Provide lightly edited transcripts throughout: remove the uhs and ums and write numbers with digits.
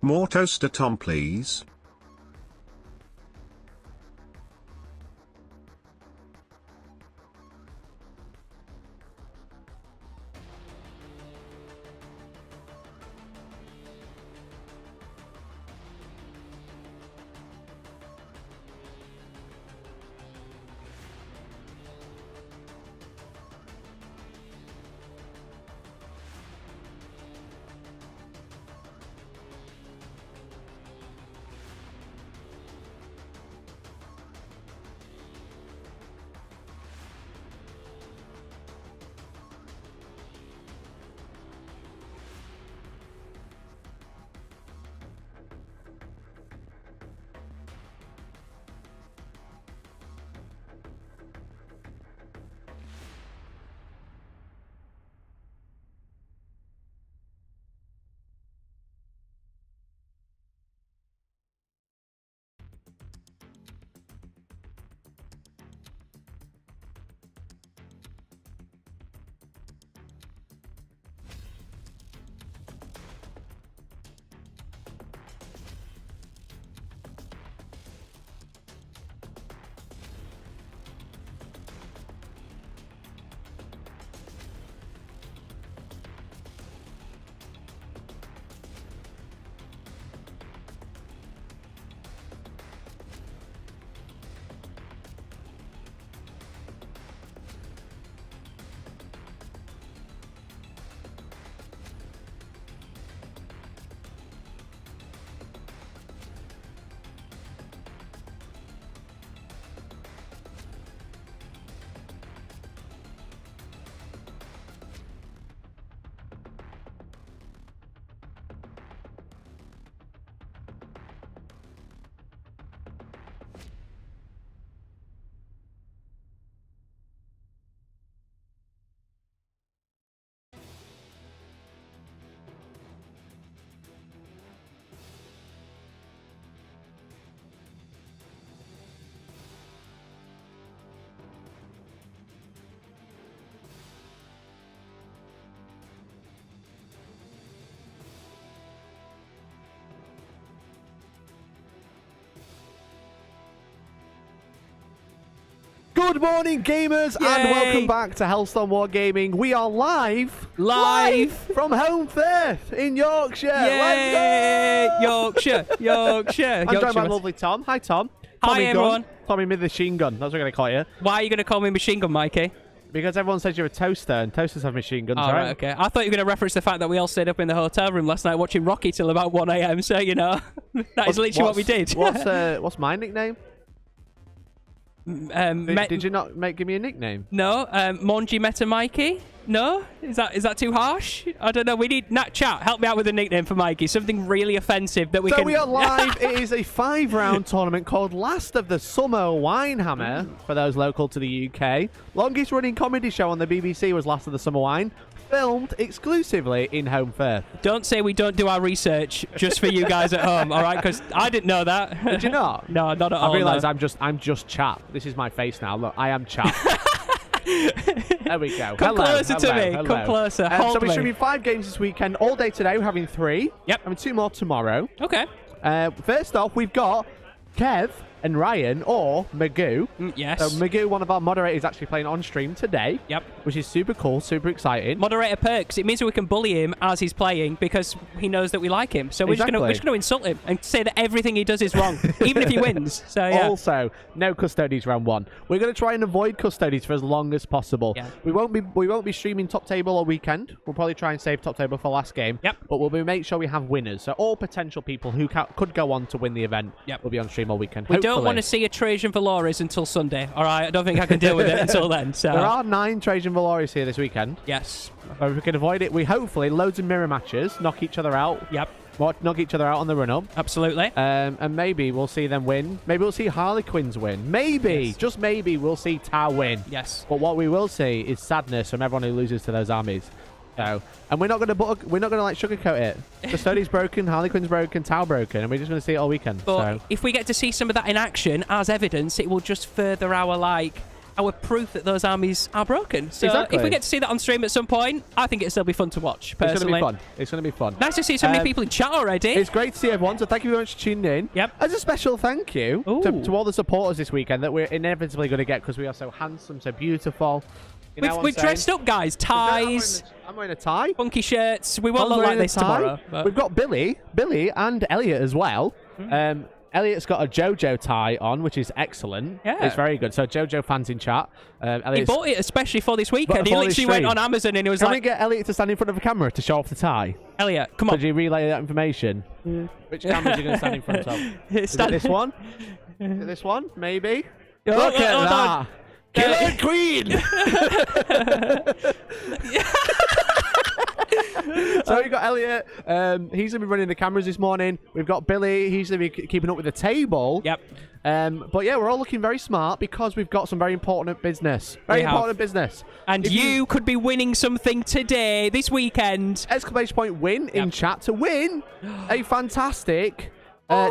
More toaster Tom, please. Good morning, gamers, Yay! and welcome back to Hellstormwargaming. We are live from Holmfirth in Yorkshire. Yay! Let's go! Yorkshire. I'm joined by lovely Tom. Hi, Tom. Hi, Tommy everyone. Gun. Tommy Machine Gun. That's what I'm going to call you. Why are you going to call me Machine Gun Mikey? Because everyone says you're a toaster, and toasters have machine guns, All right, okay. I thought you were going to reference the fact that we all stayed up in the hotel room last night watching Rocky till about 1 a.m. So, you know, that is literally what we did. What's my nickname? Did you not give me a nickname? No, Monji Meta Mikey? No? Is that too harsh? I don't know. We need chat. Help me out with a nickname for Mikey. Something really offensive that we can. So we are live. It is a 5-round tournament called Last of the Summer WineHAMMER for those local to the UK. Longest running comedy show on the BBC was Last of the Summer Wine, filmed exclusively in Holmfirth. Don't say we don't do our research just for you guys at home, all right? Because I didn't know that. Did you not? No, not at all. I realise no. I'm just chap. This is my face now. Look, I am chap. There we go. Come closer to me. Come closer. So we're streaming 5 games this weekend. All day today. We're having 3. Yep. Having 2 more tomorrow. Okay. First off, we've got Kev and Ryan, or Magoo. Yes. So Magoo, one of our moderators, actually playing on stream today. Yep. Which is super cool, super exciting. Moderator perks. It means that we can bully him as he's playing because he knows that we like him. So we're just going to insult him and say that everything he does is wrong, even if he wins. So yeah. Also, no custodies round 1. We're going to try and avoid custodies for as long as possible. Yeah. We won't be streaming top table all weekend. We'll probably try and save top table for last game. Yep. But we'll make sure we have winners. So all potential people who could go on to win the event will be on stream all weekend. We don't want to see a Trajan Valoris until Sunday. All right. I don't think I can deal with it until then. So there are 9 Trajan Valoris here this weekend. Yes. If we can avoid it, we hopefully loads of mirror matches, knock each other out. Yep. Knock each other out on the run-up. Absolutely. And maybe we'll see them win. Maybe we'll see Harlequins win. Maybe, just maybe, we'll see Tau win. Yes. But what we will see is sadness from everyone who loses to those armies. So, and we're not gonna like sugarcoat it. Custodian's broken, Harlequin's broken, Tau broken, and we're just gonna see it all weekend. But if we get to see some of that in action as evidence, it will just further our our proof that those armies are broken. So Exactly. if we get to see that on stream at some point, I think it'll still be fun to watch, personally. It's going to be fun. Nice to see so many people in chat already. It's great to see everyone, so thank you very much for tuning in. Yep. As a special thank you to all the supporters this weekend that we're inevitably going to get because we are so handsome, so beautiful. You know We've dressed up, guys. Ties. I'm wearing a tie. Funky shirts. We won't look like this tomorrow. But... We've got Billy, and Elliot as well. Elliot's got a JoJo tie on, which is excellent. Yeah. It's very good. So JoJo fans in chat. He bought it especially for this weekend. He literally went on Amazon and he was Can like... we get Elliot to stand in front of a camera to show off the tie? Elliot, come on. Could you relay that information? Which cameras are you going to stand in front of? Is it this one? Is it this one? Maybe? Look at that! Killer Queen! So we've got Elliot. He's going to be running the cameras this morning. We've got Billy. He's going to be keeping up with the table. Yep. But yeah, we're all looking very smart because we've got some very important business. Very important business. And you could be winning something today, this weekend. Exclamation point win in chat to win a fantastic...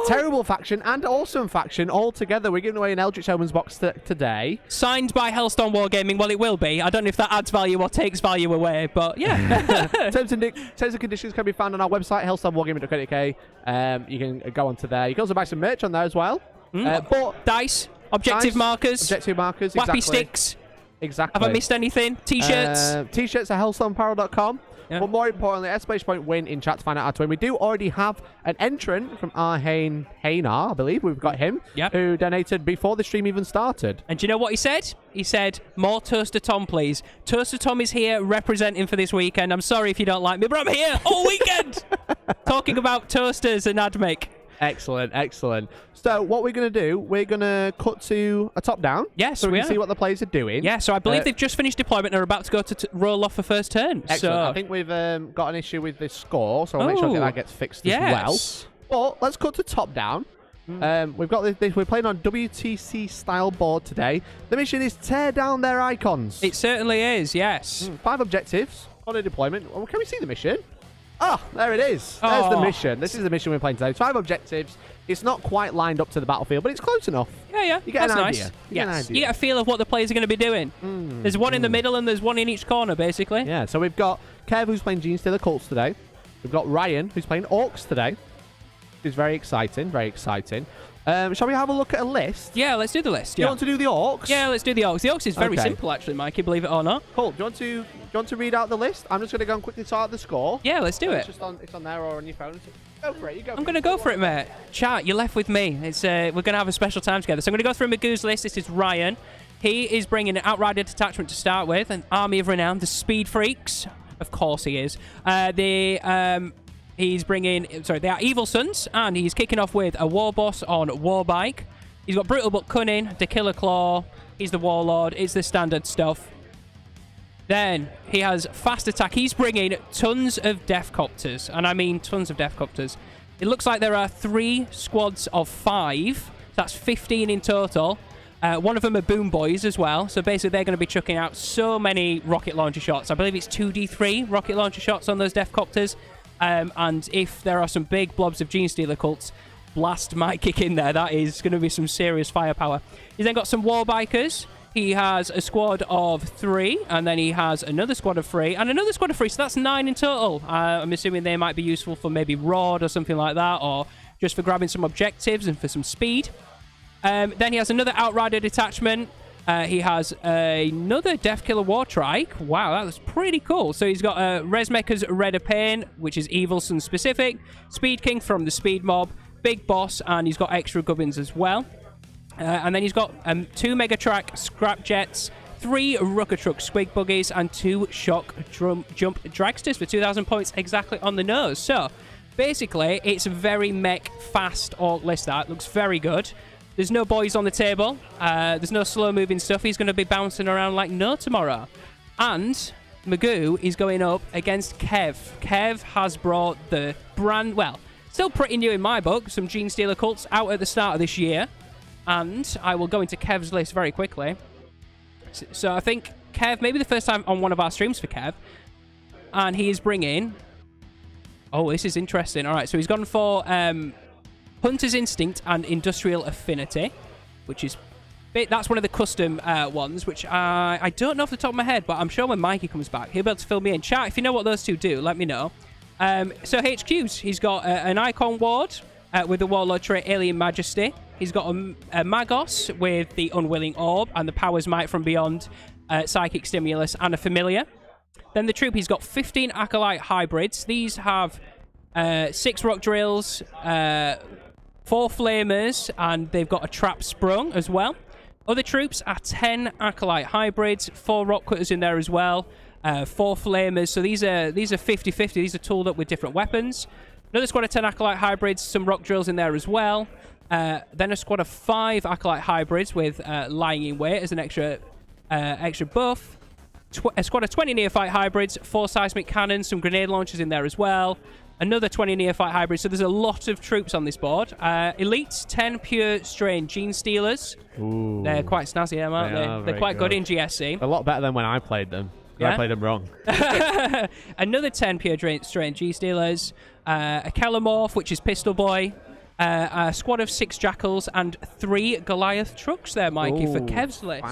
terrible faction and awesome faction all together. We're giving away an Eldritch Omens box today. Signed by Hellstormwargaming. Well, it will be. I don't know if that adds value or takes value away, but yeah. Terms and conditions can be found on our website, hellstormwargaming.co.uk. You can go onto there. You can also buy some merch on there as well. But dice, objective markers, wappy exactly. Sticks. Exactly. Have I missed anything? T-shirts. T-shirts at hellstormapparel.com. Yeah. But more importantly, exclamation point win in chat to find out how to win. We do already have an entrant from Arhane Haynar, I believe. We've got him, who donated before the stream even started. And do you know what he said? He said, more Toaster Tom, please. Toaster Tom is here representing for this weekend. I'm sorry if you don't like me, but I'm here all weekend talking about toasters and Admec. Excellent, excellent. So what we're going to do, we're going to cut to a top-down. Yes, so we can see what the players are doing. Yeah, so I believe they've just finished deployment and are about to go to roll off for first turn. Excellent. So... I think we've got an issue with this score, so I'll make sure that gets fixed as well. But let's cut to top-down. We've got this. We're playing on WTC-style board today. The mission is tear down their icons. It certainly is, yes. 5 objectives on a deployment. Oh, can we see the mission? Ah, there it is. There's the mission. This is the mission we're playing today. 5 objectives. It's not quite lined up to the battlefield, but it's close enough. Yeah. You get That's an nice. idea. You get an idea. You get a feel of what the players are going to be doing. There's one in the middle and there's one in each corner, basically. Yeah, so we've got Kev, who's playing Genestealer Cults today. We've got Ryan, who's playing Orks today. Which is very exciting, very exciting. Shall we have a look at a list? Yeah, let's do the list. You want to do the Orks? Yeah, let's do the Orks. The Orks is very simple, actually, Mikey, believe it or not. Cool. Do you want to read out the list? I'm just going to go and quickly sort out the score. Yeah, let's do it. It's on there or on your phone. Go for it. I'm going to go for it, mate. Chat, you're left with me. It's we're going to have a special time together. So I'm going to go through Magoo's list. This is Ryan. He is bringing an Outrider detachment to start with, an army of renown, the Speed Freaks. Of course he is. He's bringing... Sorry, they are Evil Sons, and he's kicking off with a War Boss on Warbike. He's got Brutal but Cunning, the Killer Claw. He's the Warlord. It's the standard stuff. Then he has Fast Attack. He's bringing tons of Deathcopters, and I mean tons of Deathcopters. It looks like there are 3 squads of 5. That's 15 in total. One of them are Boom Boys as well. So basically they're going to be chucking out so many rocket launcher shots. I believe it's 2d3 rocket launcher shots on those Deathcopters. And if there are some big blobs of Genestealer cults, blast might kick in there. That is going to be some serious firepower. He's then got some Warbikers. He has a squad of 3, and then he has another squad of 3, and another squad of 3, so that's 9 in total. I'm assuming they might be useful for maybe Rod or something like that, or just for grabbing some objectives and for some speed. Then he has another Outrider detachment. He has another Deathkiller War Trike. Wow, that was pretty cool. So he's got Resmeker's Red of Pain, which is Evil Sun specific, Speed King from the Speed Mob, Big Boss, and he's got extra gubbins as well. And then he's got 2 Megatrack Scrap Jets, 3 Rucker Truck Squig Buggies, and 2 Shock Jump Dragsters for 2,000 points exactly on the nose. So, basically, it's a very mech fast Ork list that looks very good. There's no boys on the table. There's no slow-moving stuff. He's going to be bouncing around like no tomorrow. And Magoo is going up against Kev. Kev has brought the brand... Well, still pretty new in my book. Some Genestealer cults out at the start of this year. And I will go into Kev's list very quickly. So I think Kev, maybe the first time on one of our streams for Kev. And he is bringing... Oh, this is interesting. All right, so he's gone for Hunter's Instinct and Industrial Affinity, which is That's one of the custom ones, which I don't know off the top of my head, but I'm sure when Mikey comes back, he'll be able to fill me in. Chat, if you know what those two do, let me know. So HQs, he's got an Icon Ward with the Warlord trait Alien Majesty. He's got a Magos with the Unwilling Orb and the Power's Might from Beyond, Psychic Stimulus, and a Familiar. Then the troop, he's got 15 Acolyte Hybrids. These have 6 Rock Drills, 4 Flamers, and they've got a Trap Sprung as well. Other troops are 10 Acolyte Hybrids, 4 Rock Cutters in there as well, 4 Flamers. So these are 50-50. These are tooled up with different weapons. Another squad of 10 Acolyte Hybrids, some Rock Drills in there as well. Then a squad of 5 Acolyte Hybrids with Lying in Wait as an extra buff. A squad of 20 Neophyte Hybrids, 4 Seismic Cannons, some Grenade Launchers in there as well. Another 20 Neophyte Hybrids, so there's a lot of troops on this board. Elites, 10 Pure Strain Genestealers. Ooh. They're quite snazzy, aren't they? They're quite good in GSC. A lot better than when I played them. Yeah? I played them wrong. Another 10 Pure Strain Genestealers. A Kelamorph, which is Pistol Boy. A squad of 6 Jackals and 3 Goliath trucks there, Mikey, for Kev's list.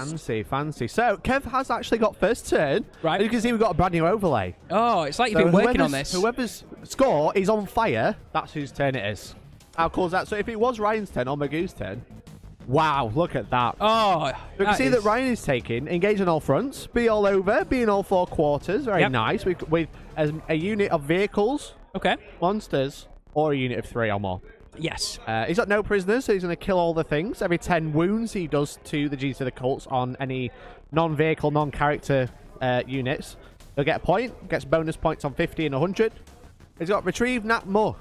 Fancy. So, Kev has actually got first turn. Right. As you can see, we've got a brand new overlay. Oh, it's like you've been working on this. Whoever's score is on fire, that's whose turn it is. How cool is that? So, if it was Ryan's turn or Magoo's turn, wow, look at that. Oh, we can see that Ryan is taking engage on all fronts, be all over, be in all 4 quarters. Very nice. With a unit of vehicles, monsters, or a unit of 3 or more. Yes. He's got no prisoners, so he's going to kill all the things. Every 10 wounds he does to the G's to the cults on any non-vehicle, non-character units. He'll get a point, gets bonus points on 50 and 100. He's got Retrieve Nat More.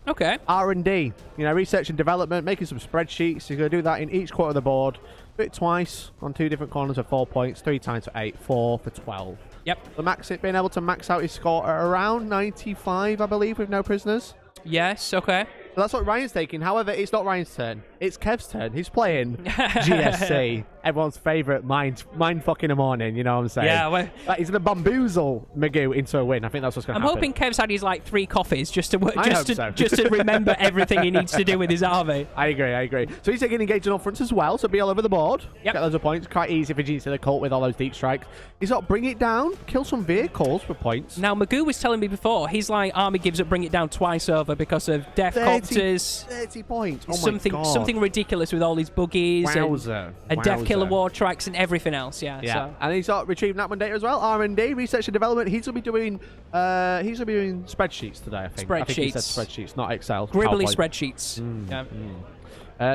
Okay. R&D, research and development, making some spreadsheets. He's going to do that in each quarter of the board. Do it twice on 2 different corners for 4 points, 3 times for 8, 4 for 12. Yep. The max it being able to max out his score at around 95, I believe, with no prisoners. Yes, okay. So that's what Ryan's taking. However, it's not Ryan's turn. It's Kev's turn. He's playing GSC. Everyone's favourite mind fucking in the morning, you know what I'm saying? Yeah, well, he's going to bamboozle Magoo into a win. I think that's what's going to happen. I'm hoping Kev's had his 3 coffees just to just to remember everything he needs to do with his army. I agree. So he's taking engage on all fronts as well, so be all over the board. Yep. Get loads of points. Quite easy for G's to the cult with all those deep strikes. He's got bring it down, kill some vehicles for points. Now, Magoo was telling me before, his army gives up bring it down twice over because of death copters. 30 points. Oh my God. Something ridiculous with all these buggies and Death Killer War tracks and everything else. Yeah. So. And he's got Retrieve Nat Data as well. R&D, research and development. He's gonna be doing spreadsheets today. I think he said spreadsheets, not Excel. Gribbly spreadsheets.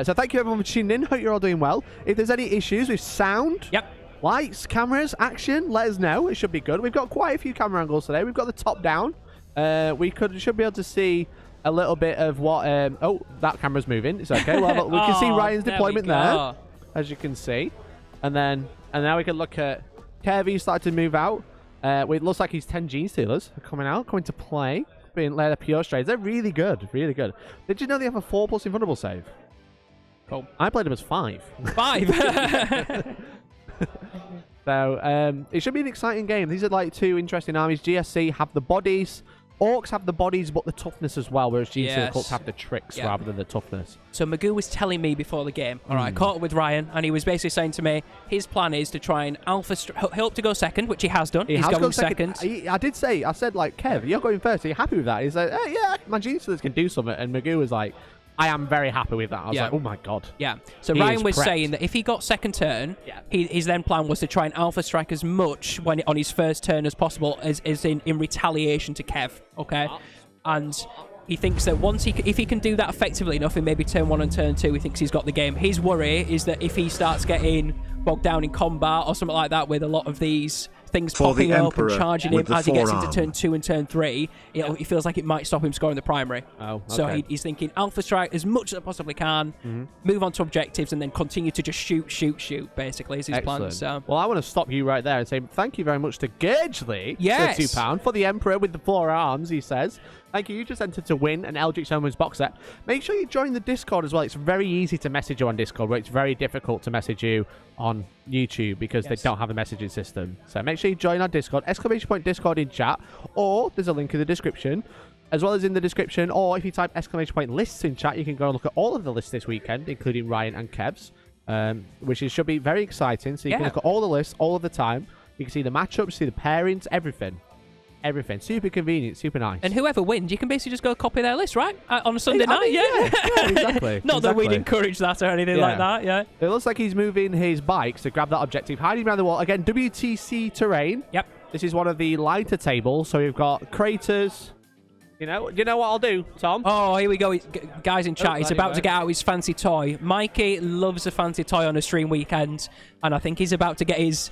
So thank you everyone for tuning in. Hope you're all doing well. If there's any issues with sound, lights, cameras, action, let us know. It should be good. We've got quite a few camera angles today. We've got the top down. We should be able to see a little bit of what... that camera's moving. It's okay. Well, we can see Ryan's deployment there, as you can see. And now we can look at Kev. Started to move out. It looks like he's 10 Genestealers coming to play. Being led a pure strays. They're really good. Did you know they have a 4+ invulnerable save? Cool. I played them as 5. 5? So, it should be an exciting game. These are 2 interesting armies. GSC have the bodies. Orcs have the bodies, but the toughness as well, whereas GSC cults have the tricks rather than the toughness. So Magoo was telling me before the game, all right, I caught up with Ryan, and he was basically saying to me, his plan is to try and hope to go second, which he has done. He's going second. I said, Kev, you're going first. Are you happy with that? He's like, yeah, my Genestealers can do something. And Magoo was like, I am very happy with that. I was like, oh my God. Yeah. So Ryan was saying that if he got second turn, his then plan was to try and alpha strike as much on his first turn as possible as in retaliation to Kev. Okay. And he thinks that if he can do that effectively enough in maybe turn 1 and turn 2, he thinks he's got the game. His worry is that if he starts getting bogged down in combat or something like that with a lot of these things popping up and charging him as he gets into turn 2 and turn 3, he feels like it might stop him scoring the primary. So he's thinking alpha strike as much as I possibly can, move on to objectives, and then continue to just shoot, basically, is his plan. So. Well, I want to stop you right there and say thank you very much to Gurgley for £2 for the Emperor with the 4 arms, he says. Thank you. You just entered to win an Eldritch Omens box set. Make sure you join the Discord as well. It's very easy to message you on Discord, but it's very difficult to message you on YouTube because they don't have a messaging system. So make sure you join our Discord, !Discord in chat, or there's a link in the description, as well as in the description, or if you type !lists in chat, you can go and look at all of the lists this weekend, including Ryan and Kev's. which should be very exciting. So you can look at all the lists all of the time. You can see the matchups, see the pairings, everything. Everything. Super convenient, super nice. And whoever wins, you can basically just go copy their list, right? On a Sunday night, yeah, exactly. Not that we'd encourage that or anything like that, yeah. It looks like he's moving his bikes to grab that objective, hiding around the wall. Again, WTC terrain. Yep. This is one of the lighter tables, so we've got craters. You know what I'll do, Tom? Oh, here we go. Guys in chat, he's about to get out his fancy toy. Mikey loves a fancy toy on a stream weekend, and I think he's about to get his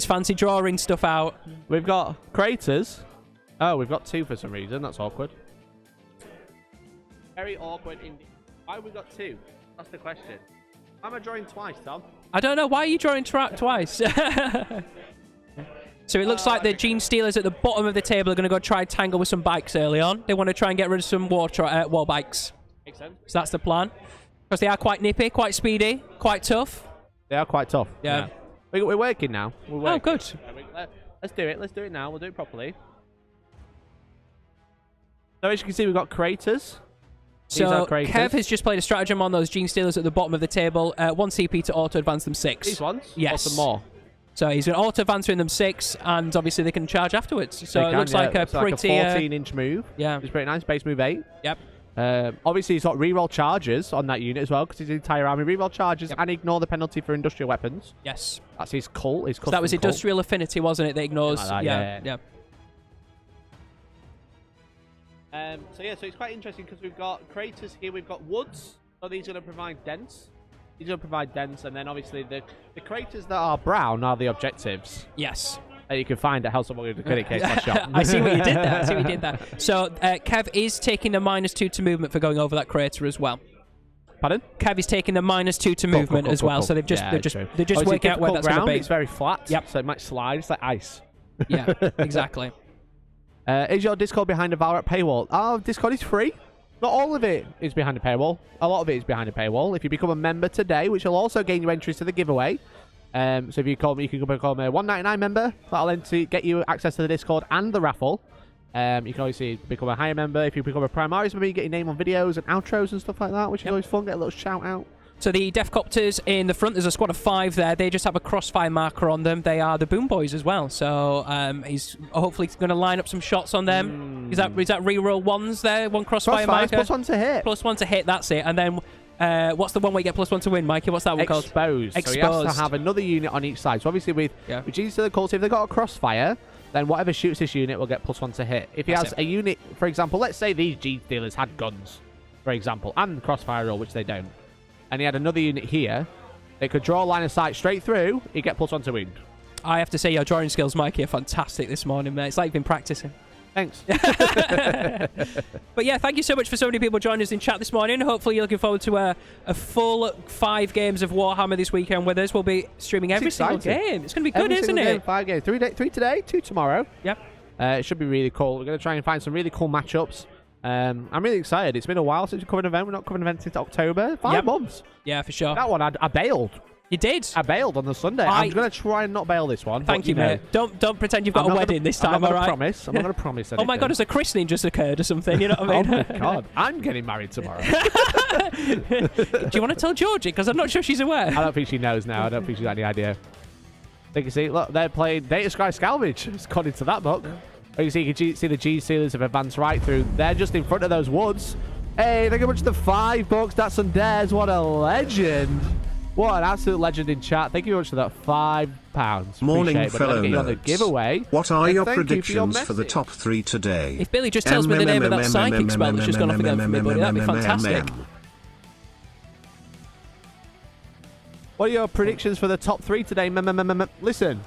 fancy drawing stuff out. We've got craters. Oh, we've got 2 for some reason. That's awkward. Very awkward indeed. Why have we got 2? That's the question. Why am I drawing twice, Tom? I don't know. Why are you drawing twice? So it looks like the Genestealers at the bottom of the table are going to go try and tangle with some bikes early on. They want to try and get rid of some war bikes. Makes sense. So that's the plan. Because they are quite nippy, quite speedy, quite tough. They are quite tough. Yeah. We're working now. We're working. Oh, good. Let's do it. Let's do it now. We'll do it properly. So as you can see, we've got craters. So Kev has just played a stratagem on those Genestealers at the bottom of the table. 1 CP to auto-advance them 6. These ones? Yes. Or some more? So he's going to auto-advance them 6, and obviously they can charge afterwards. So it looks like a pretty... like a 14-inch move. Yeah. It's pretty nice. Base move 8. Yep. Obviously, he's got reroll charges on that unit as well, because his entire army reroll charges and ignore the penalty for industrial weapons. Yes. That's his cult. So that was industrial affinity, wasn't it? That ignores... Like that, yeah. So it's quite interesting because we've got craters here, we've got woods, so these are going to provide dents. These are going to provide dents, and then obviously the craters that are brown are the objectives. Yes. That you can find at Hellstormwargaming shop. I see what you did there. So Kev is taking the -2 to movement for going over that crater as well. Pardon? Kev is taking the -2 to movement as well. So they're just working out where that's going to be. It's very flat. Yep. So it might slide. It's like ice. Yeah, exactly. Is your Discord behind a Valorant paywall? Our Discord is free. Not all of it is behind a paywall. A lot of it is behind a paywall. If you become a member today, which will also gain you entries to the giveaway. So if you call me, you can become a $1.99 member. That'll then get you access to the Discord and the raffle. You can obviously become a higher member. If you become a Primaris member, you get your name on videos and outros and stuff like that, which is always fun. Get a little shout out. So the Defcopters in the front, there's a squad of 5 there. They just have a crossfire marker on them. They are the Boom Boys as well. So he's hopefully going to line up some shots on them. Is that reroll 1s there? 1 crossfire marker? +1 to hit. +1 to hit, that's it. And then what's the one where you get +1 to win, Mikey? What's that one called? Exposed. So he has to have another unit on each side. So obviously with Genestealer cults, if they've got a crossfire, then whatever shoots this unit will get +1 to hit. If he has a unit, for example, let's say these Genestealers had guns, for example, and crossfire roll, which they don't. And he had another unit here, they could draw a line of sight straight through, he'd get +1 to wound. I have to say, your drawing skills, Mikey, are fantastic this morning, mate. It's like you've been practicing. Thanks. But yeah, thank you so much for so many people joining us in chat this morning. Hopefully you're looking forward to a full 5 games of Warhammer this weekend with us. We'll be streaming every single game. It's going to be good, isn't it? 5 games. 3 today, 2 tomorrow. Yep. It should be really cool. We're going to try and find some really cool matchups. I'm really excited. It's been a while since we covered an event. We're not covering an event since October. 5 months. Yeah, for sure. That one, I bailed. You did? I bailed on the Sunday. I'm going to try and not bail this one. Thank you, mate. Don't pretend you've got a wedding this time, all right? I'm not going to promise anything. Oh my God, has a christening just occurred or something? You know what I mean? Oh my God. I'm getting married tomorrow. Do you want to tell Georgie? Because I'm not sure she's aware. I don't think she knows now. I don't think she's got any idea. You can see, look, they're playing Data Sky Salvage. It's according to that book. You can see the Genestealers have advanced right through. They're just in front of those woods. Hey, thank you much for the $5. That's some dares. What a legend. What an absolute legend in chat. Thank you very much for that £5. Morning, fellow nerds. On the giveaway. What are your predictions for the top 3 today? If Billy just tells me the name of that psychic spell that's just gone off again for me, buddy, that'd be fantastic. What are your predictions for the top 3 today? Listen.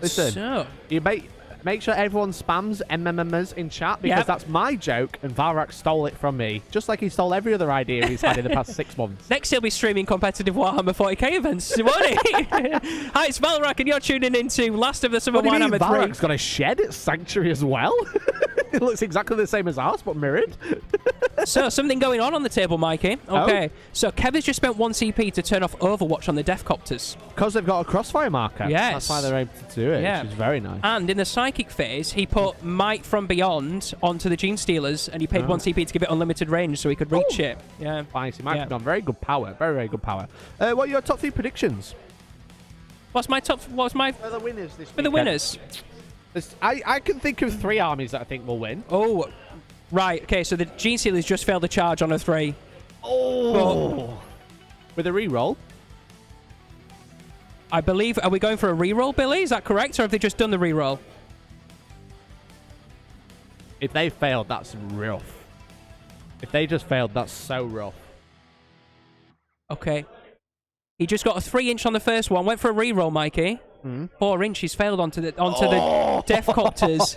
So, You make sure everyone spams MMMs in chat because that's my joke and Varrock stole it from me. Just like he stole every other idea he's had in the past 6 months. Next he'll be streaming competitive Warhammer 40k events, won't he? Hi, it's Valrock and you're tuning into Last of the Summer WineHAMMER 3. Varrock's got a shed at Sanctuary as well? It looks exactly the same as ours, but mirrored. So, something going on the table, Mikey. Okay. Oh. So, Kev has just spent 1 CP to turn off Overwatch on the Deathcopters. Because they've got a crossfire marker. Yes. That's why they're able to do it, which is very nice. And in the Psychic phase, he put Might from Beyond onto the Genestealers, and he paid 1 CP to give it unlimited range so he could reach it. Yeah. Nice. Might have done very good power. Very, very good power. What are your top 3 predictions? What's my for the winners this the winners? I can think of 3 armies that I think will win. Oh, right. Okay, so the Genestealers just failed a charge on a 3. Oh. With a reroll? I believe... Are we going for a reroll, Billy? Is that correct? Or have they just done the reroll? If they failed, that's rough. If they just failed, that's so rough. Okay. He just got a 3-inch on the first one. Went for a reroll, Mikey. 4 inch. He's failed onto the Deathcopters.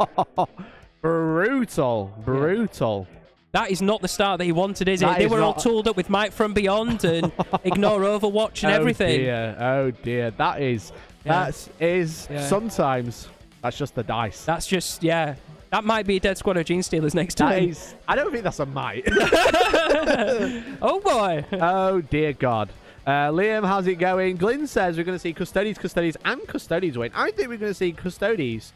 Brutal. Brutal. That is not the start that he wanted, is it? They were all tooled up with Might from Beyond and ignore Overwatch and everything. Oh dear. That is sometimes that's just the dice. That's just that might be a dead squad of Genestealers next time. I don't think that's a might. Oh boy. Oh dear God. Liam, how's it going? Glyn says we're going to see Custodes, and Custodes win. I think we're going to see Custodes,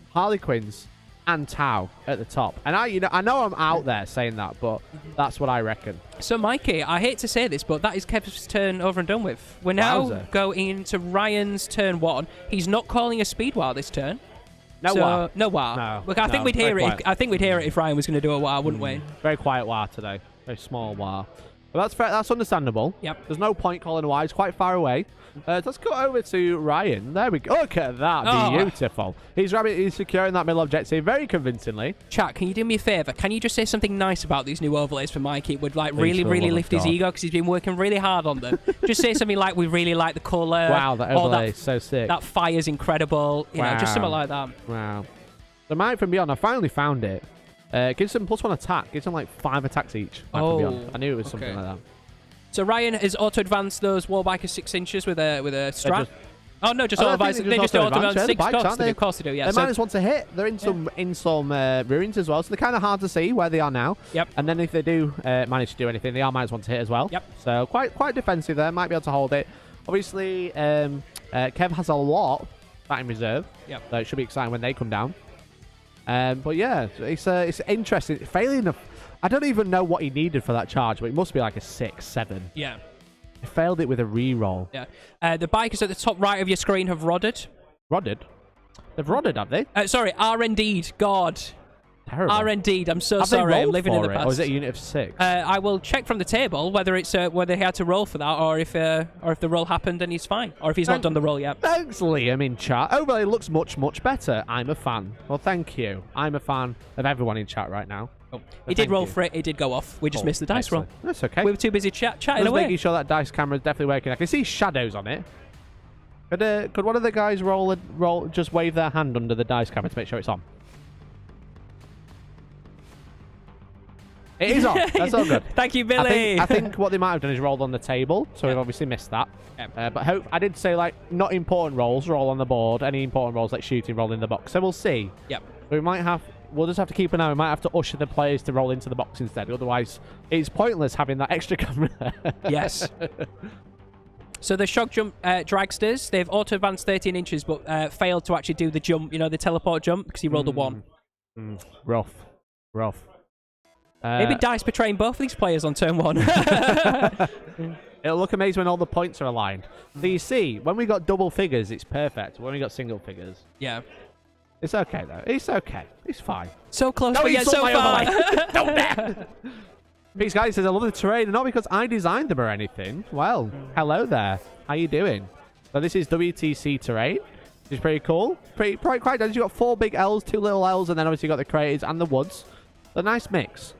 Harlequins, and Tau at the top. And I know I'm out there saying that, but that's what I reckon. So, Mikey, I hate to say this, but that is Kev's turn over and done with. We're now going into Ryan's turn 1. He's not calling a speed war this turn. No war. No. Look, I think we'd hear it. I think we'd hear it if Ryan was going to do a war, wouldn't we? Very quiet war today. Very small war. But that's fair. That's understandable. Yep. There's no point calling a war. It's quite far away. Let's go over to Ryan. There we go. Look at that. Beautiful. He's securing that middle objective very convincingly. Chat, can you do me a favour? Can you just say something nice about these new overlays for Mikey? It would really lift his ego because he's been working really hard on them. Just say something like, we really like the colour. Wow, that overlay is so sick. That fire's incredible. You know, just something like that. Wow. The Might from Beyond, I finally found it. Gives them +1 attack. Gives them like 5 attacks each. I knew it was something like that. So Ryan has auto-advanced those Warbikers 6 inches with a strap. They just auto-advance 6. Of course they do. Yeah. They -1 to hit. They're in some ruins as well, so they're kind of hard to see where they are now. Yep. And then if they do manage to do anything, they are -1 to hit as well. Yep. So quite defensive there. Might be able to hold it. Obviously, Kev has a lot that in reserve. Yep. So it should be exciting when they come down. But yeah, it's interesting. Failing I don't even know what he needed for that charge, but it must be like a 6, 7. Yeah. He failed it with a reroll. Yeah. The bikers at the top right of your screen have rodded. Rodded? They've rodded, have they? Sorry, RND'd. God. Terrible. RND'd. I'm so sorry. I'm living in the past. Or is it a unit of 6? I will check from the table whether it's whether he had to roll for that, or if the roll happened and he's fine, or if he's not done the roll yet. Thanks, Liam, in chat. Overlay looks much better. I'm a fan. Well, thank you. I'm a fan of everyone in chat right now. Oh, he did roll for it. It did go off. We just missed the dice roll. That's okay. We were too busy chatting away. Making sure that dice camera is definitely working. I can see shadows on it. Could one of the guys just wave their hand under the dice camera to make sure it's on? It is on. That's all good. Thank you, Billy. I think what they might have done is rolled on the table, so we've obviously missed that. But I did say, like, not important rolls roll on the board. Any important rolls, like shooting, roll in the box. So we'll see. Yep. We'll just have to keep an eye. We might have to usher the players to roll into the box instead. Otherwise, it's pointless having that extra camera. Yes. So the shock jump dragsters, they've auto-advanced 13 inches, but failed to actually do the jump, the teleport jump, because he rolled a 1. Rough. Maybe dice betraying both of these players on turn 1. It'll look amazing when all the points are aligned. So you see, when we got double figures, it's perfect. When we got single figures, yeah. It's okay, though. It's okay. It's fine. So close, but yet so far. Don't dare! Peace Guy says, I love the terrain, and not because I designed them or anything. Well, hello there. How you doing? So this is WTC terrain, which is pretty cool. Quite nice. You've got 4 big L's, 2 little L's, and then obviously you've got the craters and the woods. A nice mix.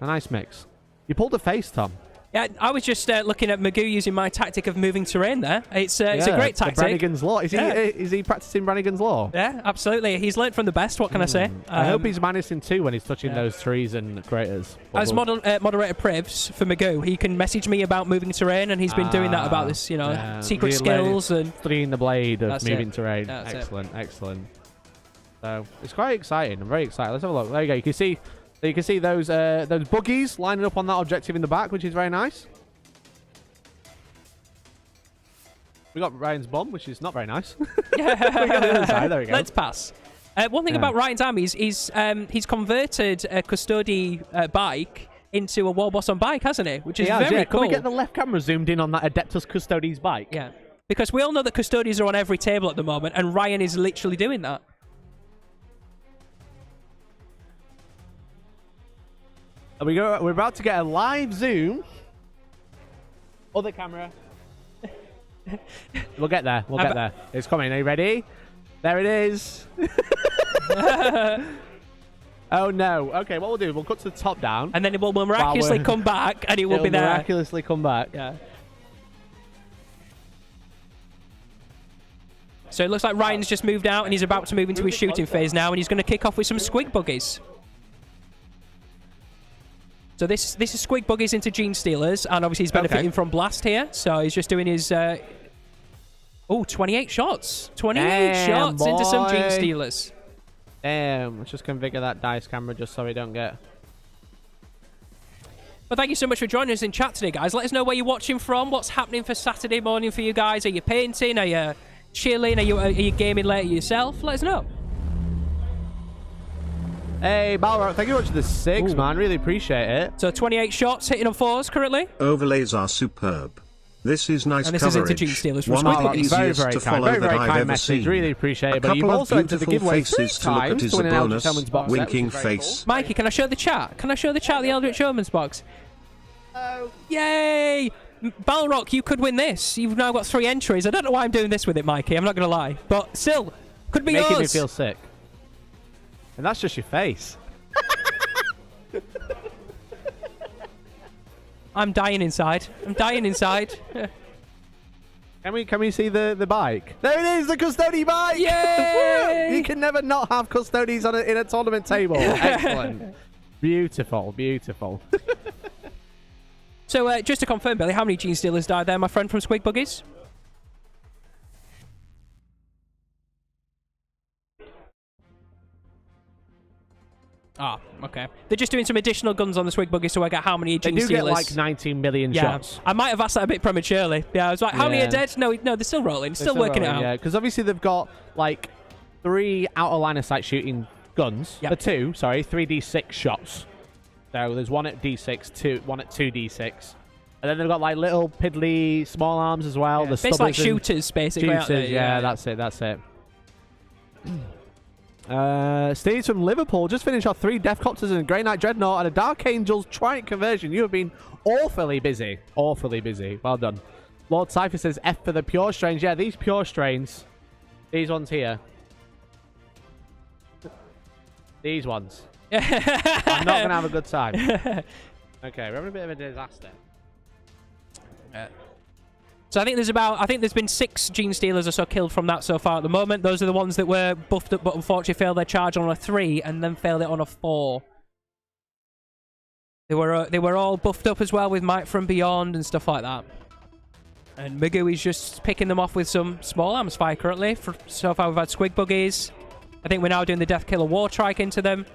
You pulled a face, Tom. Yeah, I was just looking at Magoo using my tactic of moving terrain there. It's a great tactic. Brannigan's Law. Is he practicing Brannigan's Law? Yeah, absolutely. He's learnt from the best, what can I say? I hope he's managing too when he's touching those trees and craters. As moderator Privs for Magoo, he can message me about moving terrain, and he's been doing that about this, secret skills. And studying the blade of moving terrain. Excellent. So, it's quite exciting. I'm very excited. Let's have a look. There you go. You can see So you can see those buggies lining up on that objective in the back, which is very nice. We got Ryan's bomb, which is not very nice. We got the other side. There we go. Let's pass. One thing about Ryan's army is he's converted a custody bike into a war boss on bike, hasn't he? Which is very cool. Can we get the left camera zoomed in on that Adeptus Custodes bike? Yeah. Because we all know that custodies are on every table at the moment, and Ryan is literally doing that. We're about to get a live zoom. Other camera. We'll get there. We'll get there. It's coming. Are you ready? There it is. Oh no. Okay, what we'll do, we'll cut to the top down. And then it will miraculously come back, and it will be there. Miraculously come back. Yeah. So it looks like Ryan's just moved out, and he's about to move into his shooting phase now, and he's going to kick off with some squig buggies. So this is squig buggies into Genestealers, and obviously he's benefiting from blast here. So he's just doing his 28 shots. 28 shots into some Genestealers. Damn, let's just configure that dice camera just so we don't get... Well, thank you so much for joining us in chat today, guys. Let us know where you're watching from. What's happening for Saturday morning for you guys? Are you painting? Are you chilling? Are you gaming later yourself? Let us know. Hey, Balrog, thank you very much for the 6, man. Really appreciate it. So 28 shots, hitting on 4s currently. Overlays are superb. This is nice and coverage. This is into Genestealers from One of the Squid. easiest to follow very, that very I've kind ever message. seen. Really appreciate it. A But you've couple also of entered the beautiful giveaway faces 3 to look at times is to a win an Eldritch bonus. Omens box set, Winking which is very face. cool. Mikey, can I show the chat? Can I show the chat the Eldritch Omens box? Oh. Yay! Balrock, you could win this. You've now got 3 entries. I don't know why I'm doing this with it, Mikey. I'm not going to lie. But still, could be yours. Making me feel sick. And that's just your face. I'm dying inside. I'm dying inside. Can we see the bike? There it is, the Custody bike! Yay! You can never not have Custodies on in a tournament table. Excellent. Beautiful, beautiful. So, just to confirm, Billy, how many Genestealers died there, my friend from Squig Buggies? Ah, okay. They're just doing some additional guns on the Swig Buggy so I get how many Genestealers. They do get like 19 million shots. I might have asked that a bit prematurely. Yeah, I was like, how many are dead? No, they're still rolling. Still working rolling, it out. Yeah, because obviously they've got like 3 out of line of sight shooting guns. Yep. 3 D6 shots. So there's 1 at D6, 1 at 2D6. And then they've got like little piddly small arms as well. Yeah, it's like shooters, basically. Shooters, there, yeah, that's it, that's it. Steve's from Liverpool just finished off 3 Deathcopters and a Grey Knight Dreadnought and a Dark Angels Trident conversion. You have been awfully busy. Awfully busy. Well done. Lord Cypher says F for the Pure Strains. Yeah, these Pure Strains. These ones here. These ones. I'm not going to have a good time. Okay, we're having a bit of a disaster. So I think there's been 6 Genestealers or so killed from that so far at the moment. Those are the ones that were buffed up but unfortunately failed their charge on a 3 and then failed it on a 4. They were all buffed up as well with Might from Beyond and stuff like that. And Magoo is just picking them off with some small arms fire currently. So far we've had Squig Buggies. I think we're now doing the Death Killer War Trike into them.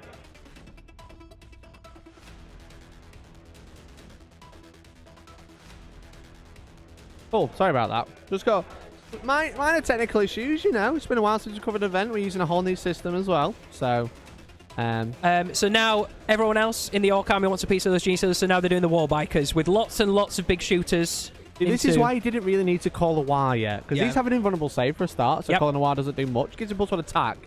Oh, sorry about that. Just got minor technical issues, you know. It's been a while since we covered an event. We're using a whole new system as well. So, so now everyone else in the Ork army wants a piece of those Genestealers, so now they're doing the War Bikers with lots and lots of big shooters. This is why he didn't really need to call a war yet. Because he's having invulnerable save for a start, so calling a war doesn't do much. Gives him +1 attack.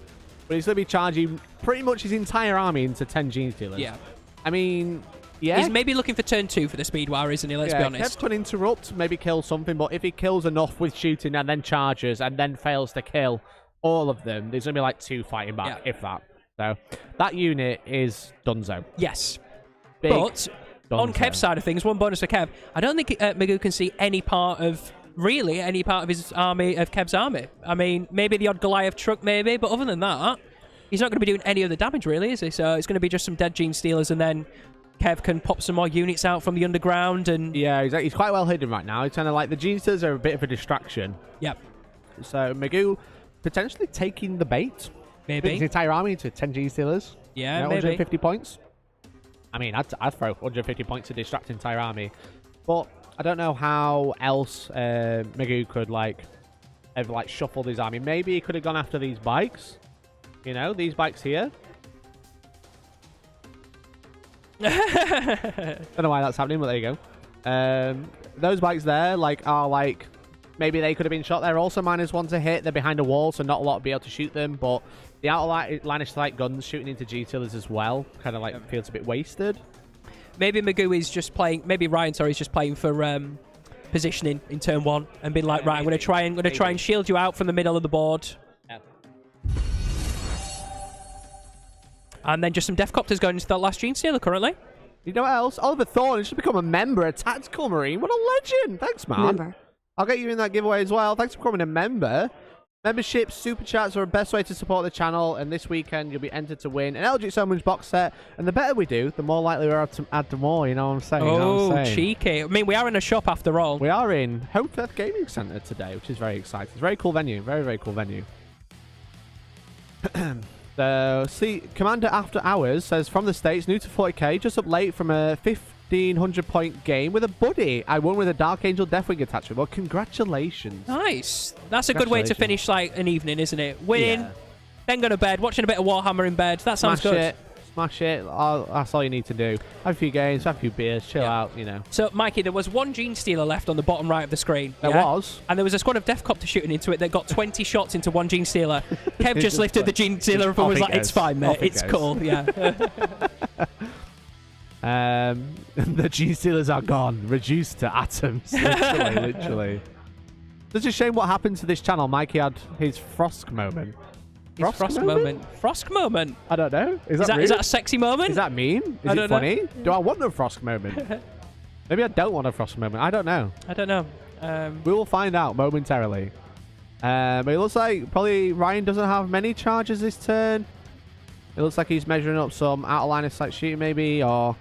But he's going to be charging pretty much his entire army into 10 Genestealers. Yeah. I mean... Yeah. He's maybe looking for turn 2 for the speed war, isn't he? Let's be honest. Kev can interrupt, maybe kill something, but if he kills enough with shooting and then charges and then fails to kill all of them, there's going to be like 2 fighting back, if that. So that unit is donezo. Yes. Big but on Kev's side of things, one bonus for Kev, I don't think Magoo can see any part of his army, of Kev's army. I mean, maybe the odd Goliath truck, maybe, but other than that, he's not going to be doing any of the damage, really, is he? So it's going to be just some dead Genestealers and then Kev can pop some more units out from the underground and... Yeah, he's quite well hidden right now. He's kind of like... The Genestealers are a bit of a distraction. Yep. So Magoo potentially taking the bait. Maybe. His entire army into 10 Genestealers. Yeah, maybe. 150 points. I mean, I'd throw 150 points to distract entire army. But I don't know how else Magoo could, like, ever, like, shuffled his army. Maybe he could have gone after these bikes. You know, these bikes here. Don't know why that's happening, but there you go. Those bikes there, like, are, like... Maybe they could have been shot there. Also, -1 to hit. They're behind a wall, so not a lot to be able to shoot them. But the outer line of sight guns shooting into Genestealers as well kind of like feels a bit wasted. Maybe Magoo is just playing. Maybe Ryan, sorry, is just playing for positioning in turn 1 and being like, right, I'm gonna try and shield you out from the middle of the board. Yep. And then just some Deathcopters going into that last Genestealer currently. You know what else? Oliver Thorne has just become a member, a tactical marine. What a legend! Thanks, man. Member. I'll get you in that giveaway as well. Thanks for becoming a member. Memberships, super chats are the best way to support the channel, and this weekend you'll be entered to win an Eldritch Omens box set. And the better we do, the more likely we are to add to more. You know what I'm saying? Oh, you know what I'm saying? Cheeky! I mean, we are in a shop after all. We are in Holmfirth Gaming Centre today, which is very exciting. It's a very cool venue. Very, very cool venue. So, see, Commander After Hours says, from the States, new to 40k, just up late from a 1,500-point game with a buddy. I won with a Dark Angel Deathwing attachment. Well, congratulations. Nice. That's a good way to finish like an evening, isn't it? Winning, then go to bed, watching a bit of Warhammer in bed. That sounds good. Smash it. That's all you need to do. Have a few games, have a few beers, chill out, you know. So, Mikey, there was one Genestealer left on the bottom right of the screen. There was. And there was a squad of Deathcopter shooting into it that got 20 shots into one Genestealer. Kev just lifted the Genestealer up and was like, it's fine, mate. It's cool. Yeah. The Genestealers are gone, reduced to atoms. Literally. It's a shame what happened to this channel. Mikey had his Frosk moment. Frosk moment. Frosk moment. I don't know. Is that a sexy moment? Is that mean? Is it funny? Do I want a Frosk moment? Maybe I don't want a Frosk moment. I don't know. I don't know. We will find out momentarily. But it looks like probably Ryan doesn't have many charges this turn. It looks like he's measuring up some out of line of sight shooting maybe, or...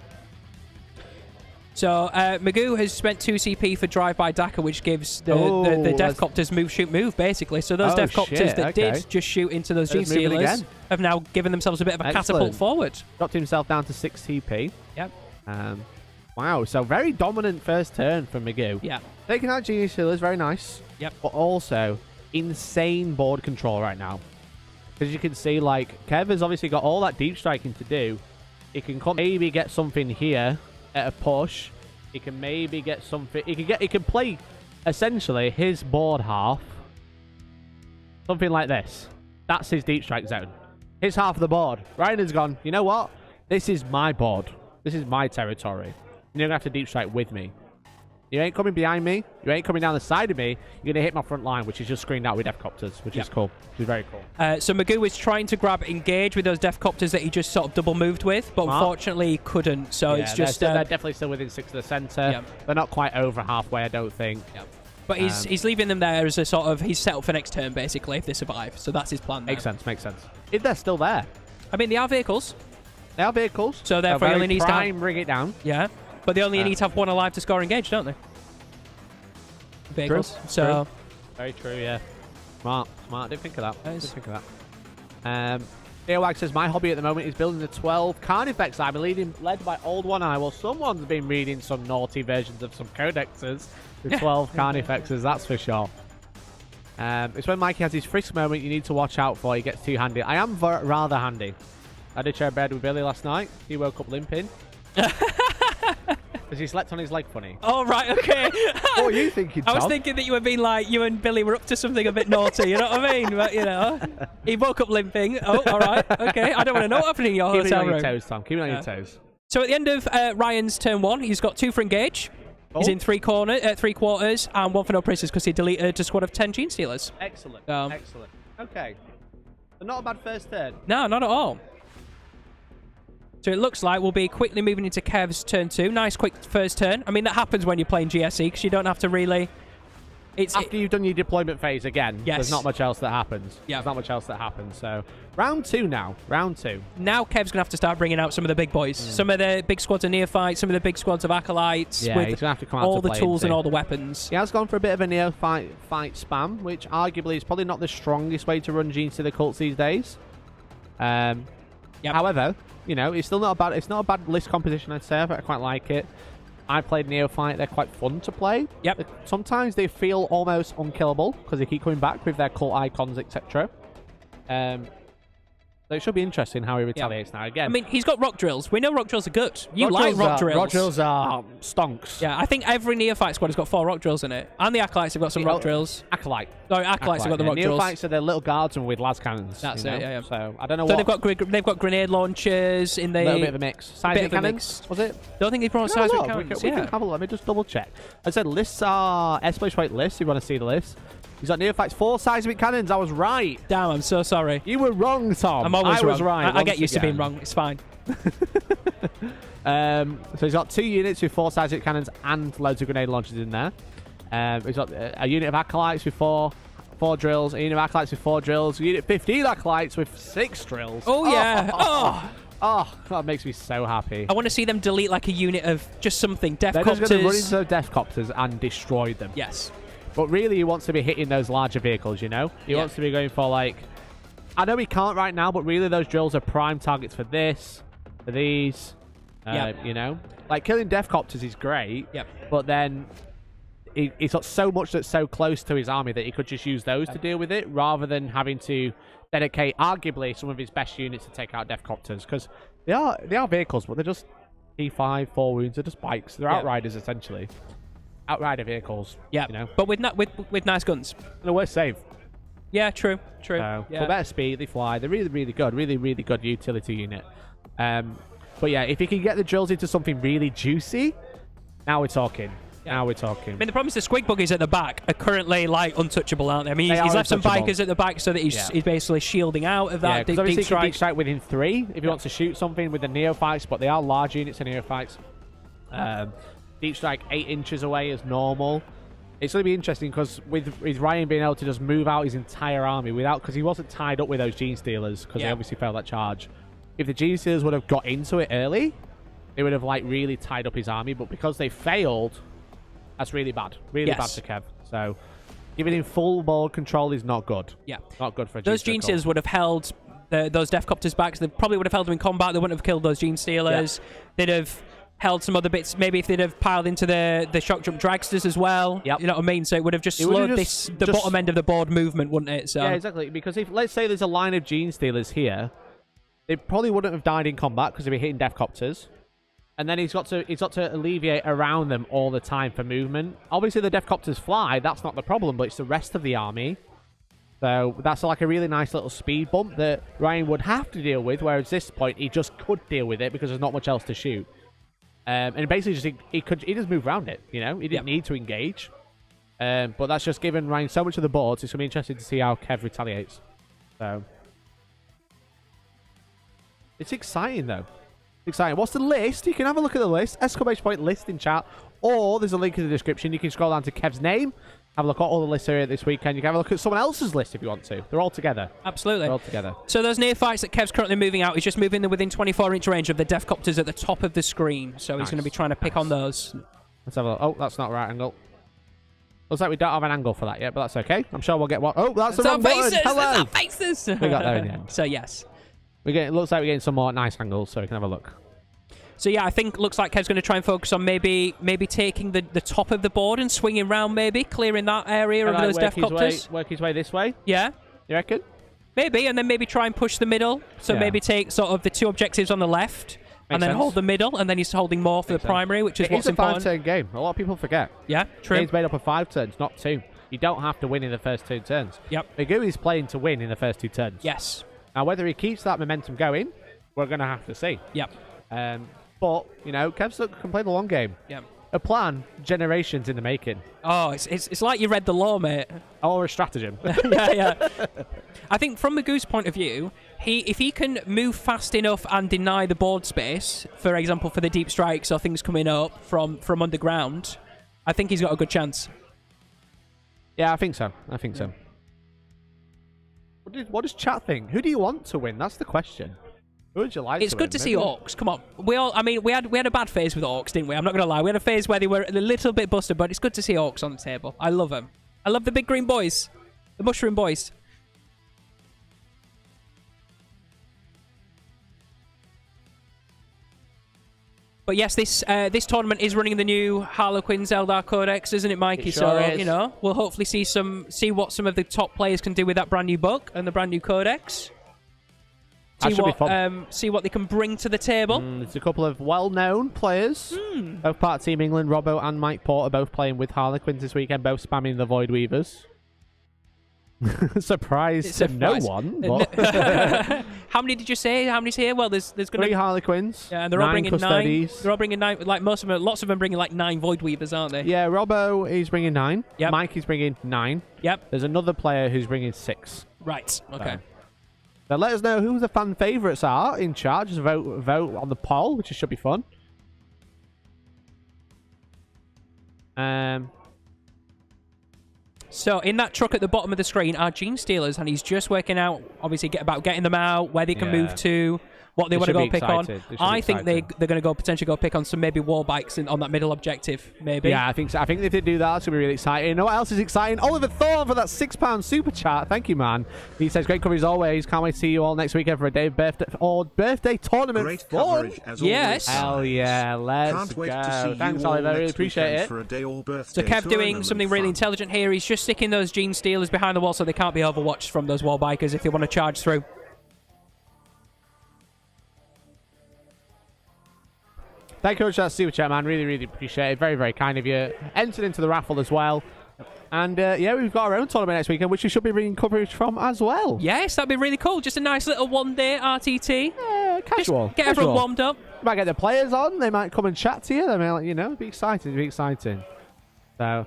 So, Magoo has spent 2 CP for Drive-By Dakka, which gives the Deathcopters move, shoot, move, basically. So those Deathcopters that did just shoot into those Genestealers have now given themselves a bit of a catapult forward. Dropped himself down to 6 CP. Yep. Wow, so very dominant first turn from Magoo. Yeah. Taking out Genestealers, very nice. Yep. But also, insane board control right now. Because you can see, like, Kev has obviously got all that deep striking to do. He can maybe get something here at a push. He can maybe get something. He can play essentially his board half. Something like this. That's his deep strike zone. His half of the board. Ryan has gone, you know what? This is my board. This is my territory. You're going to have to deep strike with me. You ain't coming behind me. You ain't coming down the side of me. You're going to hit my front line, which is just screened out with Deathcopters, which is cool. Which is very cool. So Magoo is trying to grab engage with those Deathcopters that he just sort of double moved with, but unfortunately he couldn't. So it's just... They're definitely still within 6 of the centre. They're not quite over halfway, I don't think. But he's leaving them there as a sort of... He's set up for next turn, basically, if they survive. So that's his plan there. Makes sense, makes sense. If they're still there. I mean, they are vehicles. They are vehicles. So therefore he only needs to bring it down. Yeah. But they only need to have one alive to score engage, don't they? Vehicles. True. So true. Very true, yeah. Smart. Didn't think of that. Didn't think of that. Earwag says, my hobby at the moment is building the 12 Carnifex. I'm led by Old One Eye. Well, someone's been reading some naughty versions of some codexes with 12 Carnifexes, that's for sure. It's when Mikey has his frisk moment you need to watch out for. He gets too handy. I am rather handy. I did share a bed with Billy last night. He woke up limping. Because he slept on his leg funny. Oh, right, okay. What were you thinking, Tom? I was thinking that you were being like, you and Billy were up to something a bit naughty, you know what I mean? But, you know, he woke up limping. Oh, all right, okay. I don't want to know what happened in your hotel room. Keep it on your toes, Tom. Keep it on your toes. So at the end of Ryan's turn 1, he's got 2 for engage. Oh. He's in 3 quarters and 1 for no prisoners because he deleted a squad of 10 Genestealers. Excellent, excellent. Okay. So not a bad first turn. No, not at all. So it looks like we'll be quickly moving into Kev's turn 2. Nice quick first turn. I mean, that happens when you're playing GSE because you don't have to really... After you've done your deployment phase again, there's not much else that happens. Yeah. There's not much else that happens. So, round 2 now. Round 2. Now Kev's going to have to start bringing out some of the big boys. Some of the big squads of Neophytes, some of the big squads of Acolytes. Yeah, with he's going to have to come out all to the tools and all the weapons. He has gone for a bit of a Neophyte spam, which arguably is probably not the strongest way to run Genes to the cults these days. Yeah, Yep. However, you know, it's still not a bad. It's not a bad list composition. I'd say. I quite like it. I played Neophyte. They're quite fun to play. Yep. Sometimes they feel almost unkillable because they keep coming back with their cult icons, etc. So it should be interesting how he retaliates now again. I mean, he's got rock drills. We know rock drills are good. You like rock drills. Rock drills are stonks. Yeah, I think every Neophyte squad has got 4 rock drills in it. And the Acolytes have got some rock drills. Acolyte. Sorry, Acolytes have got the rock drills. Neophytes are the little guardsmen with las cannons. That's it, yeah. So I don't know so what... they've got grenade launchers in the... A little bit of a mix. Seismic cannons, was it? Don't think they brought seismic cannons, we can have a look. Let me just double check. I said lists are Escalating weight lists, if you want to see the list. He's got Neophytes 4 seismic cannons. I was right. Damn, I'm so sorry. You were wrong, Tom. I'm always wrong. I was right. I get used to being wrong. It's fine. So he's got 2 units with 4 seismic cannons and loads of grenade launchers in there. He's got a unit of Acolytes with 4 drills, a unit of Acolytes with 4 drills, a unit of 15 Acolytes with 6 drills. Oh, yeah. Oh, that makes me so happy. I want to see them delete like a unit of just something. Death They're Copters. just going to run into those Death Copters and destroy them. Yes. But really, he wants to be hitting those larger vehicles, you know? He wants to be going for, like... I know he can't right now, but really those drills are prime targets for this, for these, you know? Like, killing Death Copters is great, but then he's got so much that's so close to his army that he could just use those to deal with it, rather than having to dedicate, arguably, some of his best units to take out Death Copters, because they are vehicles, but they're just P5, 4 wounds, they're just bikes. They're outriders, essentially. Outrider vehicles. Yeah, you know, but with nice guns. And a worse save. Yeah, true. For better speed, they fly. They're really, really good. Really, really good utility unit. But yeah, if you can get the drills into something really juicy, now we're talking. Now we're talking. I mean, the problem is the squig buggies at the back are currently like untouchable, aren't they? I mean, he's left some bikers at the back so that he's basically shielding out of that deep strike. Deep strike within 3 if he wants to shoot something with the Neophytes, but they are large units of Neophytes. Deep strike 8 inches away is normal. It's going to be interesting because with Ryan being able to just move out his entire army without, because he wasn't tied up with those Genestealers because they obviously failed that charge. If the Genestealers would have got into it early, they would have like really tied up his army. But because they failed, that's really bad. Really bad for Kev. So giving him full board control is not good. Yeah, not good for a those Genestealers would have held those Death Copters back. So they probably would have held them in combat. They wouldn't have killed those Genestealers. They'd have held some other bits, maybe if they'd have piled into the shock jump dragsters as well. You know what I mean? So it would have just slowed the bottom end of the board movement, wouldn't it? So yeah, exactly. Because if, let's say there's a line of Genestealers here, they probably wouldn't have died in combat because they'd be hitting Death Copters. And then he's got to alleviate around them all the time for movement. Obviously the Death Copters fly, that's not the problem, but it's the rest of the army. So that's like a really nice little speed bump that Ryan would have to deal with, whereas at this point he just could deal with it because there's not much else to shoot. And basically, he just moved around it. You know, he didn't need to engage. But that's just given Ryan so much of the boards. It's gonna be interesting to see how Kev retaliates. So it's exciting though. Exciting. What's the list? You can have a look at the list. Exclamation point list in chat, or there's a link in the description. You can scroll down to Kev's name. Have a look at all the lists here this weekend. You can have a look at someone else's list if you want to. They're all together. Absolutely. They're all together. So those Neophytes that Kev's currently moving out, he's just moving them within 24-inch range of the Death Copters at the top of the screen. So he's going to be trying to pick on those. Let's have a look. Oh, that's not the right angle. Looks like we don't have an angle for that yet, but that's okay. I'm sure we'll get one. Oh, that's the wrong button. Hello. That's our faces. We got there in the end. So yes. It looks like we're getting some more nice angles, so we can have a look. So yeah, I think looks like Kev's going to try and focus on maybe taking the top of the board and swinging round, maybe clearing that area of those Death Copters. Work his way this way. Yeah, you reckon? Maybe, and then maybe try and push the middle. So maybe take sort of the 2 objectives on the left, and then hold the middle, and then he's holding more for the primary, which is what's important. It's a 5-turn game. A lot of people forget. Yeah, true. The game's made up of 5 turns, not 2. You don't have to win in the first 2 turns. Yep. Magoo is playing to win in the first 2 turns. Yes. Now, whether he keeps that momentum going, we're going to have to see. Yep. But, you know, Kev's can play the long game. Yeah. A plan, generations in the making. Oh, it's like you read the law, mate. Or a stratagem. yeah. I think from Magoo's point of view, if he can move fast enough and deny the board space, for example, for the deep strikes or things coming up from underground, I think he's got a good chance. Yeah, I think so. So. What does chat think? Who do you want to win? That's the question. Who would you like? It's good to see Orks. Come on, we had a bad phase with Orks, didn't we? I'm not gonna lie. We had a phase where they were a little bit busted, but it's good to see Orks on the table. I love them. I love the big green boys, the mushroom boys. But yes, this tournament is running the new Harlequins Eldar Codex, isn't it, Mikey? It sure is. You know, we'll hopefully see what some of the top players can do with that brand new book and the brand new Codex. That should be fun. See what they can bring to the table. There's a couple of well-known players. Both part of Team England, Robbo and Mike Porter, both playing with Harlequins this weekend, both spamming the Void Weavers. Surprise to no one. But How many did you say? How many's here? Well, there's going to 3 Harlequins. Yeah, and they're all bringing custodies. 9. They're all bringing 9. Like lots of them bringing like 9 Void Weavers, aren't they? Yeah, Robbo is bringing 9. Yep. Mike is bringing 9. Yep. There's another player who's bringing 6. Right. Okay. So let us know who the fan favourites are in chat. Just vote on the poll, which should be fun. So in that truck at the bottom of the screen are Genestealers, and he's just working out, obviously, about getting them out, where they can move to, what they want to go pick on. I think they're going to potentially go pick on some maybe war bikes on that middle objective, maybe. Yeah, I think so. I think if they do that, it's going to be really exciting. You know what else is exciting? Oliver Thorne for that £6 super chat. Thank you, man. He says, great coverage as always. can't wait to see you all next weekend for a day of birthday tournament. Great coverage as yes. always. Hell yeah, let's Can't wait go. to see Thanks, you all Oliver. I really next appreciate weekend it. for a day or So birthday Kev doing something really fun. intelligent here. He's just sticking those Genestealers behind the wall so they can't be overwatched from those wall bikers if they want to charge through. Thank you very much for that super chat, man. Really, really appreciate it. Very, very kind of you. Entered into the raffle as well. And yeah, we've got our own tournament next weekend, which we should be bringing coverage from as well. Yes, that'd be really cool. Just a nice little one-day RTT. Yeah, casual. Just get everyone warmed up. Might get the players on. They might come and chat to you. They might, it'd be exciting. It'd be exciting. So,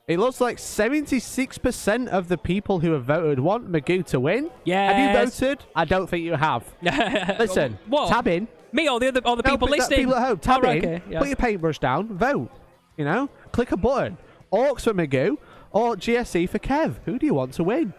it looks like 76% of the people who have voted want Magoo to win. Yes. Have you voted? I don't think you have. Listen, What? tab in. Me or the people listening? People at home, tab in, okay, yeah. put your paintbrush down, vote. Click a button. Orks for Magoo or GSE for Kev. Who do you want to win?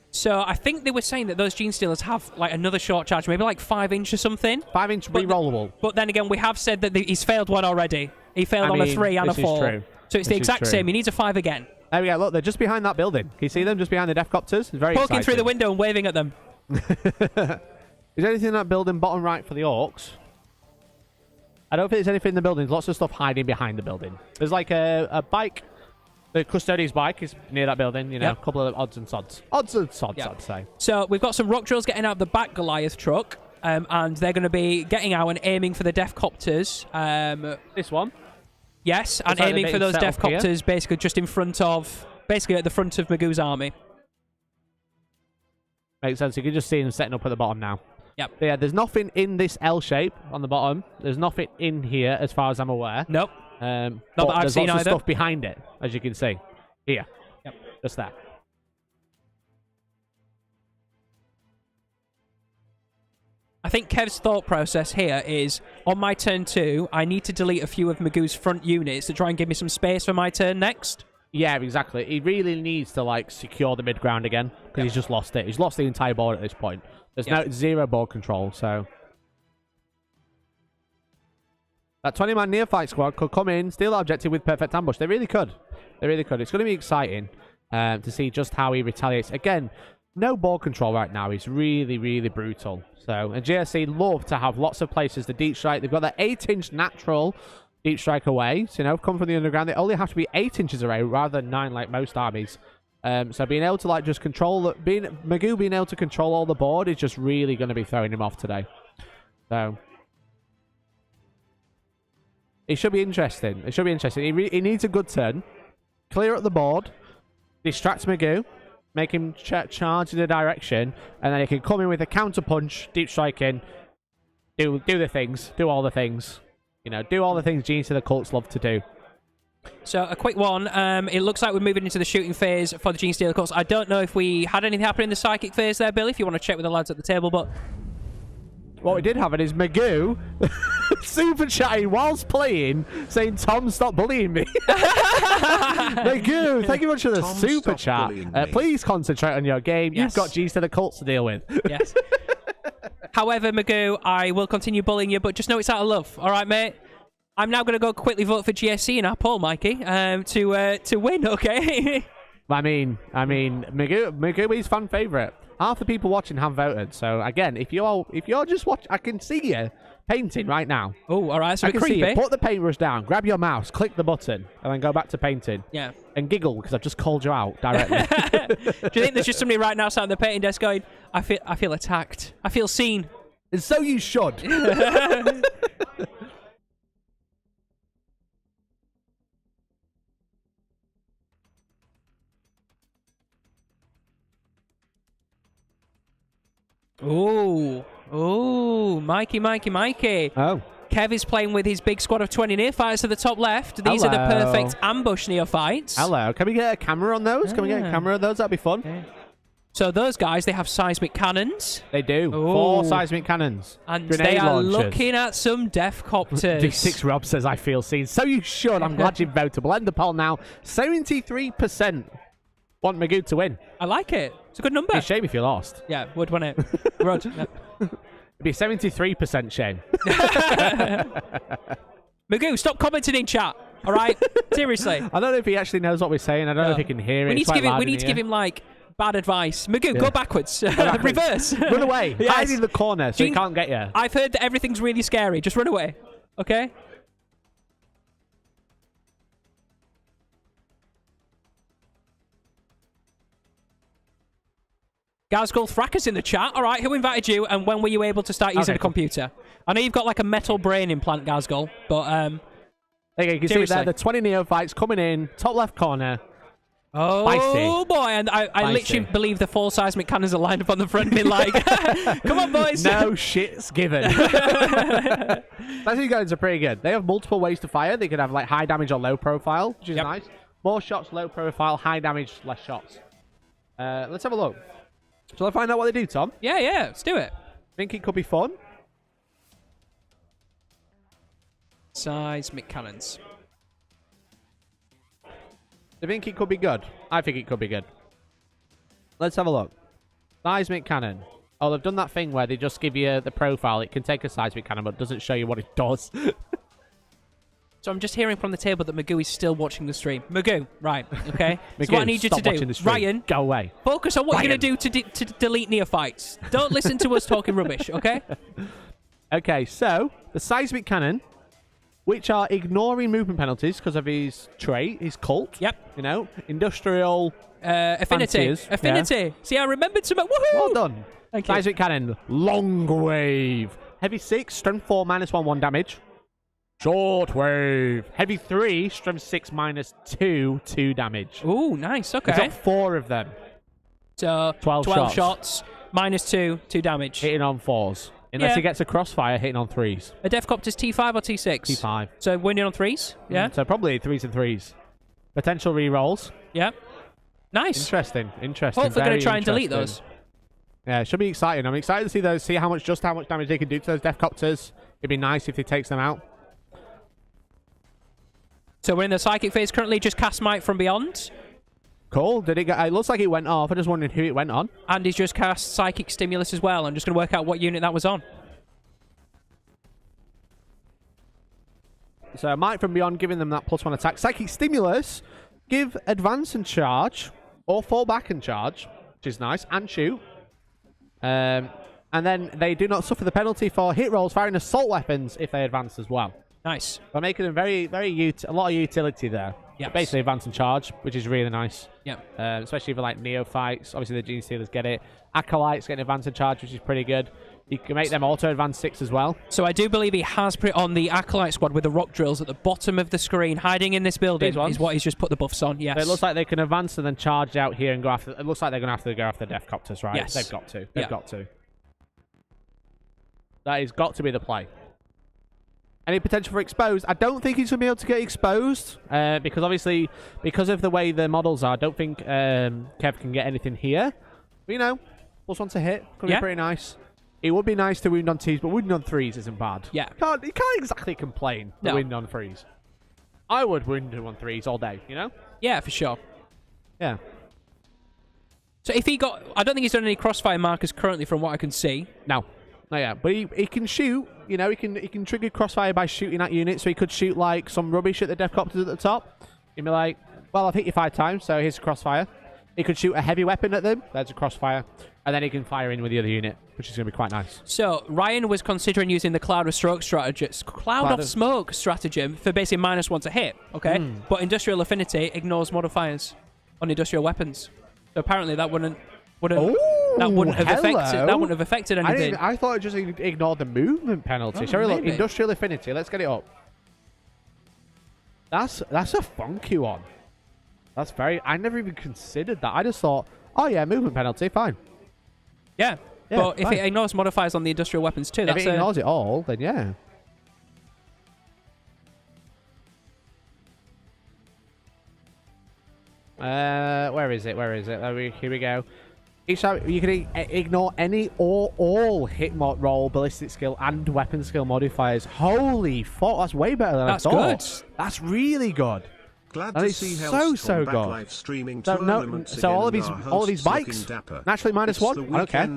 So I think they were saying that those Genestealers have like another short charge, maybe like 5-inch or something. 5-inch re-rollable. But then again, we have said that he's failed one already. He failed on a 3 and a 4. True. So it's the exact same. He needs a 5 again. There we go. Look, they're just behind that building. Can you see them? Just behind the Defcopters. It's very Poking exciting. through the window and waving at them. Is there anything in that building bottom right for the Orks? I don't think there's anything in the building. There's lots of stuff hiding behind the building. There's like a bike. The Custodian's bike is near that building. A couple of odds and sods. Odds and sods, I'd say. So we've got some rock drills getting out of the back Goliath truck. And they're going to be getting out and aiming for the Defcopters. This one? Yes, and aiming for those Defcopters basically just in front of... Basically at the front of Magoo's army. Makes sense. You can just see them setting up at the bottom now. Yep. So yeah, there's nothing in this L shape on the bottom. There's nothing in here as far as I'm aware. Nope. Not that I've seen lots either. of stuff behind it, as you can see. Here. Yep. Just that. I think Kev's thought process here is, on my turn 2, I need to delete a few of Magoo's front units to try and give me some space for my turn next. Yeah, exactly. He really needs to secure the mid ground again because he's just lost it. He's lost the entire board at this point. There's zero board control, so that 20-man neophyte squad could come in, steal that objective with perfect ambush. They really could. They really could. It's going to be exciting to see just how he retaliates. Again, no board control right now. He's really, really brutal. So, and GSC love to have lots of places to deep strike. They've got that 8-inch natural deep strike away. So, come from the underground. They only have to be 8 inches away rather than 9 like most armies. So being able to just control Magoo being able to control all the board is just really going to be throwing him off today. So it should be interesting. It should be interesting. He needs a good turn, clear up the board, distract Magoo, make him charge in a direction, and then he can come in with a counter punch, deep striking, do the things, do all the things, do all the things Genies to the Cults love to do. So, a quick one. It looks like we're moving into the shooting phase for the Genestealer Cults. I don't know if we had anything happen in the psychic phase there, Bill, if you want to check with the lads at the table, but... What we did have is Magoo super chatting whilst playing, saying, Tom, stop bullying me. Magoo, thank you much for the Tom, super chat. Please concentrate on your game. Yes. You've got G's to the Cults to deal with. Yes. However, Magoo, I will continue bullying you, but just know it's out of love. All right, mate? I'm now going to go quickly vote for GSC in our poll, Mikey, to win, okay? I mean, Magoo is fan favourite. Half the people watching have voted. So again, if you're just watching, I can see you. Painting right now. Oh, all right. So I we're can see creepy. you. Put the paintbrush down, grab your mouse, click the button, and then go back to painting. Yeah. And giggle because I've just called you out directly. Do you think there's just somebody right now sat on the painting desk going, I feel attacked. I feel seen. And so you should. Ooh, Mikey. Oh. Kev is playing with his big squad of 20 neophytes at the top left. These are the perfect ambush neophytes. Hello. Can we get a camera on those? Can we get a camera on those? That'd be fun. Yeah. So those guys, they have seismic cannons. They do. Ooh. 4 seismic cannons. And Grenade they are launchers. looking at some death copters. D6 Rob says, I feel seen. So you should. I'm glad you voted. We'll end the poll now. 73% want Magoo to win. I like it. It's a good number. It's a shame if you lost. Yeah, would, wouldn't it? Would. Yeah. It'd be 73% shame. Magoo, stop commenting in chat. All right? Seriously. I don't know if he actually knows what we're saying. I don't know if he can hear it. We need It's to quite give him. loud We in need to here. give him like bad advice. Magoo, go backwards. Reverse. Run away. Yes. Hide in the corner so he Gene- can't get you. I've heard that everything's really scary. Just run away. Okay? Gazgul Thracker's in the chat. All right, who invited you, and when were you able to start using a computer? I know you've got like a metal brain implant, Gazgul, but There you go. You can see seriously. there the 20 neophytes coming in, top left corner. oh Spicy. boy, and I Spicy. literally believe the 4 seismic cannons are lined up on the front, being like, "Come on, boys!" No shits given. Those guns are pretty good. They have multiple ways to fire. They can have like high damage or low profile, which is Yep. nice. More shots, low profile, high damage, less shots. Let's have a look. Shall I find out what they do, Tom? Yeah, let's do it. Think it could be fun? Seismic cannons. I think it could be good. I think it could be good. Let's have a look. Seismic cannon. Oh, they've done that thing where they just give you the profile. It can take a seismic cannon, but doesn't show you what it does. So I'm just hearing from the table that Magoo is still watching the stream. Magoo, right, okay. Magoo, So what I need you to stop watching the do, stream. Ryan, Go away. focus on what you're going to do to delete neophytes. Don't listen to us talking rubbish, okay? Okay, so the seismic cannon, which are ignoring movement penalties because of his trait, his cult. Yep. You know, industrial. Affinity. Fanciers, Affinity. See, I remembered some. Woohoo! Well done. Thank you. Seismic cannon, long wave. Heavy 6, strength 4, -1 damage. Short wave. Heavy 3, strength 6, -2 damage. Ooh, nice. He's Okay. got 4 of them. So 12 shots, -2 damage. Hitting on 4s. Unless Yeah. he gets a crossfire, hitting on 3s. A Defcopter's T5 or T6? T5. So winning on 3s? Yeah. So probably 3s and 3s. Potential rerolls. Yeah. Nice. Interesting. Hopefully going Very to try and delete interesting. those. Yeah, it should be exciting. I'm excited to see those, see how much damage they can do to those Defcopters. It'd be nice if he takes them out. So we're in the psychic phase currently. Just cast Might from Beyond. Cool. Did it? It looks like it went off. I just wondered who it went on. And he's just cast Psychic Stimulus as well. I'm just going to work out what unit that was on. So Might from Beyond giving them that +1 attack. Psychic Stimulus give advance and charge, or fall back and charge, which is nice, and shoot. And then they do not suffer the penalty for hit rolls firing assault weapons if they advance as well. Nice. By making them a lot of utility there. Yes. Basically advance and charge, which is really nice. Yeah. Especially for like neophytes. Obviously the Genestealers get it. Acolytes get an advance and charge, which is pretty good. You can make them auto advance 6 as well. So I do believe he has put it on the Acolyte squad with the rock drills at the bottom of the screen, hiding in this building. These ones? Is what he's just put the buffs on. Yes. So it looks like they can advance and then charge out here and go after. It looks like they're going to have to go after Defcopters, right? Yes. They've got to. Yeah. They've got to. That has got to be the play. Any potential for exposed? I don't think he's going to be able to get exposed because obviously, because of the way the models are, I don't think Kev can get anything here. But, you know, +1 to hit. Could be pretty nice. It would be nice to wound on 2s, but wound on 3s isn't bad. Yeah. You can't exactly complain for No. wound on 3s. I would wound on 3s all day, you know? Yeah, for sure. Yeah. So if he got... I don't think he's done any crossfire markers currently from what I can see. No. No, yeah. But he can shoot. You know, he can trigger crossfire by shooting at units. So he could shoot, like, some rubbish at the Defcopters at the top. He'd be like, well, I've hit you 5 times, so here's a crossfire. He could shoot a heavy weapon at them. There's a crossfire. And then he can fire in with the other unit, which is going to be quite nice. So, Ryan was considering using the Cloud of Smoke stratagem for basically -1 to hit, okay? But Industrial Affinity ignores modifiers on industrial weapons. So apparently that wouldn't have affected anything. I thought it just ignored the movement penalty. Shall we look? Industrial Affinity. Let's get it up. That's a funky one. That's very... I never even considered that. I just thought, oh yeah, movement penalty, fine. Yeah, but if it ignores modifiers on the industrial weapons too, if it ignores it all, then yeah. Where is it? Here we go. You can ignore any or all hit roll, ballistic skill, and weapon skill modifiers. Holy fuck, that's way better than I thought. That's good. That's really good. Glad to see Hellstorm back live streaming tournaments so all of again, these bikes, naturally -1. I don't care.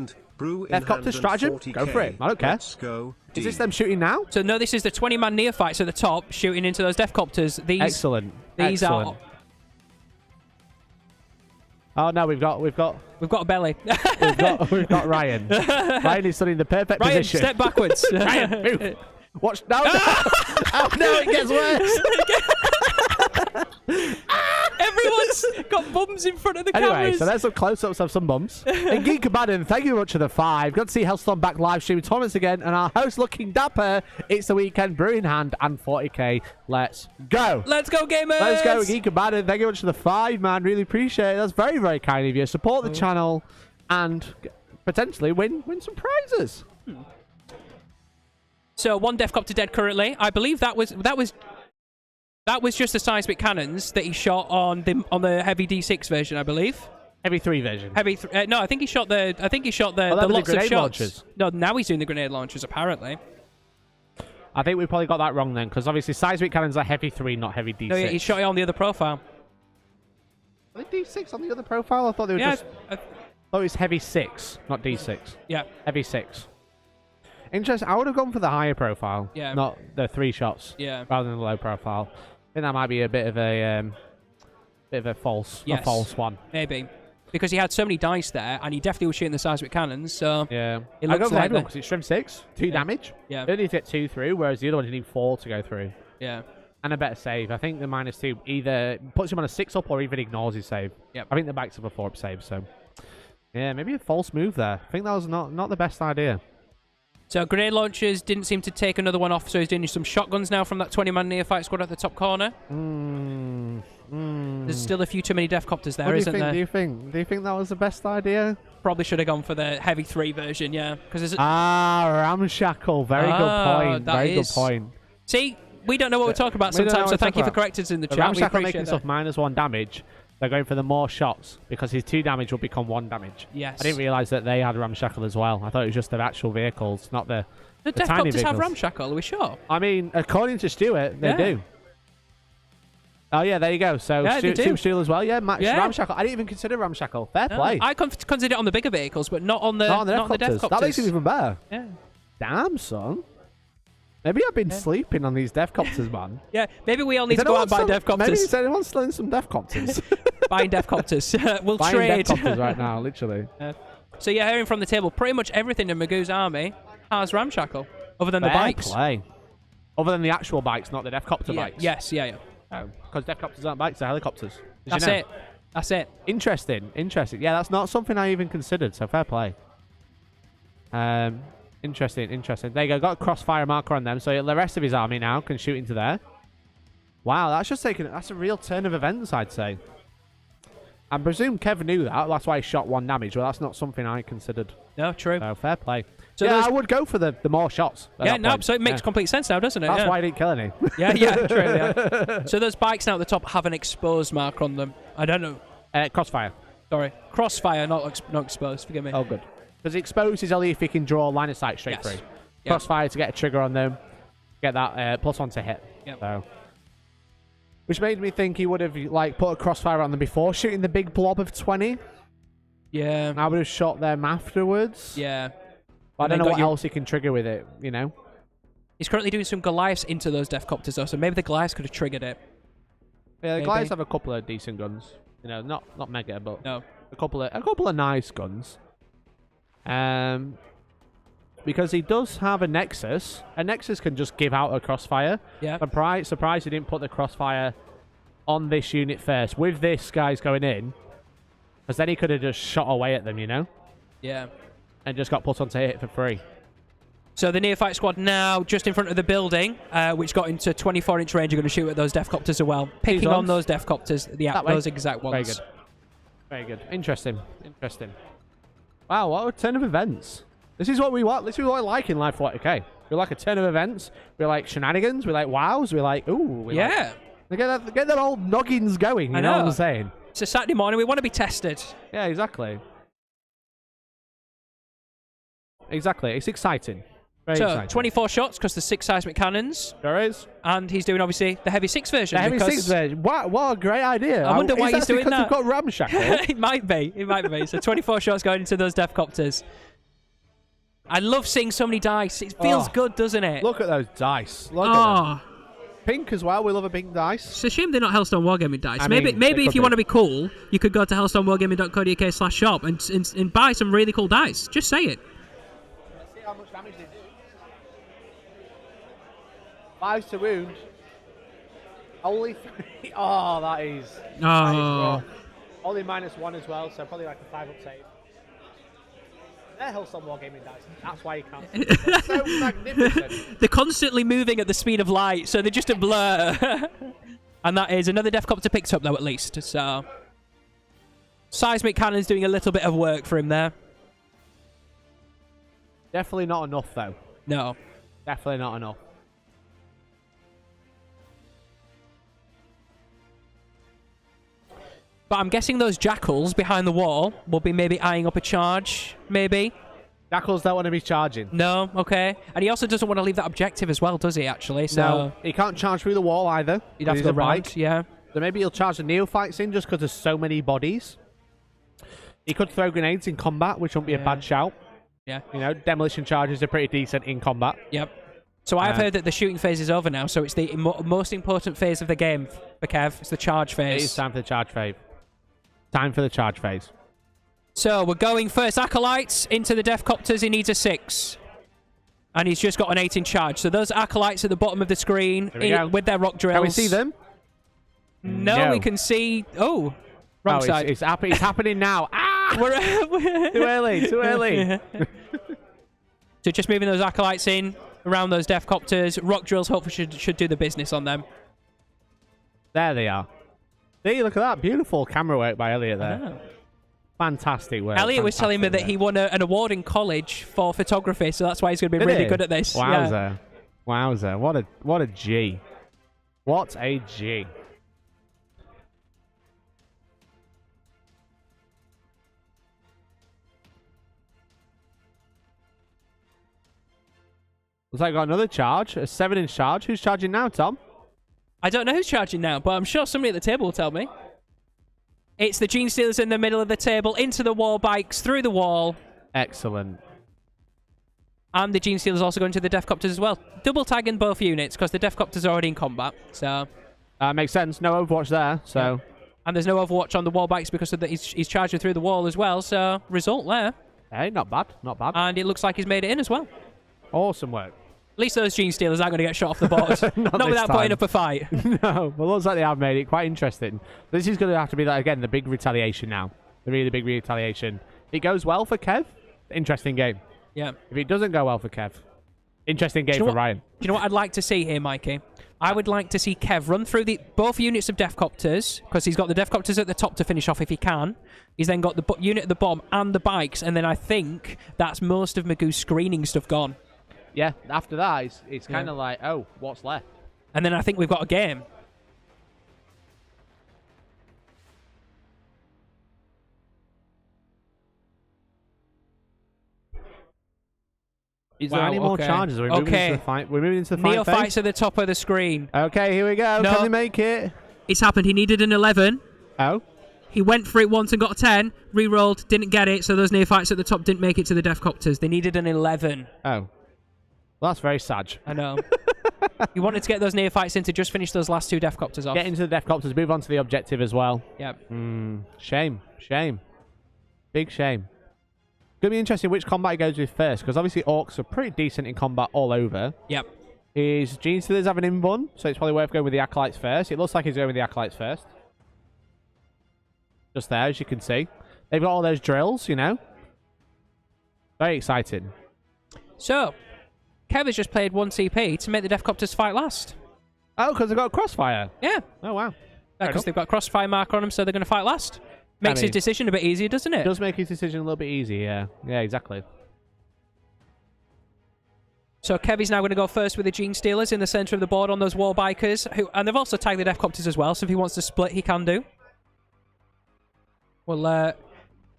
Helicopter stratagem, go for it. I don't care. Let's go. Is this them shooting now? So no, this is the 20-man neophytes at the top shooting into those Deathcopters. Excellent. These are. Oh no, we've got a belly. we've got Ryan. Ryan is studying the perfect position. Step backwards. Ryan, move. Watch. No. Oh no, it gets worse. Everyone's got bums in front of the cameras. cameras. So there's some close-ups of some bums. And Geek Abaddon, thank you very much for the 5. Good to see Hellstorm back live streaming tournaments again. And our host looking dapper. It's the weekend, brew in hand, and 40k. Let's go. Let's go, gamers. Let's go, Geek Abaddon. Thank you very much for the 5, man. Really appreciate it. That's very, very kind of you. Support the channel and potentially win some prizes. So 1 Deathcopter dead currently. I believe that was just the seismic cannons that he shot on the heavy D6 version, I believe. Heavy 3 version. No, I think he shot the lots of shots. Launchers. No, now he's doing the grenade launchers apparently. I think we probably got that wrong then, because obviously seismic cannons are heavy 3, not heavy D6. No, yeah, he shot it on the other profile. Are they D6 on the other profile? I thought they were just. I thought it was heavy 6, not D6. Yeah. Heavy 6. Interesting. I would have gone for the higher profile. Yeah. Not the 3 shots. Yeah. Rather than the low profile. I think that might be a bit of a false one. Maybe. Because he had so many dice there, and he definitely was shooting the seismic cannons, so... Yeah. It I go looks for the like heavy one because it's strength 6, 2 damage. Yeah. You only need to get 2 through, whereas the other one you need 4 to go through. Yeah. And a better save. I think the -2 either puts him on a 6-up or even ignores his save. Yep. I think the bikes have a 4-up save, so... Yeah, maybe a false move there. I think that was not the best idea. So grenade launchers didn't seem to take another one off, so he's doing some shotguns now from that 20-man neophyte squad at the top corner. There's still a few too many Deathcopters there, isn't there? Do you think that was the best idea? Probably should have gone for the heavy 3 version, yeah. Ramshackle. Very good point. Very good point. See, we don't know what we're talking about sometimes, so thank you for correcting us in the chat. Ramshackle making stuff -1 damage. They're going for the more shots because his 2 damage will become 1 damage. Yes. I didn't realise that they had Ramshackle as well. I thought it was just the actual vehicles, not the The tiny Deathcopters vehicles. have Ramshackle, are we sure? I mean, according to Stuart, they do. Oh, yeah, there you go. So, yeah, Stuart as well. Yeah, Ramshackle. I didn't even consider Ramshackle. Fair play. I consider it on the bigger vehicles, but not on the Deathcopters. That makes it even better. Yeah. Damn, son. Maybe I've been sleeping on these Deathcopters, man. Yeah, maybe we all need to go out and buy Deathcopters. Maybe is anyone selling some Deathcopters? Buying Deathcopters. We'll buying trade. Deathcopters right now, literally. So yeah, hearing from the table, pretty much everything in Magoo's army has Ramshackle, other than the bikes. Play. Other than the actual bikes, not the Deathcopter bikes. Yes, yeah. Because Deathcopters aren't bikes, they're helicopters. That's it. That's it. Interesting. Yeah, that's not something I even considered, so fair play. Interesting. There you go. Got a crossfire marker on them, so the rest of his army now can shoot into there. Wow, that's a real turn of events, I'd say. I presume Kev knew that. That's why he shot 1 damage. Well, that's not something I considered. No, true. So fair play. So yeah, I would go for the more shots. Yeah, no, so it makes complete sense now, doesn't it? That's why I didn't kill any. Yeah, true. Yeah. So those bikes now at the top have an exposed marker on them. I don't know. Crossfire. Sorry, crossfire, not exposed. Forgive me. Oh, good. Because exposed is only if he can draw line of sight straight through. Crossfire to get a trigger on them, get that +1 to hit. Yep. So, which made me think he would have put a crossfire on them before shooting the big blob of 20. Yeah. I would have shot them afterwards. Yeah. But I don't know what else he can trigger with it, you know? He's currently doing some Goliaths into those Deathcopters, though, so maybe the Goliaths could have triggered it. Yeah, the Goliaths have a couple of decent guns. You know, not mega, but No. a couple of nice guns. Because he does have a Nexus. A Nexus can just give out a crossfire. Yeah. Surprised he didn't put the crossfire on this unit first. With this guys going in, because then he could have just shot away at them, you know? Yeah. And just got put onto hit for free. So the neophyte squad now just in front of the building, which got into 24-inch range, are going to shoot at those Deathcopters as well. Picking on those Deathcopters, those exact ones. Very good. Interesting. Wow, what a turn of events. This is what we want. This is what I like in Live 40k. We like a turn of events. We like shenanigans. We like wows. We like, ooh. Yeah. Get that old noggins going. You know what I'm saying? It's a Saturday morning. We want to be tested. Yeah, exactly. Exactly. It's exciting. Very exciting. 24 shots because the 6 seismic cannons. There is. And he's doing, obviously, the heavy 6 version. The heavy 6 version. What a great idea. I wonder why he's doing that. Because we've got ramshackle. It might be. So 24 shots going into those Deathcopters. I love seeing so many dice. It feels good, doesn't it? Look at those dice. Look at them. Pink as well. We love a pink dice. It's a shame they're not Hellstormwargaming dice. I maybe mean, if you want to be cool, you could go to hellstormwargaming.co.uk/shop and buy some really cool dice. Just say it. Let's see how much damage they do. 5 to wound. Only 3. Oh, that is rough. Only -1 as well, so probably like a 5 up save. They're Hellstormwargaming dice. That's why you can't. They're so magnificent. They're constantly moving at the speed of light, so they're just a blur. And that is another Deathcopter picked up, though, at least. So, seismic cannon's doing a little bit of work for him there. Definitely not enough, though. No. Definitely not enough. But I'm guessing those jackals behind the wall will be maybe eyeing up a charge, maybe. Jackals don't want to be charging. No, okay. And he also doesn't want to leave that objective as well, does he, actually? So no, he can't charge through the wall either. He'd have to go round, yeah. So maybe he'll charge the neophytes in just because there's so many bodies. He could throw grenades in combat, which wouldn't be a bad shout. Yeah. You know, demolition charges are pretty decent in combat. Yep. So I've heard that the shooting phase is over now, so it's the most important phase of the game for Kev. It's the charge phase. It is time for the charge phase. Time for the charge phase. So we're going first. Acolytes into the Deathcopters. He needs a 6. And he's just got an 8 in charge. So those Acolytes at the bottom of the screen with their rock drills. Can we see them? No, we can see... Oh, wrong side. It's happening now. Ah! Too early. Too early. So just moving those Acolytes in around those Deathcopters. Rock drills hopefully should do the business on them. There they are. See, look at that. Beautiful camera work by Elliot there. Fantastic work. Elliot was telling me that he won an award in college for photography, so that's why he's going to be really good at this. Wowza. Yeah. Wowza. What a G. What a G. Looks like I got another charge. A 7-inch charge. Who's charging now, Tom? I don't know who's charging now, but I'm sure somebody at the table will tell me. It's the Genestealers in the middle of the table, into the wall bikes, through the wall. Excellent. And the Genestealers also going to the Deathcopters as well. Double tagging both units, because the Deathcopters are already in combat. So makes sense. No Overwatch there, so... Yeah. And there's no Overwatch on the wall bikes because of he's charging through the wall as well, so result there. Hey, not bad. Not bad. And it looks like he's made it in as well. Awesome work. At least those Genestealers aren't going to get shot off the board. Not without putting up a fight. No, but looks like they have made it quite interesting. This is going to have to be, again, the big retaliation now. The really big retaliation. If it goes well for Kev, interesting game. Yeah. If it doesn't go well for Kev, interesting game for Ryan. Do you know what I'd like to see here, Mikey? I would like to see Kev run through both units of Deathcopters, because he's got the Deathcopters at the top to finish off if he can. He's then got the unit at the bottom and the bikes, and then I think that's most of Magoo's screening stuff gone. Yeah, after that, it's kind of like, oh, what's left? And then I think we've got a game. Is there any more charges? We're moving into the fight. We're moving into the fight. Neophytes at the top of the screen. Okay, here we go. No. Can they make it? It's happened. He needed an 11. Oh. He went for it once and got a 10. Rerolled, didn't get it. So those neophytes at the top didn't make it to the Deathcopters. They needed an 11. Oh. Well, that's very sad. I know. You wanted to get those neophytes in to just finish those last 2 Deathcopters off. Get into the Deathcopters, move on to the objective as well. Yep. Shame. Big shame. Gonna be interesting which combat he goes with first, because obviously Orks are pretty decent in combat all over. Yep. His Genestealers have an invuln, so it's probably worth going with the Acolytes first. It looks like he's going with the Acolytes first. Just there, as you can see. They've got all those drills, you know. Very exciting. So, Kev has just played 1 CP to make the Deathcopters fight last. Oh, because they've got Crossfire. Yeah. Oh, wow. Because they've got a Crossfire marker on them, so they're going to fight last. Makes his decision a bit easier, doesn't it? Does make his decision a little bit easier, yeah. Yeah, exactly. So Kev is now going to go first with the Genestealers in the centre of the board on those Warbikers. And they've also tagged the Deathcopters as well, so if he wants to split, he can do. We'll let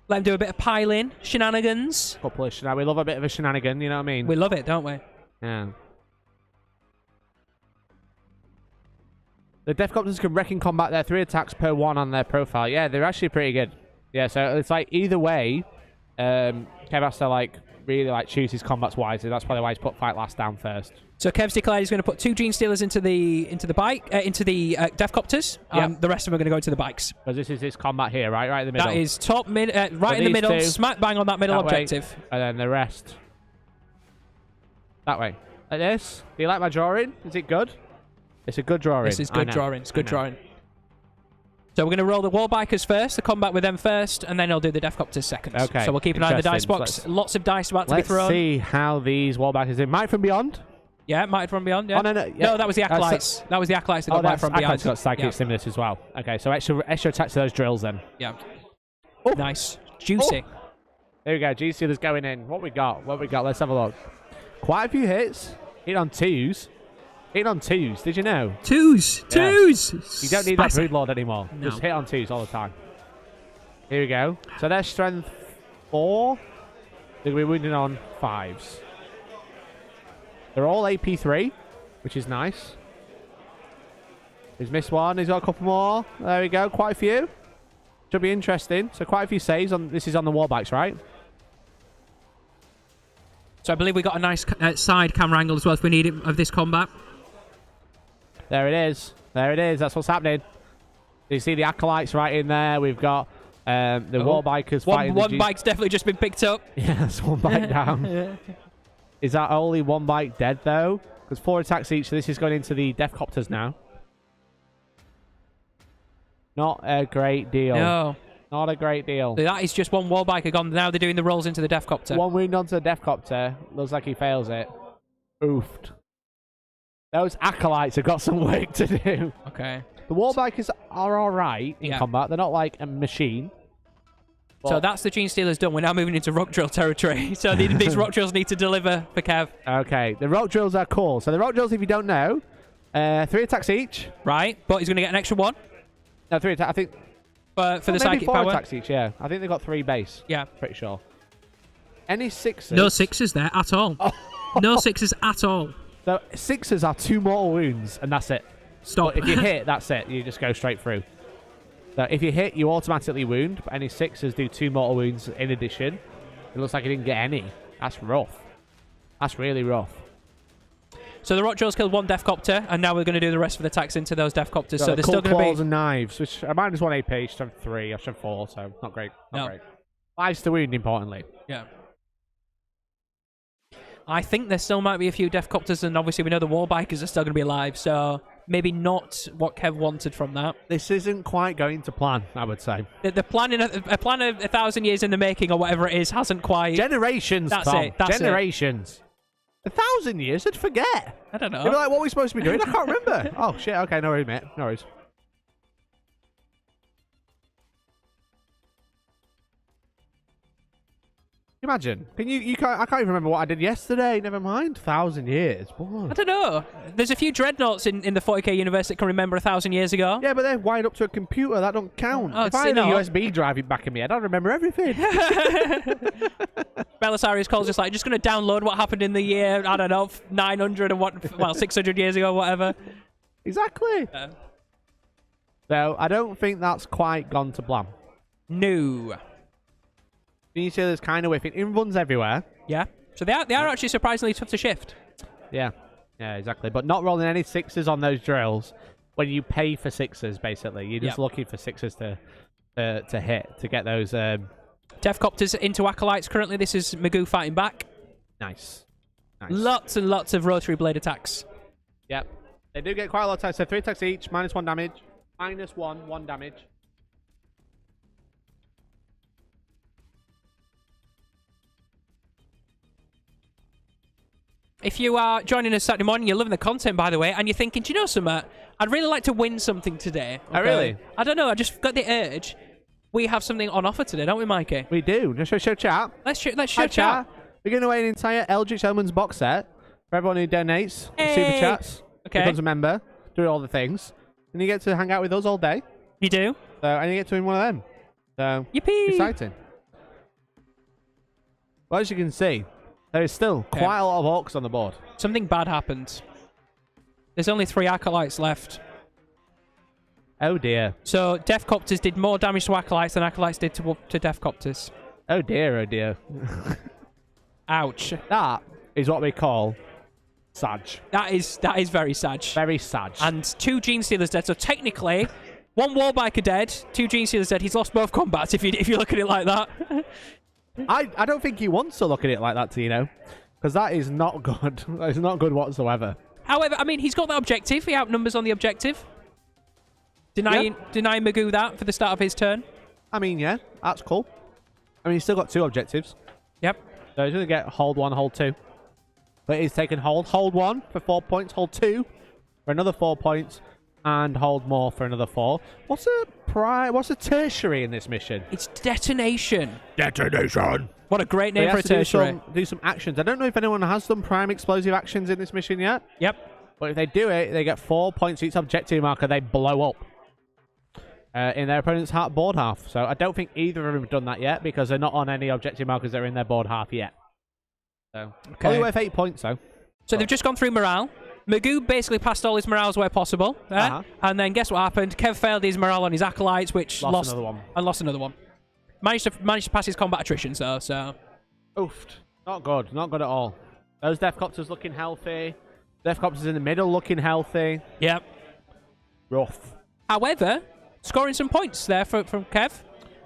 him do a bit of piling, shenanigans. We love a bit of a shenanigan, you know what I mean? We love it, don't we? Yeah. The Deathcopters can wreck in combat. They're 3 attacks per 1 on their profile. Yeah, they're actually pretty good. Yeah, so it's like either way, Kev has to like really like choose his combats wisely. That's probably why he's put fight last down first. So Kev's declared he's going to put 2 Genestealers into the Deathcopters. Yep. The rest of them are going to go into the bikes. Because this is his combat here, right in the middle. That is top mid, right in the middle, smack bang on that middle objective. And then the rest that way. Like this. Do you like my drawing? Is it good? It's a good drawing. This is good drawing. It's good drawing. So we're going to roll the Warbikers first, the combat with them first, and then I'll do the Deathcopters second. Okay. So we'll keep an eye on the dice box. Lots of dice about to be thrown. Let's see how these Warbikers do. Might from Beyond. Yeah, Might from Beyond. Yeah. Oh, no, no, that was the Acolytes. That was the Acolytes that got Might from Beyond. Acolytes got Psychic Stimulus as well. Okay, so extra attacks to those drills then. Yeah. Oh. Nice. Juicy. Oh. There we go. Genestealer's going in. What we got? Let's have a look. Quite a few hits. Hit on 2s. Hit on 2s. Did you know? 2s. Yeah. 2s. You don't need that Broodlord anymore. No. Just hit on 2s all the time. Here we go. So their strength 4. They're going to be wounded on 5s. They're all AP3, which is nice. He's missed one. He's got a couple more. There we go. Quite a few. Should be interesting. So quite a few saves. This is on the Warbikes, right? So I believe we got a nice side camera angle as well if we need it of this combat. There it is. There it is. That's what's happening. You see the Acolytes right in there. We've got the Warbikers fighting. One bike's definitely just been picked up. Yes, one bike down. Is that only one bike dead, though? Because 4 attacks each, so this is going into the Deathcopters now. Not a great deal. No. Not a great deal. So that is just one Warbiker gone. Now they're doing the rolls into the Deathcopter. One wound onto the Deathcopter. Looks like he fails it. Oofed. Those Acolytes have got some work to do. Okay. The Warbikers are alright in combat. They're not like a machine. So that's the Genestealers done. We're now moving into Rock Drill territory. So these Rock Drills need to deliver for Kev. Okay. The Rock Drills are cool. So the Rock Drills, if you don't know, 3 attacks each. Right. But he's going to get an extra 1. No, 3 attacks. I think... for the maybe psychic 4 power. attacks each, yeah. I think they've got 3 base. Yeah. Pretty sure. Any 6s? No 6s there at all. No 6s at all. So 6s are 2 mortal wounds, and that's it. Stop. But if you hit, that's it. You just go straight through. So if you hit, you automatically wound, but any 6s do 2 mortal wounds in addition. It looks like he didn't get any. That's rough. That's really rough. So the Rock Drills killed 1 Deathcopter, and now we're going to do the rest of the attacks into those Deathcopters. So they're still going to be... claws and knives, which are -1 AP, should have 3, I should have 4, so not great. Not great. 5's to wound, importantly. Yeah. I think there still might be a few Deathcopters, and obviously we know the Warbikers are still going to be alive, so maybe not what Kev wanted from that. This isn't quite going to plan, I would say. The plan a plan of 1,000 years in the making, or whatever it is, hasn't quite... Generations, That's Tom. it. That's Generations. 1,000 years? I'd forget. I don't know. You'd be like, what are we supposed to be doing? I can't remember. Oh, shit. Okay, no worries, mate. No worries. Imagine. I can't even remember what I did yesterday. Never mind. 1,000 years. What? I don't know. There's a few dreadnoughts in the 40k universe that can remember 1,000 years ago. Yeah, but they're wired up to a computer. That don't count. Oh, if I had a USB drive in back in my head, I'd remember everything. Belisarius calls us like, just going to download what happened in the year, I don't know, 900 or 600 years ago, whatever. Exactly. So I don't think that's quite gone to plan. No. Genestealer's kind of whiffing. Invuns everywhere. Yeah. So they are actually surprisingly tough to shift. Yeah. Yeah, exactly. But not rolling any 6s on those drills when you pay for 6s, basically. You're just looking for 6s to hit, to get those... Deathcopters into Acolytes currently. This is Magoo fighting back. Nice. Lots and lots of rotary blade attacks. Yep. They do get quite a lot of attacks. So 3 attacks each, -1 damage. -1 damage. If you are joining us Saturday morning, you're loving the content, by the way, and you're thinking, do you know something? I'd really like to win something today. Okay? Oh, really? I don't know. I just got the urge. We have something on offer today, don't we, Mikey? We do. Let's show chat. Let's show chat. We're giving away an entire Eldritch Omens box set for everyone who donates. Hey. Super chats. Okay. Becomes a member. Do all the things. And you get to hang out with us all day. You do? And you get to win one of them. So, yippee! Exciting. Well, as you can see, there is still quite a lot of orcs on the board. Something bad happened. There's only 3 Acolytes left. Oh dear. So Deathcopters did more damage to Acolytes than Acolytes did to Deathcopters. Oh dear, oh dear. Ouch. That is what we call Sag. That is very sad. Very Sag. And 2 Genestealers dead. So technically, 1 Warbiker dead, 2 Genestealers dead. He's lost both combats if you look at it like that. I don't think he wants to look at it like that, Tino. Because that is not good. That is not good whatsoever. However, I mean, he's got that objective. He outnumbers on the objective. Denying Magoo that for the start of his turn. I mean, yeah, that's cool. I mean, he's still got 2 objectives. Yep. So he's going to get hold 1, hold 2. But he's taken hold 1 for 4 points, hold 2 for another 4 points, and hold more for another 4. What's a tertiary in this mission? It's detonation. Detonation. What a great name for a tertiary. Do some actions. I don't know if anyone has done prime explosive actions in this mission yet. Yep. But if they do it, they get 4 points each objective marker. They blow up in their opponent's board half. So I don't think either of them have done that yet because they're not on any objective markers that are in their board half yet. So only worth 8 points though. So they've just gone through morale. Magoo basically passed all his morales where possible. And then guess what happened? Kev failed his morale on his Acolytes, which lost another one. And lost another one. Managed to pass his combat attrition, so. Oofed. Not good. Not good at all. Those Deathcopters looking healthy. Deathcopters in the middle looking healthy. Yep. Rough. However, scoring some points there from Kev.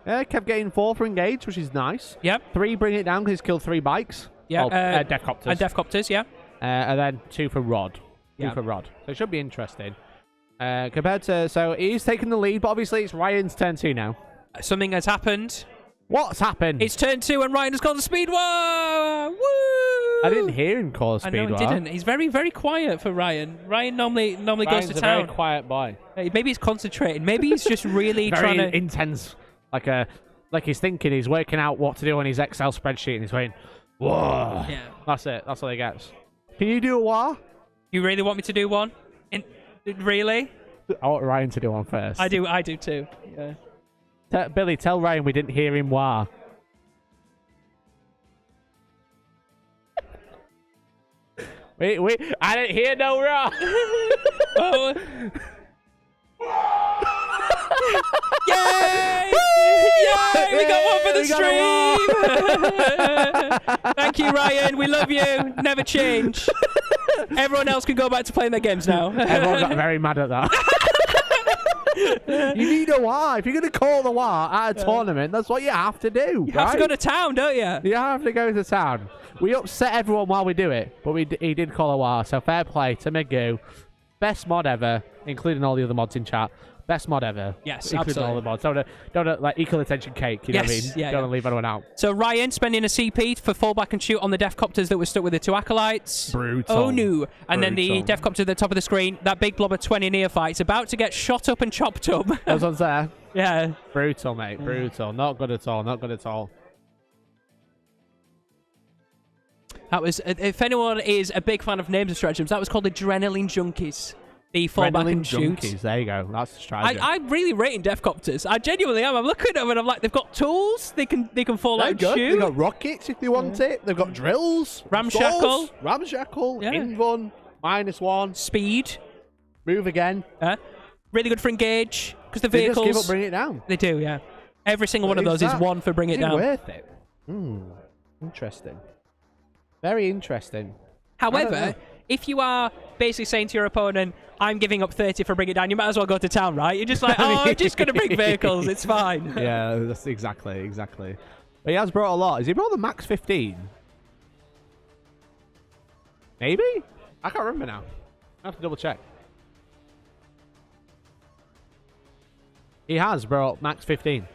Yeah, Kev getting 4 for engage, which is nice. Yep. 3 bring it down because he's killed 3 bikes. Yeah. Deathcopters. And Deathcopters, yeah. And then 2 for Rod. 2 for Rod. So it should be interesting. Compared to... So he's taking the lead, but obviously it's Ryan's turn 2 now. Something has happened. What's happened? It's turn 2 and Ryan has called the speed war. Woo! I didn't hear him call a speed war. I know he didn't. He's very, very quiet for Ryan. Ryan normally goes to town. A very quiet boy. Maybe he's concentrating. Maybe he's just really very trying to... intense. Like he's thinking. He's working out what to do on his Excel spreadsheet and he's going, whoa. Yeah. That's it. That's all he gets. Can you do a war? You really want me to do one? Really? I want Ryan to do one first. I do too. Yeah. Billy, tell Ryan we didn't hear him war. Wait, I didn't hear no war. Oh. Yay! Yay! We got one for the stream! Thank you, Ryan. We love you. Never change. Everyone else can go back to playing their games now. Everyone got very mad at that. You need a war. If you're going to call the war at a tournament, that's what you have to do. You have to go to town, don't you? You have to go to town. We upset everyone while we do it, but he did call a war, so fair play to Magoo. Best mod ever, including all the other mods in chat. Best mod ever. Yes, including absolutely. all the mods. Don't like equal attention cake, you know what I mean? Yeah, don't leave anyone out. So Ryan spending a CP for fallback and shoot on the Deathcopters that were stuck with the 2 Acolytes. Brutal. Oh no. And then the Deathcopter at the top of the screen, that big blob of 20 neophytes about to get shot up and chopped up. Those ones there. Yeah. Brutal, mate. Brutal. Not good at all. Not good at all. That was, if anyone is a big fan of names and stratagems, that was called Adrenaline Junkies. The fallback and shoot. Junkies. There you go. That's the strategy. I'm really rating Deathcopters. I genuinely am. I'm looking at them and I'm like, they've got tools. They can fall out and shoot. They've got rockets if they want it. They've got drills. Ramshackle. Ramshackle. Yeah. Invuln. -1. Speed. Move again. Really good for engage. Because the vehicles... They just give up, bring it down. They do, yeah. Every single one of those is 1 for bring it down. Is it worth it? Interesting. Very interesting. However, if you are basically saying to your opponent, I'm giving up 30 for Bring It Down, you might as well go to town, right? You're just like, oh, I'm just going to bring vehicles. It's fine. Yeah, that's exactly. But he has brought a lot. Has he brought the max 15? Maybe? I can't remember now. I have to double check. He has brought max 15.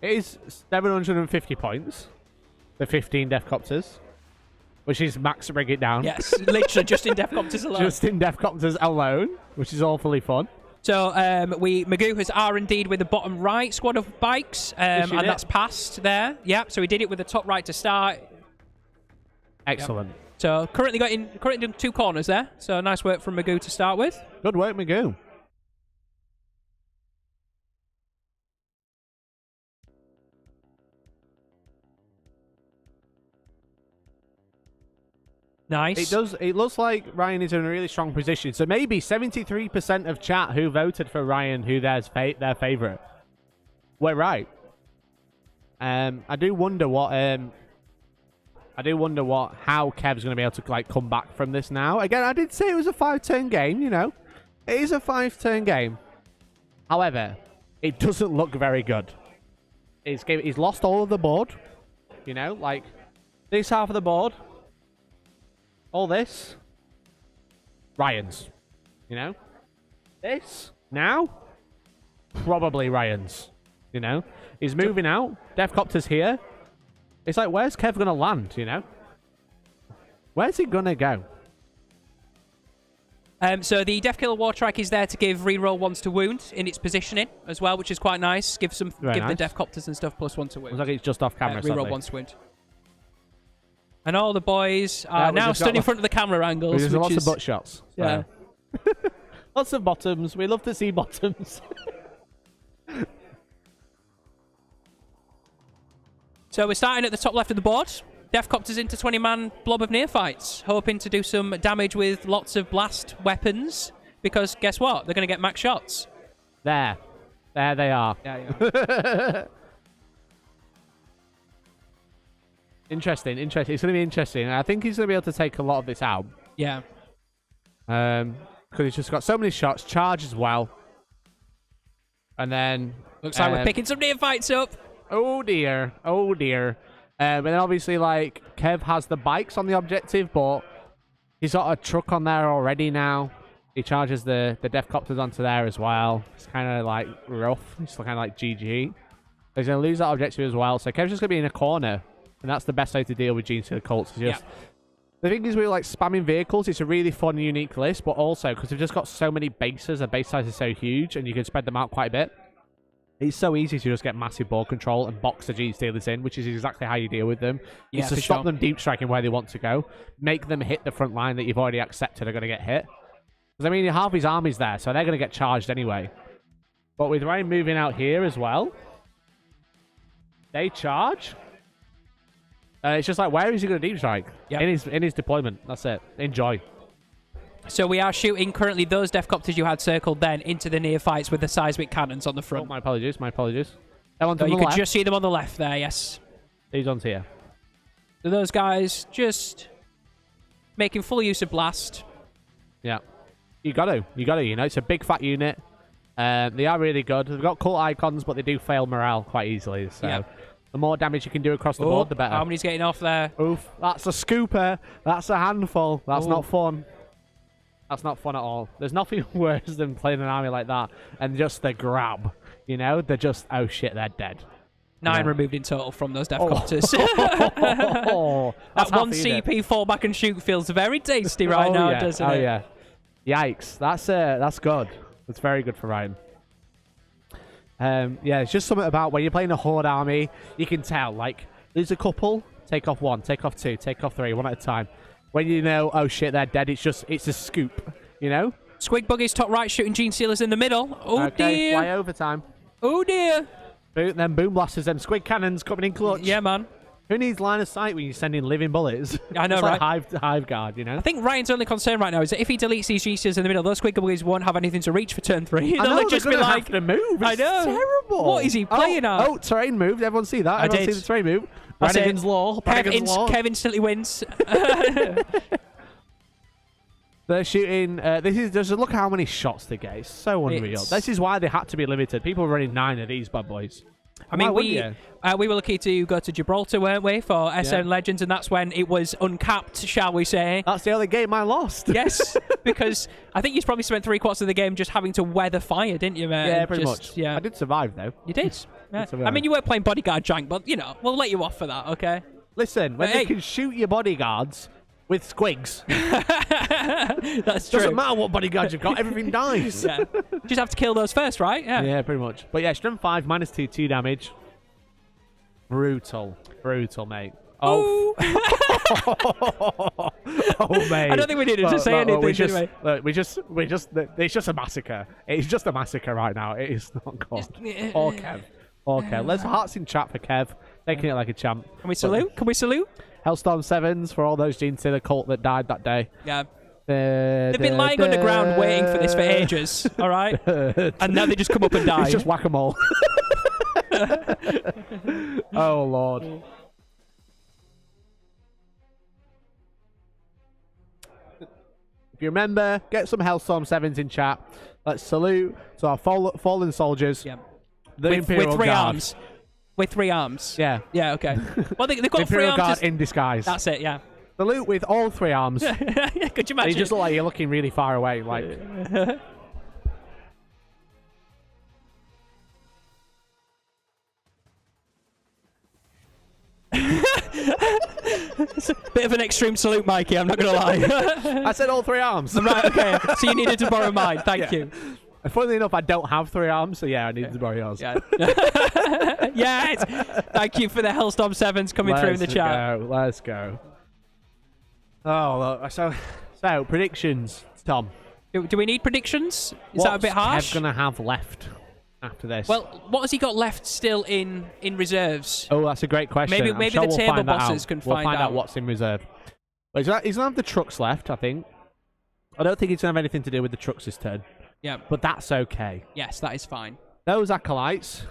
It is 750 points. The 15 Deathcopters. Which is max to bring it down. Yes, literally just in Deathcopters alone. Just in Deathcopters alone, which is awfully fun. So Magoo has R&D'd with the bottom right squad of bikes, and that's passed there. Yep. So he did it with the top right to start. Excellent. Yep. So currently doing 2 corners there. So nice work from Magoo to start with. Good work, Magoo. Nice. It looks like Ryan is in a really strong position. So maybe 73% of chat who voted for Ryan, who their favourite, were right. I do wonder how Kev's going to be able to like come back from this now. Again, I did say it was a 5-turn game. You know, it is a 5-turn game. However, it doesn't look very good. He's lost all of the board. You know, like this half of the board. All this, Ryan's, you know? This, now, probably Ryan's, you know? He's moving out, Deathcopter's here. It's like, where's Kev going to land, you know? Where's he going to go? So the Deathkiller Wartrike is there to give reroll 1s to wound in its positioning as well, which is quite nice. Give the Deathcopters and stuff +1 to wound. Looks like it's just off camera, reroll 1s to wound. And all the boys are now stood in front of the camera angles. There's lots of butt shots. So. Yeah. Lots of bottoms. We love to see bottoms. So we're starting at the top left of the board. Deathcopters into 20-man blob of neophytes, hoping to do some damage with lots of blast weapons. Because guess what? They're going to get max shots. There they are. Yeah. Interesting. It's going to be interesting. I think he's going to be able to take a lot of this out. Yeah. Because he's just got so many shots. Charge as well. And then... Looks like we're picking some neophytes up. Oh, dear. But then obviously, like, Kev has the bikes on the objective, but he's got a truck on there already now. He charges the Deathcopters onto there as well. It's kind of, like, rough. It's kind of like GG. He's going to lose that objective as well. So Kev's just going to be in a corner. And that's the best way to deal with Genestealer cults. The thing is, we're like spamming vehicles. It's a really fun, unique list, but also because we've just got so many bases, the base size is so huge, and you can spread them out quite a bit. It's so easy to just get massive board control and box the Genestealers in, which is exactly how you deal with them. Yeah, it's to stop them deep striking where they want to go, make them hit the front line that you've already accepted are going to get hit. Because I mean, half his army's there, so they're going to get charged anyway. But with Ryan moving out here as well, they charge. It's just like, where is he going to deep strike? Yep. In his deployment. That's it. Enjoy. So we are shooting currently those Deathcopters you had circled then into the neophytes with the seismic cannons on the front. Oh, my apologies. So you could just see them on the left there, yes. These ones here. So those guys just making full use of blast. Yeah. You got to. You know, it's a big fat unit. They are really good. They've got cult icons, but they do fail morale quite easily. So. Yep. The more damage you can do across the board, the better. How many's getting off there? Oof. That's a scooper. That's a handful. That's not fun. That's not fun at all. There's nothing worse than playing an army like that and just the grab. You know? They're just, oh shit, they're dead. 9 removed in total from those Deathcopters. That 1 CP fall back and shoot feels very tasty now, doesn't it? Oh, yeah. Yikes. That's good. That's very good for Ryan. It's just something about when you're playing a horde army, you can tell, like, there's a couple, take off 1, take off 2, take off 3, one at a time. When you know, oh shit, they're dead, it's a scoop, you know? Squig Buggy's top right shooting Genestealers in the middle. Oh, okay, dear. Fly overtime. Oh, dear. Then boom blasters, them Squig cannons coming in clutch. Yeah, man. Who needs line of sight when you're sending living bullets? I know, it's right? Like hive guard, you know? I think Ryan's only concern right now is that if he deletes these Genestealers in the middle, those Squig Buggies won't have anything to reach for turn 3. They'll just be like, have to move. I know. Terrible. What is he playing at? Oh, terrain moved. Everyone see that? Everyone see the terrain move? Brannigan's Law. Kev instantly wins. They're shooting. This is just look at how many shots they get. It's so unreal. This is why they had to be limited. People were running 9 of these bad boys. I mean, we were lucky to go to Gibraltar, weren't we, for SN Legends, and that's when it was uncapped, shall we say? That's the only game I lost. Yes, because I think you probably spent 3/4 of the game just having to weather fire, didn't you, man? Yeah, pretty much. Yeah, I did survive though. You did. Yeah. I mean, you weren't playing bodyguard jank, but you know, we'll let you off for that, okay? Listen, when they can shoot your bodyguards with squigs, that's true. Doesn't matter what bodyguard you've got, everything dies. Yeah. Just have to kill those first, right? Yeah. Yeah, pretty much. But yeah, strength 5, -2, 2 damage. Brutal, mate. Oh, oh, mate. I don't think we needed to say anything. Anyway. It's just a massacre. It's just a massacre right now. It is not good. Or Kev. Let's hearts in chat for Kev. Taking it like a champ. Can we salute? Can we salute? Hellstorm 7s for all those Genestealer cult that died that day. Yeah. They've been lying underground waiting for this for ages, all right? And now they just come up and die. It's just whack-a-mole. Oh, Lord. If you remember, get some Hellstorm 7s in chat. Let's salute to our fallen soldiers. Yeah. The with Imperial 3 Guard. arms. With 3 arms. Yeah. Yeah, okay. Well, they've got Imperial 3 Guard arms. in disguise. That's it, yeah. Salute with all 3 arms. Could you imagine? You just look like you're looking really far away. Like. It's a bit of an extreme salute, Mikey, I'm not going to lie. I said all 3 arms. Right, okay. So you needed to borrow mine. Thank you. Funnily enough, I don't have 3 arms, so yeah, I needed to borrow yours. Yeah. Yes. Thank you for the Hellstorm 7s coming through in the chat. Let's go. Oh, look, so predictions, Tom. Do we need predictions? Is that a bit harsh? What's Kev going to have left after this? Well, what has he got left still in reserves? Oh, that's a great question. Maybe sure the table bosses can we'll find out out what's in reserve. But he's going to have the trucks left, I think. I don't think he's going to have anything to do with the trucks this turn. Yeah. But that's okay. Yes, that is fine. Those acolytes.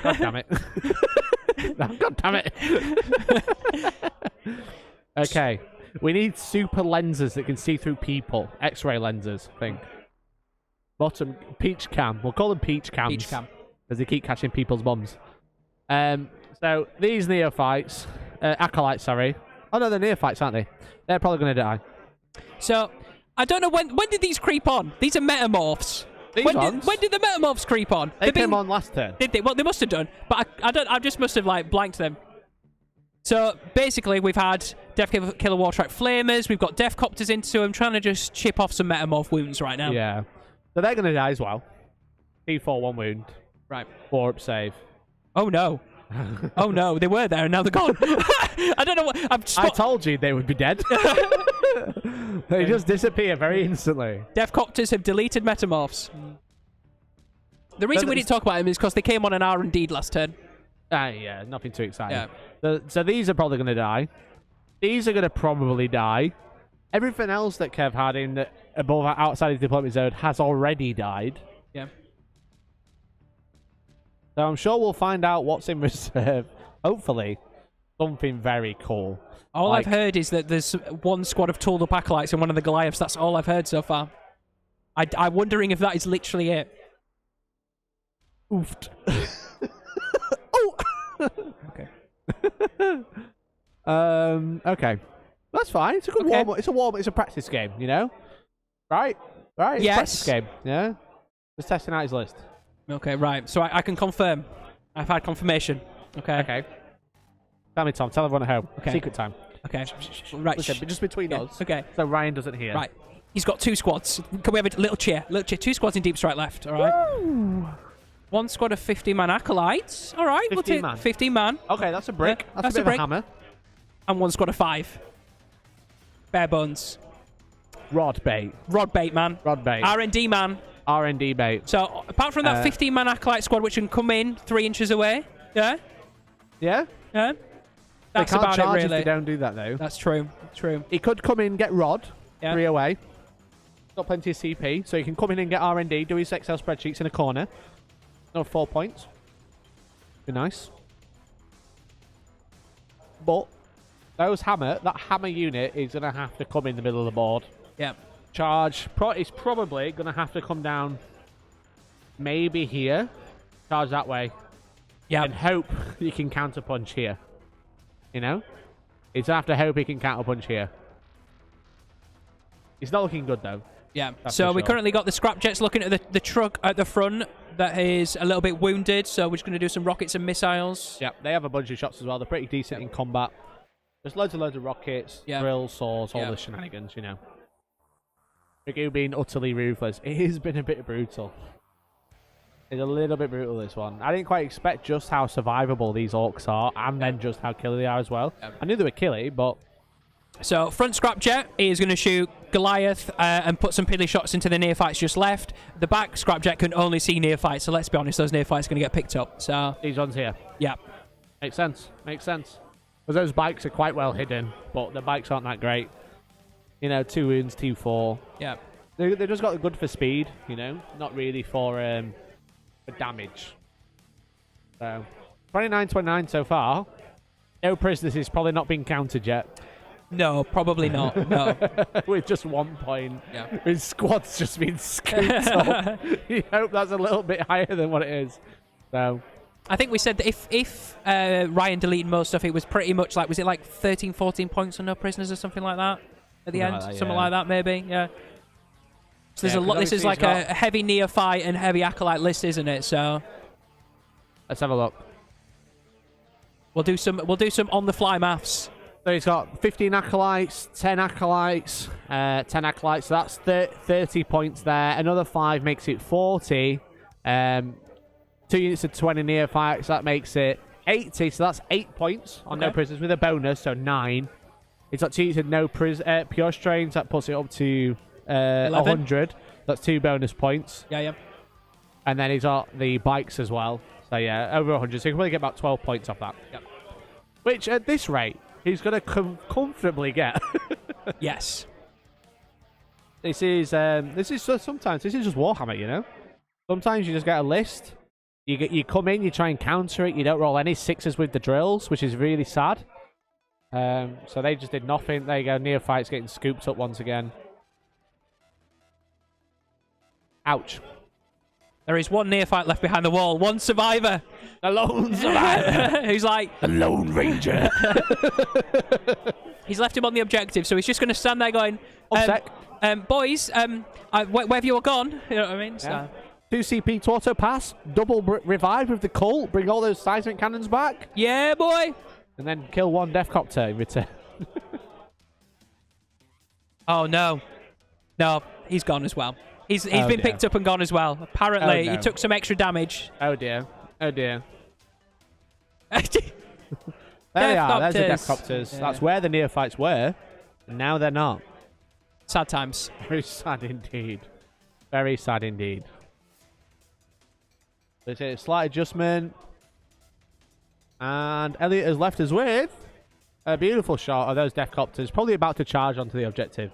God damn it. God damn it. Okay. We need super lenses that can see through people. X-ray lenses, I think. Bottom, peach cam. We'll call them peach cams. Peach cam. Because they keep catching people's bums. So, these neophytes, acolytes, sorry. Oh no, they're neophytes, aren't they? They're probably going to die. So, I don't know when did these creep on? These are metamorphs. When did the metamorphs creep on? They came on last turn. Did they? Well, they must have done. But I just must have like blanked them. So basically, we've had Death Killer Wartrack Flamers. We've got Death Copters into them, trying to just chip off some metamorph wounds right now. Yeah. So they're going to die as well. P4 1 wound. Right. 4 up save. Oh no. Oh no, they were there and now they're gone. I don't know what. I told you they would be dead. They just disappear very instantly. Death Copters have deleted metamorphs. The reason we didn't talk about them is because they came on an R&D last turn. Yeah, nothing too exciting. Yeah. So these are probably going to die. These are going to probably die. Everything else that Kev had in above outside his deployment zone has already died. Yeah. So I'm sure we'll find out what's in reserve. Hopefully, something very cool. All I've heard is that there's one squad of tooled up acolytes and one of the Goliaths. That's all I've heard so far. I'm wondering if that is literally it. Oofed. Oh. Okay. Okay. That's fine. It's a good warm-up. It's a warm-up. It's a practice game, you know? Right? Right? It's yes. a practice game, yeah? Just testing out his list. Okay, right. So I can confirm. I've had confirmation. Okay. Okay. Tell me, Tom. Tell everyone at home. Okay. Secret time. Okay. Right. Listen, just between us. Okay. So Ryan doesn't hear. Right. He's got 2 squads. Can we have a little cheer? Little cheer. 2 squads in deep strike left. All right. Woo! 1 squad of 50-man acolytes. All right. 15 man. 15 man. Okay, that's a brick. Yeah, that's a bit of a hammer. And 1 squad of 5. Bare bones. Rod bait. Rod bait, man. Rod bait. R&D man. R&D bait. So apart from that 15-man acolyte squad, which can come in 3 inches away. Yeah. Yeah. Yeah. That's about it, really. If they don't do that, though. That's true. True. He could come in, get Rod, 3 away. Got plenty of CP, so he can come in and get R&D, do his Excel spreadsheets in a corner. No 4 points. Be nice. But that hammer unit is going to have to come in the middle of the board. Yeah. Charge. It's probably going to have to come down maybe here. Charge that way. Yeah. And hope you can counterpunch here. You know? He's going to have to hope he can counterpunch here. He's not looking good, though. Yeah. That's So for we sure. currently got the scrapjets looking at the truck at the front that is a little bit wounded. So we're just going to do some rockets and missiles. Yeah, they have a bunch of shots as well. They're pretty decent in combat. There's loads of rockets, drills, swords, all the shenanigans, you know. Rigu being utterly ruthless. It has been a bit brutal. It's a little bit brutal, this one. I didn't quite expect just how survivable these orcs are, and then just how killy they are as well. I knew they were killy, but... So, front scrapjet is going to shoot Goliath and put some piddly shots into the neophytes just left. The back scrapjet can only see neophytes, so let's be honest, those neophytes are going to get picked up. So these ones here. Yeah. Makes sense. Makes sense. Because those bikes are quite well hidden, but the bikes aren't that great. You know, 2 wounds, 2-4. Yeah. They just got good for speed, you know, not really for damage. So, 29-29 so far. No prisoners is probably not been counted yet. No, probably not. No. With just 1 point. Yeah. His squad's just been scooped up. You hope that's a little bit higher than what it is. So, I think we said that if Ryan deleted most stuff, it was pretty much like, was it like 13, 14 points on no prisoners or something like that at the end? Like that, something yeah. like that, maybe. Yeah. So there's a lot. This is like got... a heavy neophyte and heavy acolyte list, isn't it? So let's have a look. We'll do some on the fly maths. So he's got 15 acolytes, 10 acolytes, 10 acolytes. So that's 30 points there. Another 5 makes it 40. 2 units of 20 neophytes. That makes it 80. So that's 8 points on no prisoners with a bonus, so 9. He's got 2 units of no pure strains. That puts it up to 100. That's 2 bonus points. Yeah. And then he's got the bikes as well. So yeah, over 100. So you can probably get about 12 points off that. Yep. Which at this rate, he's going to comfortably get. Yes. This is sometimes this is just Warhammer, you know. Sometimes you just get a list. You come in, you try and counter it. You don't roll any 6s with the drills, which is really sad. So they just did nothing. There you go. Neophytes getting scooped up once again. Ouch. There is 1 neophyte left behind the wall. 1 survivor. A lone survivor. Who's like... A lone ranger. He's left him on the objective, so he's just going to stand there going... boys, where have you all gone? You know what I mean? Yeah. So. 2 CP to auto pass. Double revive with the cult. Bring all those seismic cannons back. Yeah, boy. And then kill 1 Deathcopter in return. Oh, no. No, he's gone as well. He's been picked up and gone as well. Apparently, he took some extra damage. Oh, dear. Oh, dear. There they are. There's the Deathcopters. Yeah. That's where the neophytes were. And now they're not. Sad times. Very sad indeed. Very sad indeed. There's a slight adjustment. And Elliot has left us with a beautiful shot of those Deathcopters. Probably about to charge onto the objective.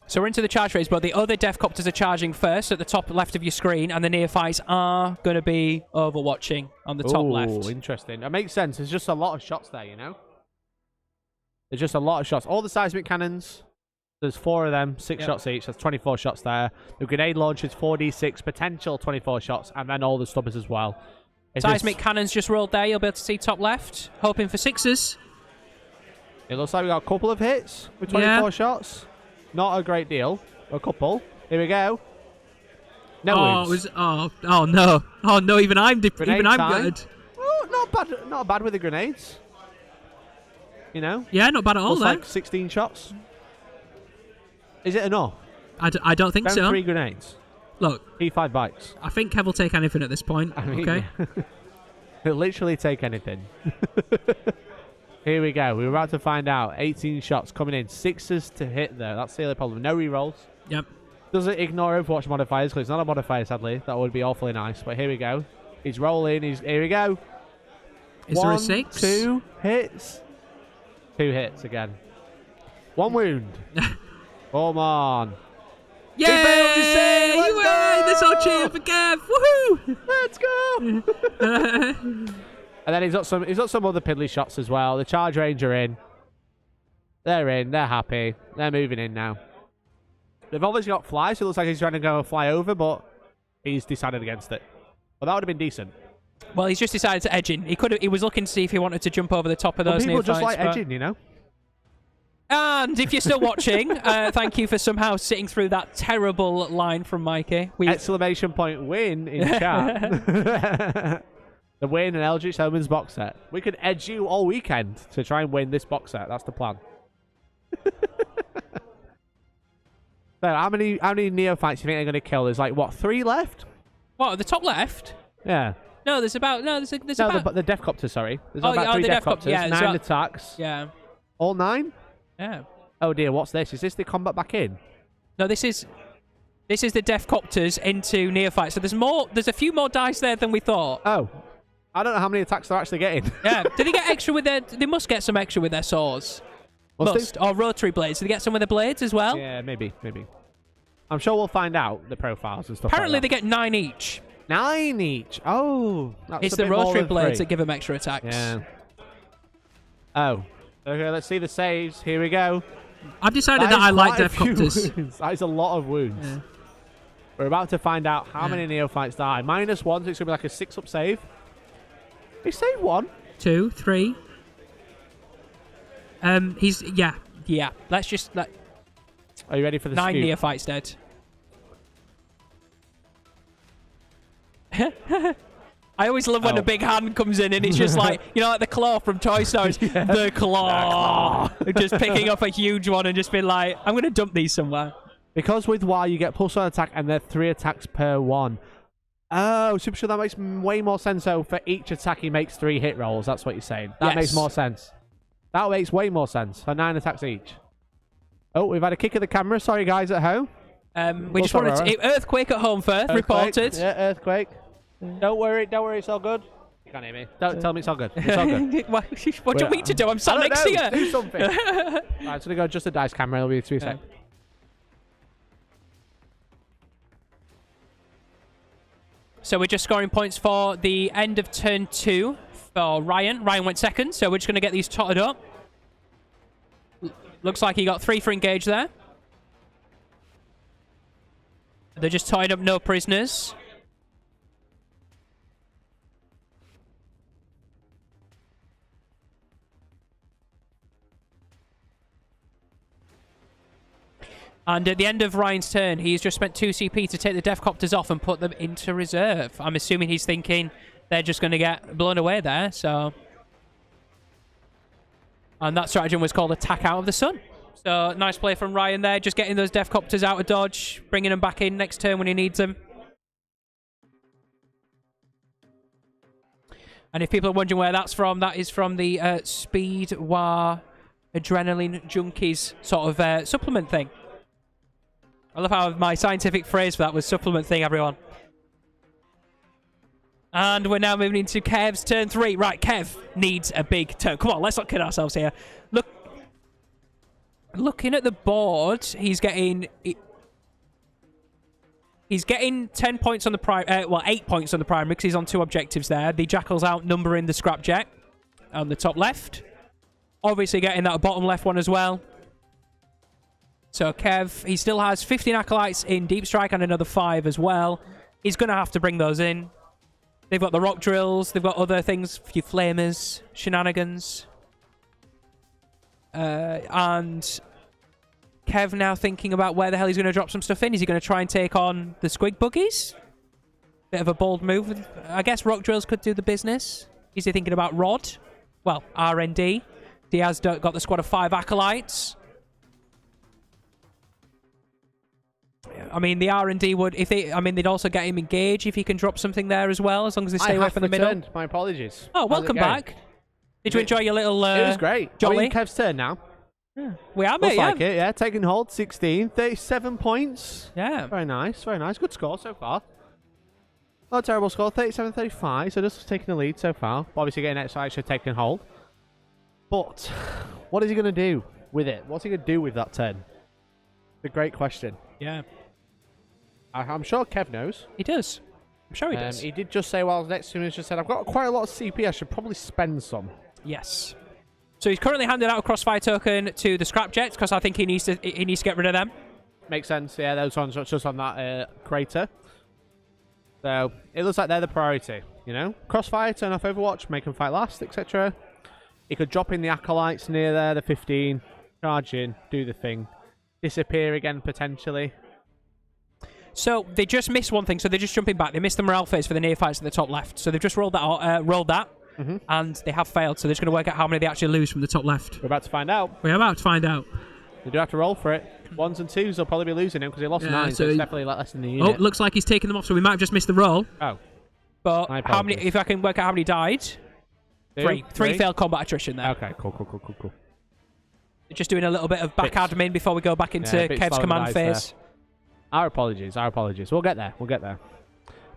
So we're into the charge phase, but the other Deathcopters are charging first at the top left of your screen, and the neophytes are going to be overwatching on the top left. Oh, interesting. That makes sense. There's just a lot of shots there, you know? There's just a lot of shots. All the seismic cannons, there's 4 of them, 6 shots each. That's 24 shots there. The grenade launchers, 4d6, potential 24 shots, and then all the stubbers as well. Seismic cannons just rolled there. You'll be able to see top left. Hoping for 6s. It looks like we got a couple of hits with 24 shots. Not a great deal. A couple. Here we go. No wounds. Oh no. Oh no, even I'm good. Oh, not bad with the grenades. You know? Yeah, not bad at all. Looks like 16 shots. Is it enough? I don't think so. 3 grenades. Look. E5 bikes. I think Kev will take anything at this point. I mean, okay. He'll literally take anything. Here we go. We're about to find out. 18 shots coming in. 6s to hit, though. That's the only problem. No rerolls. Yep. Doesn't ignore Overwatch modifiers, because it's not a modifier, sadly. That would be awfully nice. But here we go. He's rolling. Here we go. Is there a 6? 2 hits. 2 hits again. 1 wound. Come on. Yay! You win! Let's all cheer for Kev. Woohoo! Let's go! And then he's got some other piddly shots as well. The Charge Ranger in. They're in. They're happy. They're moving in now. They've obviously got fly, so it looks like he's trying to go fly over, but he's decided against it. But that would have been decent. Well, he's just decided to edge in. He was looking to see if he wanted to jump over the top of those people neophytes, just like edging, you know? And if you're still watching, thank you for somehow sitting through that terrible line from Mikey. Exclamation point win in chat. The win an Eldritch Omens box set. We could edge you all weekend to try and win this box set. That's the plan. So how many neophytes do you think they're going to kill? There's like, what, 3 left? What, at the top left? Yeah. No, there's about... No, there's about... The Deathcopter, sorry. There's about 3 Deathcopters, yeah, 9 attacks. Yeah. All 9? Yeah. Oh dear, what's this? Is this the combat back in? No, this is the Deathcopters into neophytes. So there's a few more dice there than we thought. Oh. I don't know how many attacks they're actually getting. Yeah. Did they get extra with their... They must get some extra with their swords. Must. Or rotary blades. Did they get some with their blades as well? Yeah, maybe. I'm sure we'll find out the profiles and stuff. Apparently like that. they get 9 each. 9 each. Oh. It's the rotary blades that give them extra attacks. Yeah. Oh. Okay, let's see the saves. Here we go. I've decided that I like Deathcopters. That is a lot of wounds. Yeah. We're about to find out how many neophytes die. -1, so it's going to be like a 6-up save. He saved 1. 2, 3. Yeah. Let's just... Are you ready for the 9 scoop? neophytes dead. I always love when a big hand comes in and it's just like, you know, like the claw from Toy Story. Yeah. The claw. Just picking up a huge one and just being like, I'm going to dump these somewhere. Because with Y, you get +1 attack and they're 3 attacks per one. Oh, super sure that makes way more sense. So for each attack, he makes 3 hit rolls. That's what you're saying. That makes more sense. That makes way more sense. For 9 attacks each. Oh, we've had a kick of the camera. Sorry, guys at home. We just wanted to... Earthquake at Holmfirth reported. Yeah, earthquake. Don't worry, it's all good. You can't hear me. Don't tell me it's all good. It's all good. What do you want me to do? I'm sat next to you. Do something. Right, I'm going to go adjust the dice camera. It'll be 2 seconds. So we're just scoring points for the end of turn 2 for Ryan. Ryan went second, so we're just going to get these totted up. Looks like he got 3 for engage there. They're just tied up, no prisoners. And at the end of Ryan's turn, he's just spent 2 CP to take the Deathcopters off and put them into reserve. I'm assuming he's thinking they're just going to get blown away there, so... And that stratagem was called Attack Out of the Sun. So, nice play from Ryan there, just getting those Deathcopters out of dodge, bringing them back in next turn when he needs them. And if people are wondering where that's from, that is from the Speed War Adrenaline Junkies sort of supplement thing. I love how my scientific phrase for that was supplement thing, everyone. And we're now moving into Kev's turn 3. Right, Kev needs a big turn. Come on, let's not kid ourselves here. Looking at the board, he's getting 10 points on the primary. 8 points on the primary because he's on 2 objectives there. The Jackal's outnumbering the Scrapjack on the top left. Obviously getting that bottom left one as well. So Kev, he still has 15 Acolytes in Deep Strike and another 5 as well. He's going to have to bring those in. They've got the rock drills. They've got other things, a few flamers, shenanigans. And Kev now thinking about where the hell he's going to drop some stuff in. Is he going to try and take on the Squig Buggies? Bit of a bold move. I guess rock drills could do the business. Is he thinking about Rod? Well, RND. Diaz got the squad of 5 Acolytes. I mean, the R&D would, if they, I mean, they'd also get him engaged if he can drop something there as well, as long as they stay away from the middle. My apologies. Oh, welcome back. Did you enjoy your little it was great. jolly? Are we in Kev's turn now? Yeah. We are, mate, Looks like it, yeah. Taking hold, 16, 37 points. Yeah. Very nice, very nice. Good score so far. Not a terrible score, 37-35, so just taking the lead so far. Obviously getting extra taking hold. But, what is he going to do with it? What's he going to do with that turn? It's a great question. Yeah. I'm sure Kev knows. He does. I'm sure he does. He did just say while I was next to him, he just said, I've got quite a lot of CP, I should probably spend some. Yes. So he's currently handed out a crossfire token to the scrapjets because I think he needs to get rid of them. Makes sense. Yeah, those ones are just on that crater. So it looks like they're the priority. You know, crossfire, turn off Overwatch, make them fight last, etc. He could drop in the acolytes near there, the 15, charge in, do the thing, disappear again potentially. So they just missed one thing, so they're just jumping back. They missed the morale phase for the near fights at the top left. So they've just rolled that, and they have failed. So they're just going to work out how many they actually lose from the top left. We're about to find out. We're about to find out. They do have to roll for it. 1s and 2s will probably be losing him because he lost 9, so it's definitely less than the unit. Oh, looks like he's taking them off, so we might have just missed the roll. Oh. But how many? If I can work out how many died, three failed combat attrition there. Okay, cool. They're just doing a little bit of back admin before we go back into Kev's command phase. There. Our apologies. We'll get there.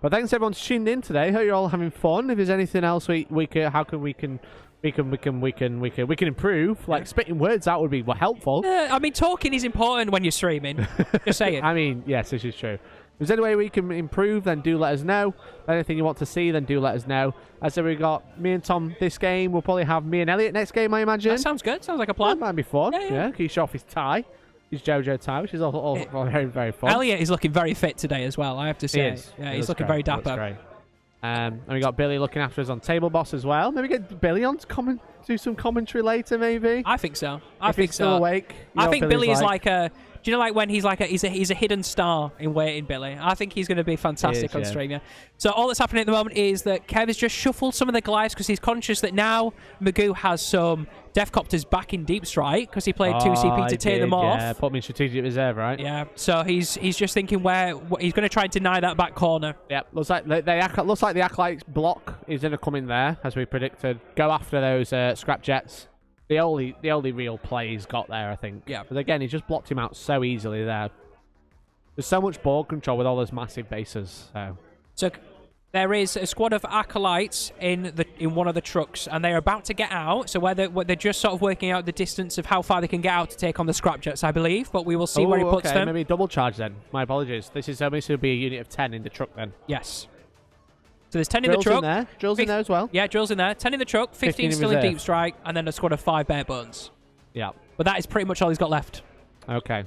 But thanks everyone for tuning in today. Hope you're all having fun. If there's anything else we can improve, like spitting words out would be helpful. I mean, talking is important when you're streaming. Just saying. I mean, yes, this is true. If there's any way we can improve, then do let us know. Anything you want to see, then do let us know. As I said, we got me and Tom this game. We'll probably have me and Elliot next game, I imagine. That sounds good. Sounds like a plan. That might be fun. Yeah. Can you show off his tie? His JoJo tie, which is all very, very fun. Elliot is looking very fit today as well, I have to say. He is. Yeah, he's looking very dapper. Great. And we got Billy looking after us on Table Boss as well. Maybe get Billy on to do some commentary later, maybe. I think so. If he's still awake. I think Billy is like a... Do you know, like when he's like he's a hidden star in waiting, Billy? I think he's going to be fantastic on stream. Yeah. So all that's happening at the moment is that Kev has just shuffled some of the Goliaths because he's conscious that now Magoo has some Deathcopters back in Deep Strike because he played 2 CP to tear them off. Yeah, put me in strategic reserve, right? Yeah. So he's just thinking he's going to try and deny that back corner. Yeah. Looks like the Acolytes block is going to come in there as we predicted. Go after those scrap jets. The only real play he's got there, I think. Yeah. But again, he just blocked him out so easily there. There's so much board control with all those massive bases. So there is a squad of acolytes in one of the trucks, and they're about to get out. So they're just sort of working out the distance of how far they can get out to take on the scrap jets, I believe. But we will see where he puts them. Maybe double charge then. My apologies. This is only to be a unit of 10 in the truck then. Yes. So there's 10 in the truck. Drills in there as well. Yeah, drills in there. 10 in the truck, 15 still in Deep Strike, and then a squad of 5 bare bones. Yeah. But that is pretty much all he's got left. Okay.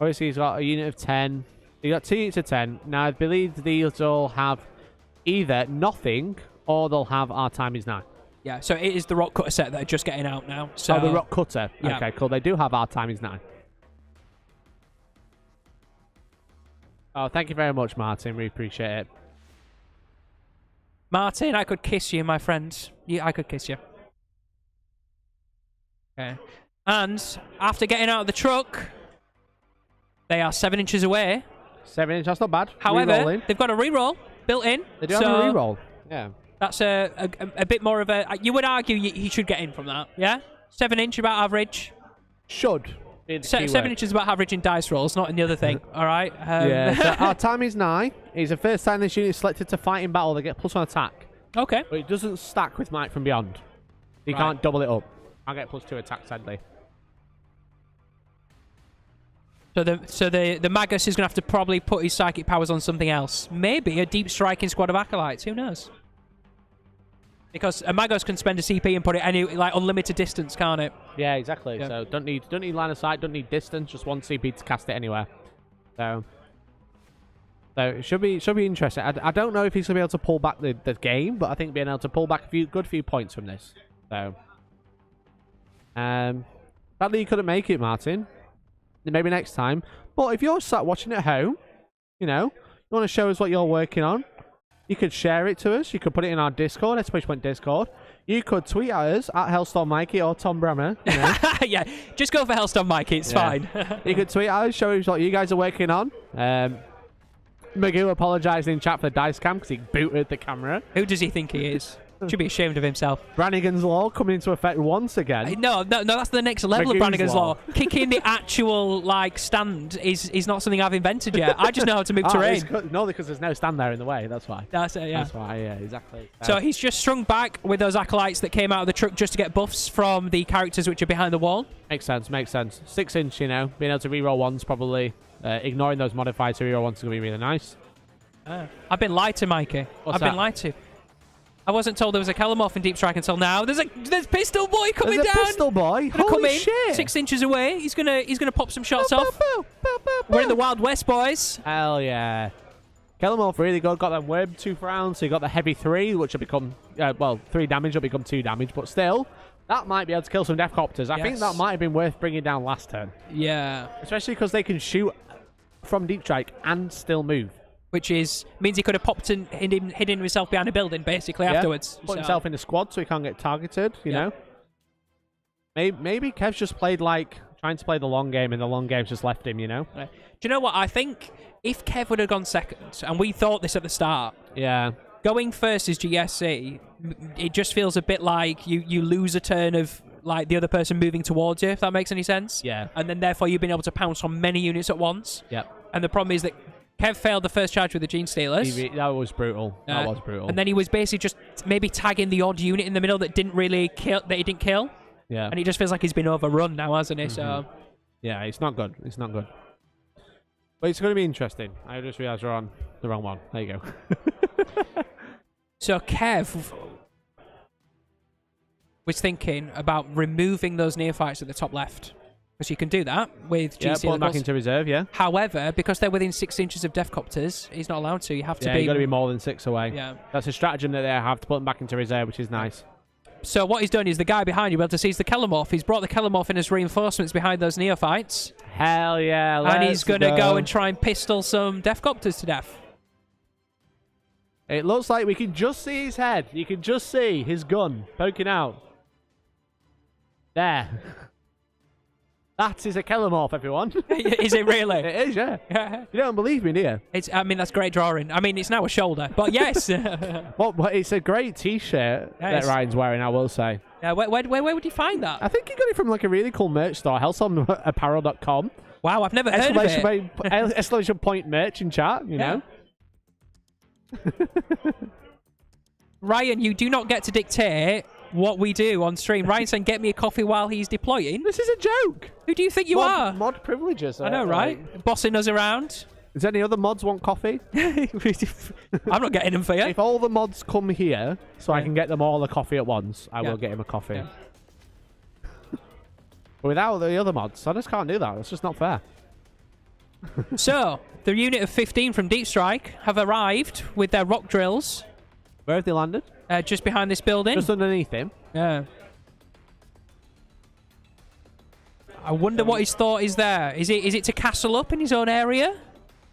Obviously, he's got a unit of 10. He's got 2 units of 10. Now, I believe these will have either nothing or they'll have Our Time Is Now. Yeah, so it is the Rock Cutter set that are just getting out now. So, the Rock Cutter. Yeah. Okay, cool. They do have Our Time Is Now. Oh, thank you very much, Martin. We appreciate it. Martin, I could kiss you, my friend. Yeah, I could kiss you. Okay. And after getting out of the truck, they are 7 inches away. 7 inches, that's not bad. However, they've got a reroll built in. They do have a reroll. Yeah. That's a bit more of a... You would argue he should get in from that, yeah? 7 inch about average. Should. 7 inches about average in dice rolls, not in the other thing. All right. Yeah. So Our Time Is Now. It's the first time this unit is selected to fight in battle. They get +1 attack. Okay. But it doesn't stack with Might from Beyond. You can't double it up. I get +2 attack, sadly. So the Magus is going to have to probably put his psychic powers on something else. Maybe a deep striking squad of acolytes. Who knows? Because a Magus can spend a CP and put it any unlimited distance, can't it? Yeah, exactly. Yeah. So don't need line of sight, don't need distance, just 1 CP to cast it anywhere. So it should be interesting. I don't know if he's gonna be able to pull back the game, but I think being able to pull back a good few points from this. So sadly you couldn't make it, Martin. Maybe next time. But if you're sat watching at home, you want to show us what you're working on. You could share it to us. You could put it in our Discord. Let's push point Discord. You could tweet at us at Hellstorm Mikey or Tom Bremer. Yeah, just go for Hellstorm Mikey. It's fine. You could tweet at us, show us what you guys are working on. Magoo apologised in chat for the dice cam because he booted the camera. Who does he think he is? Should be ashamed of himself. Brannigan's Law coming into effect once again. No, that's the next level of Brannigan's Law. Kicking the actual stand is not something I've invented yet. I just know how to move terrain. No, because there's no stand there in the way. That's why. That's it. Yeah. That's why. Yeah, exactly. So he's just strung back with those acolytes that came out of the truck just to get buffs from the characters which are behind the wall. Makes sense. 6 inch, being able to reroll ones probably. Ignoring those modifiers to reroll ones is gonna be really nice. I've been lied to, Mikey. I've been lied to. I wasn't told there was a Calamorph in Deep Strike until now. There's Pistol Boy coming There's a down. Pistol Boy. Gonna come Holy in, shit! 6 inches away. He's gonna pop some shots off. We're in the Wild West, boys. Hell yeah. Calamorph really good. Got them Web 2 rounds. So you got the Heavy 3, which will become, 3 damage will become 2 damage. But still, that might be able to kill some Deathcopters. I think that might have been worth bringing down last turn. Yeah. Especially because they can shoot from Deep Strike and still move. Which means he could have popped and hidden himself behind a building, basically, afterwards. Put himself in the squad so he can't get targeted, you know? Maybe Kev's just played, trying to play the long game, and the long game's just left him, you know? Right. Do you know what? I think if Kev would have gone second, and we thought this at the start, going first is GSC, it just feels a bit like you lose a turn of the other person moving towards you, if that makes any sense. Yeah. And then therefore you've been able to pounce on many units at once. Yep. And the problem is that Kev failed the first charge with the Genestealers. That was brutal. That was brutal. And then he was basically just maybe tagging the odd unit in the middle that didn't really kill, that he didn't kill. Yeah. And he just feels like he's been overrun now, hasn't he? So. Yeah, it's not good. It's not good. But it's going to be interesting. I just realised we're on the wrong one. There you go. So Kev was thinking about removing those neophytes at the top left. Because you can do that with GC. Put them back into reserve, However, because they're within 6 inches of Deathcopters, he's not allowed to. You have to be... you've got to be more than 6 away. Yeah. That's a stratagem that they have to put them back into reserve, which is nice. So what he's done is the guy behind you will be able to seize the Calamorph. He's brought the Calamorph in as reinforcements behind those neophytes. Hell yeah, and he's going to go and try and pistol some Deathcopters to death. It looks like we can just see his head. You can just see his gun poking out. There. That is a Calamorph, everyone. Is it really? It is, yeah. You don't believe me, do you? I mean, that's great drawing. I mean, it's now a shoulder, but yes. Well, it's a great T-shirt that Ryan's wearing, I will say. Yeah, where would you find that? I think he got it from a really cool merch store, Hellstormapparel.com. Wow, I've never heard of it. Exclamation point merch in chat, you know. Ryan, you do not get to dictate what we do on stream. Ryan saying, get me a coffee while he's deploying. This is a joke. Who do you think you are? Mod privileges. I know, right? Bossing us around. Does any other mods want coffee? I'm not getting them for you. If all the mods come here, so I can get them all a coffee at once, I will get him a coffee. Yeah. But without the other mods, I just can't do that. It's just not fair. So, the unit of 15 from Deep Strike have arrived with their rock drills. Where have they landed? Just behind this building. Just underneath him. Yeah. I wonder what his thought is there. Is it to castle up in his own area?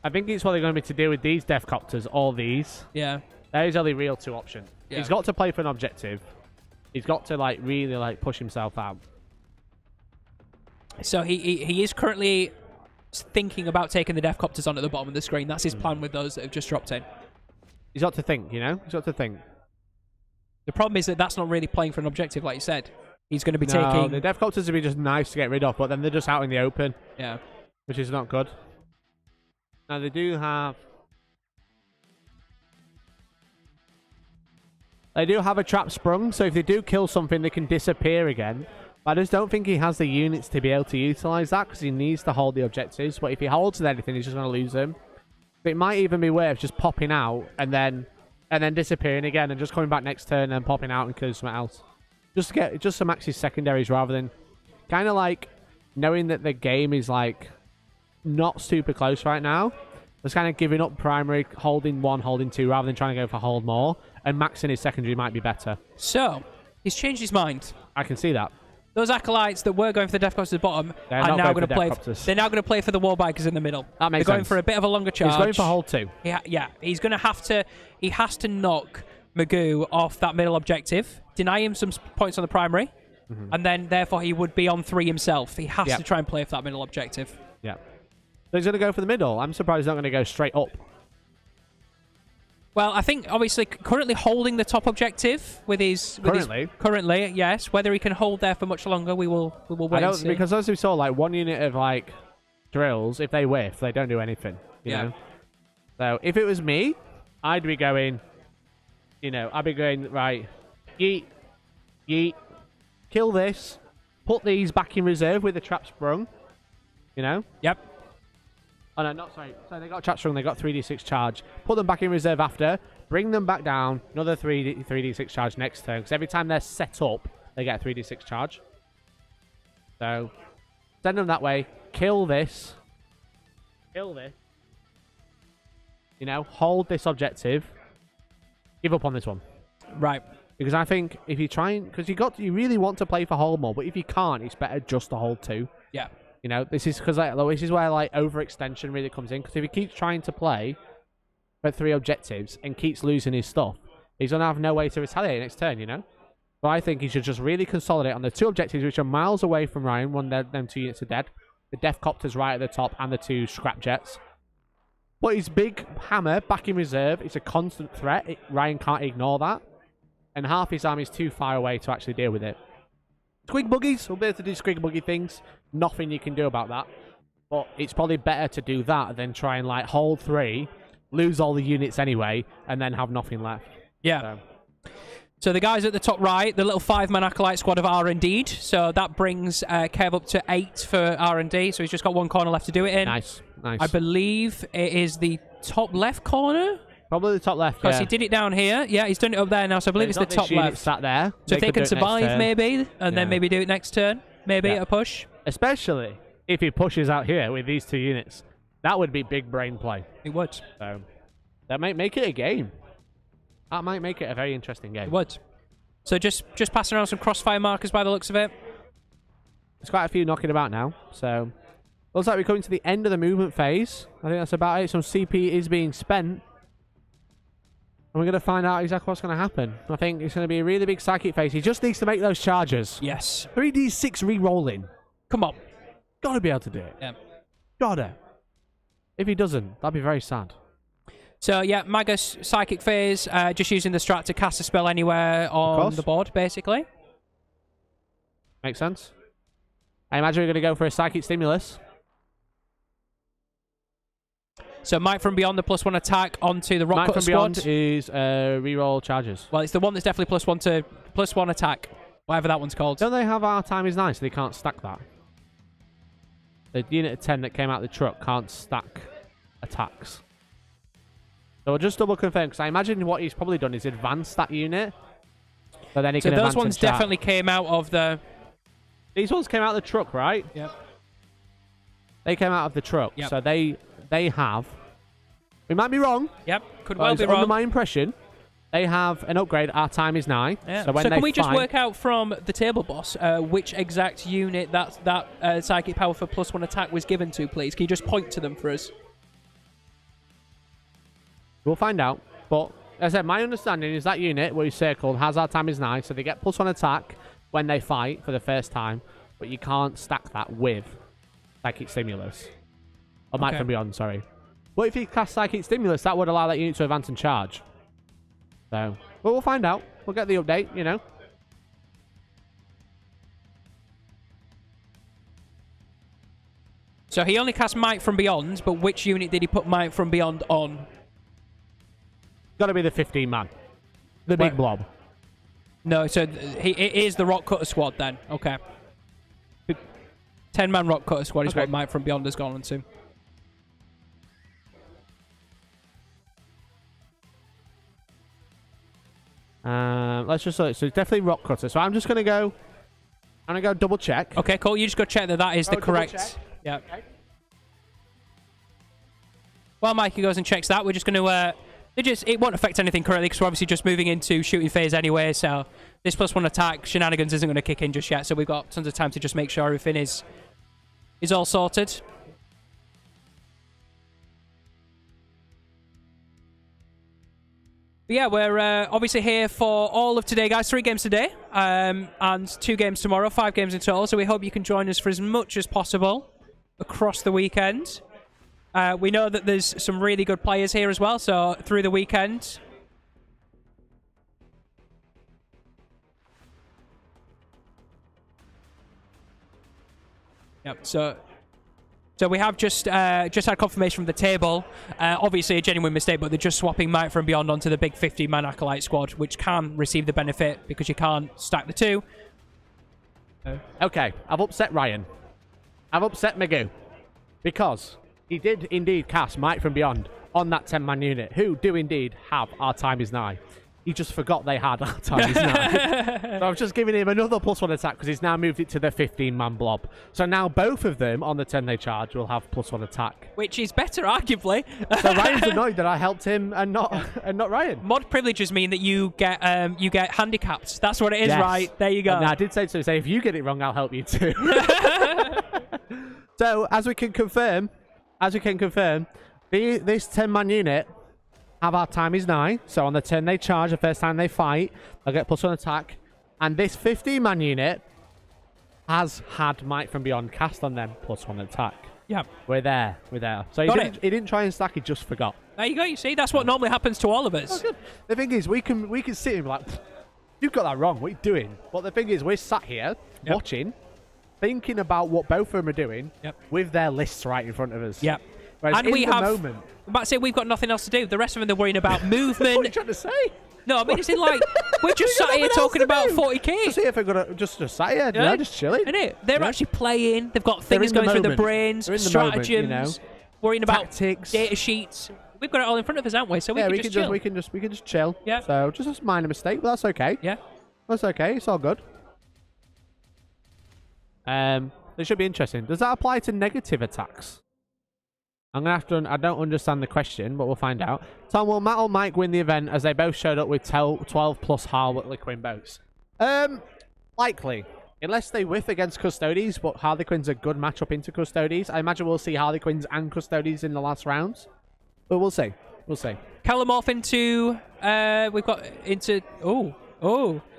I think it's what they're going to be to deal with these Deathcopters or these. Yeah. There is only real 2 options. Yeah. He's got to play for an objective. He's got to really push himself out. So he is currently thinking about taking the Deathcopters on at the bottom of the screen. That's his plan with those that have just dropped in. He's got to think, you know? He's got to think. The problem is that that's not really playing for an objective, like you said. He's going to be No, taking... the Deathcopters would be just nice to get rid of, but then they're just out in the open. Yeah. Which is not good. Now, they do have... They do have a trap sprung, so if they do kill something, they can disappear again. But I just don't think he has the units to be able to utilise that, because he needs to hold the objectives. But if he holds anything, he's just going to lose them. But it might even be worth just popping out and then disappearing again and just coming back next turn and popping out and killing something else. Just to get just some axis secondaries rather than kind of knowing that the game is not super close right now. Just kind of giving up primary, holding 1, holding 2 rather than trying to go for hold more, and maxing his secondary might be better. So, he's changed his mind. I can see that. Those acolytes that were going for the Deathcopters at the bottom are now going to play. They're now going to play for the Warbikers in the middle. That makes They're going sense. for a bit of a longer charge. He's going for hold 2. Yeah, he's going to have to. He has to knock Magoo off that middle objective, deny him some points on the primary, and then therefore he would be on 3 himself. He has to try and play for that middle objective. Yeah. So he's going to go for the middle. I'm surprised he's not going to go straight up. Well, I think obviously currently holding the top objective with his currently, yes. Whether he can hold there for much longer, we will wait and see. Because as we saw, one unit of drills, if they whiff, they don't do anything. You know. So if it was me, I'd be going. I'd be going right. Yeet, yeet, kill this, put these back in reserve with the trap sprung. Yep. Oh no, not sorry. So they got trap sprung, they got 3d6 charge. Put them back in reserve after. bring them back down, another 3d6 charge next turn, because every time they're set up, they get a 3d6 charge. So, send them that way, kill this. Kill this. You know, hold this objective. Give up on this one. Right. Because I think if you try and... Because you really want to play for hold more, but if you can't, it's better just to hold 2. Yeah. You know, this is because this is where like overextension really comes in. Because if he keeps trying to play for 3 objectives and keeps losing his stuff, he's going to have no way to retaliate next turn, you know? But I think he should just really consolidate on the 2 objectives, which are miles away from Ryan when them 2 units are dead. The Death Copters right at the top and the 2 scrap jets. But his big hammer back in reserve, it's a constant threat. Ryan can't ignore that. And half his army is too far away to actually deal with it. Squig buggies, we'll be able to do squig buggy things. Nothing you can do about that. But it's probably better to do that than try and like hold 3, lose all the units anyway, and then have nothing left. Yeah. So the guys at the top right, the little 5-man Acolyte squad of R&D. So that brings Kev up to 8 for R&D. So he's just got 1 corner left to do it in. Nice, nice. I believe it is the top left corner. Probably the top left, Because he did it down here. Yeah, he's done it up there now. So I believe it's the top left. Sat there. So if they can survive, maybe, and then maybe do it next turn. Maybe at a push. Especially if he pushes out here with these 2 units. That would be big brain play. It would. So that might make it a game. That might make it a very interesting game. It would. So just passing around some crossfire markers by the looks of it. There's quite a few knocking about now. So looks like we're coming to the end of the movement phase. I think that's about it. Some CP is being spent. And we're going to find out exactly what's going to happen. I think it's going to be a really big psychic phase. He just needs to make those charges. Yes. 3d6 re-rolling. Come on. Gotta be able to do it. Yeah. Gotta. If he doesn't, that'd be very sad. So, yeah, Magus Psychic Phase, just using the strat to cast a spell anywhere on the board, basically. Makes sense. I imagine we're going to go for a Psychic Stimulus. So, Might from Beyond, the +1 attack onto the Rock Might Cutter from squad. Beyond is reroll charges. Well, it's the one that's definitely +1 to +1 attack, whatever that one's called. Don't they have Our Time is Nice, so they can't stack that? The unit of 10 that came out of the truck can't stack attacks. So we'll just double confirm, because I imagine what he's probably done is advance that unit. But then he can advance. So those ones definitely came out of the... These ones came out of the truck, right? Yep. They came out of the truck. Yep. So they have... We might be wrong. Yep, could well be wrong. Under my impression, they have an upgrade, Our Time is Nigh. Yeah. So, can we just work out from the table boss which exact unit that psychic power for +1 attack was given to, please? Can you just point to them for us? We'll find out. But as I said, my understanding is that unit where you circled has Our Time is Nigh, so they get +1 attack when they fight for the first time, but you can't stack that with Psychic Stimulus. Or Might from Beyond, sorry. But if you cast Psychic Stimulus, that would allow that unit to advance and charge. So, well, we'll find out. We'll get the update, you know. So he only cast Might from Beyond, but which unit did he put Might from Beyond on? Got to be the 15-man. The big blob. No, so it is the Rock Cutter squad then. Okay. 10-man Rock Cutter squad is what Might from Beyond has gone into. Let's just so it's definitely Rock Cutter. So I'm just gonna go. I'm gonna go double check. Okay, cool. You just go check that is the correct. Yeah. Okay. While Mikey goes and checks that, we're just gonna. It won't affect anything currently because we're obviously just moving into shooting phase anyway. So this +1 attack shenanigans isn't going to kick in just yet. So we've got tons of time to just make sure everything is all sorted. But yeah, we're obviously here for all of today, guys. 3 games today and 2 games tomorrow. 5 games in total. So we hope you can join us for as much as possible across the weekend. We know that there's some really good players here as well, so through the weekend. Yep, so we have just had confirmation from the table. Obviously a genuine mistake, but they're just swapping Might from Beyond onto the big 50-man Acolyte squad, which can receive the benefit because you can't stack the 2. Okay, I've upset Ryan. I've upset Magoo. Because he did indeed cast Might from Beyond on that 10-man unit, who do indeed have Our Time Is Nigh. He just forgot they had Our Time Is Nigh. So I was just giving him another +1 attack because he's now moved it to the 15-man blob. So now both of them on the 10 they charge will have +1 attack. Which is better, arguably. So Ryan's annoyed that I helped him and not Ryan. Mod privileges mean that you get handicapped. That's what it is, Yes. right? There you go. And I did say so. Say if you get it wrong, I'll help you too. So as we can confirm, this 10-man unit have Our Time Is Nigh. So on the turn they charge, the first time they fight, they'll get +1 attack. And this 15-man unit has had Might from Beyond cast on them, +1 attack. Yeah. We're there. So he didn't try and stack, he just forgot. There you go. You see, that's what normally happens to all of us. Oh, good. The thing is, we can sit and be like, you've got that wrong, what are you doing? But the thing is, we're sat here, watching, thinking about what both of them are doing, with their lists right in front of us. Yep. Whereas And in we the have... moment... I'm about to say we've got nothing else to do. The rest of them, they're worrying about movement. What are you trying to say? No, I mean, it's in like... We're just sat here talking about 40k. Just here if we're gonna just sat here, just chilling. Isn't it? They're actually playing. They've got They're things in the going through their moment. brains, They're in the stratagems, moment, worrying about Tactics. data sheets. We've got it all in front of us, haven't we? So we Yeah, can just chill. we can just chill. Yeah. So just a minor mistake, but that's okay. Yeah. That's okay. It's all good. This should be interesting. Does that apply to negative attacks? I'm gonna have to. I don't understand the question, but we'll find out. Tom, will Matt or Mike win the event as they both showed up with 12 plus Harlequin boats? Likely. Unless they whiff against Custodes, but Harlequins are a good matchup into Custodes. I imagine we'll see Harlequins and Custodes in the last rounds. But we'll see. We'll see. Calamorph into... we've got into...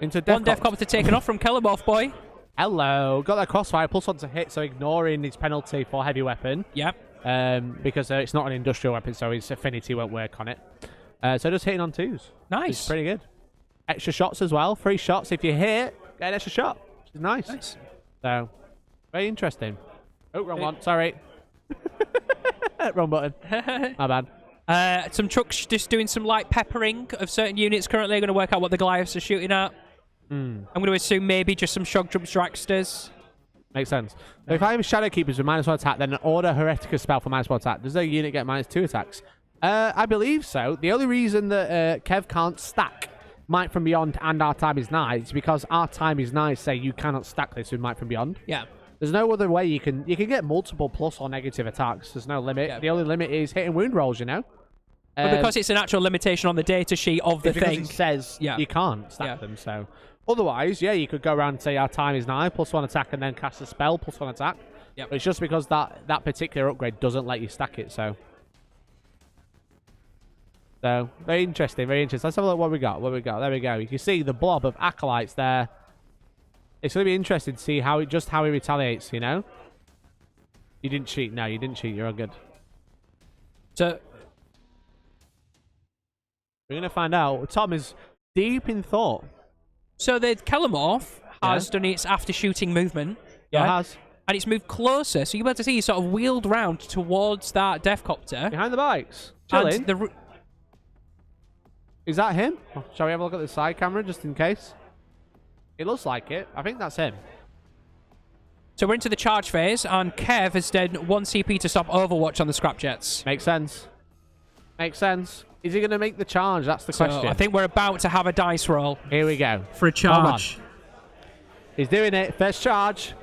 Into one Death Copter taken off from Calamorph, boy. Hello. Got that crossfire, +1 to hit, so ignoring his penalty for heavy weapon. Yep. Because it's not an industrial weapon, so his affinity won't work on it. So just hitting on 2s. Nice. It's pretty good. Extra shots as well. 3 shots. If you hit, get an extra shot. Which is nice. So, very interesting. Oh, wrong one. Sorry. Wrong button. My bad. Some trucks just doing some light peppering of certain units currently. Going to work out what the Goliaths are shooting at. I'm going to assume maybe just some Shock Jump Dragsters. Makes sense. So if I have Shadow Keepers with -1 attack, then an Order Heretica spell for -1 attack, does the unit get -2 attacks? I believe so. The only reason that Kev can't stack Might from Beyond and Our Time Is Nigh is because Our Time Is Nigh say you cannot stack this with Might from Beyond. Yeah. There's no other way you can get multiple plus or negative attacks. There's no limit. Yeah. The only limit is hitting wound rolls, you know? But because it's an actual limitation on the data sheet of the thing. It says you can't stack them, so... Otherwise, yeah, you could go around and say Our Time Is Nigh, +1 attack, and then cast a spell, +1 attack. Yep. But it's just because that particular upgrade doesn't let you stack it, so... So, very interesting, very interesting. Let's have a look what we got. There we go. You can see the blob of Acolytes there. It's going to be interesting to see how he retaliates, you know? You didn't cheat. No, you didn't cheat. You're all good. So... We're going to find out. Tom is deep in thought. So the Calamorph has done its after-shooting movement. Yeah, it has. And it's moved closer, so you're able to see it's sort of wheeled round towards that Death Copter. Behind the bikes. Chilling. And is that him? Shall we have a look at the side camera just in case? It looks like it. I think that's him. So we're into the charge phase, and Kev has done 1 CP to stop Overwatch on the Scrapjets. Makes sense. Makes sense. Is he going to make the charge? That's the question. I think we're about to have a dice roll. Here we go. For a charge. He's doing it. First charge.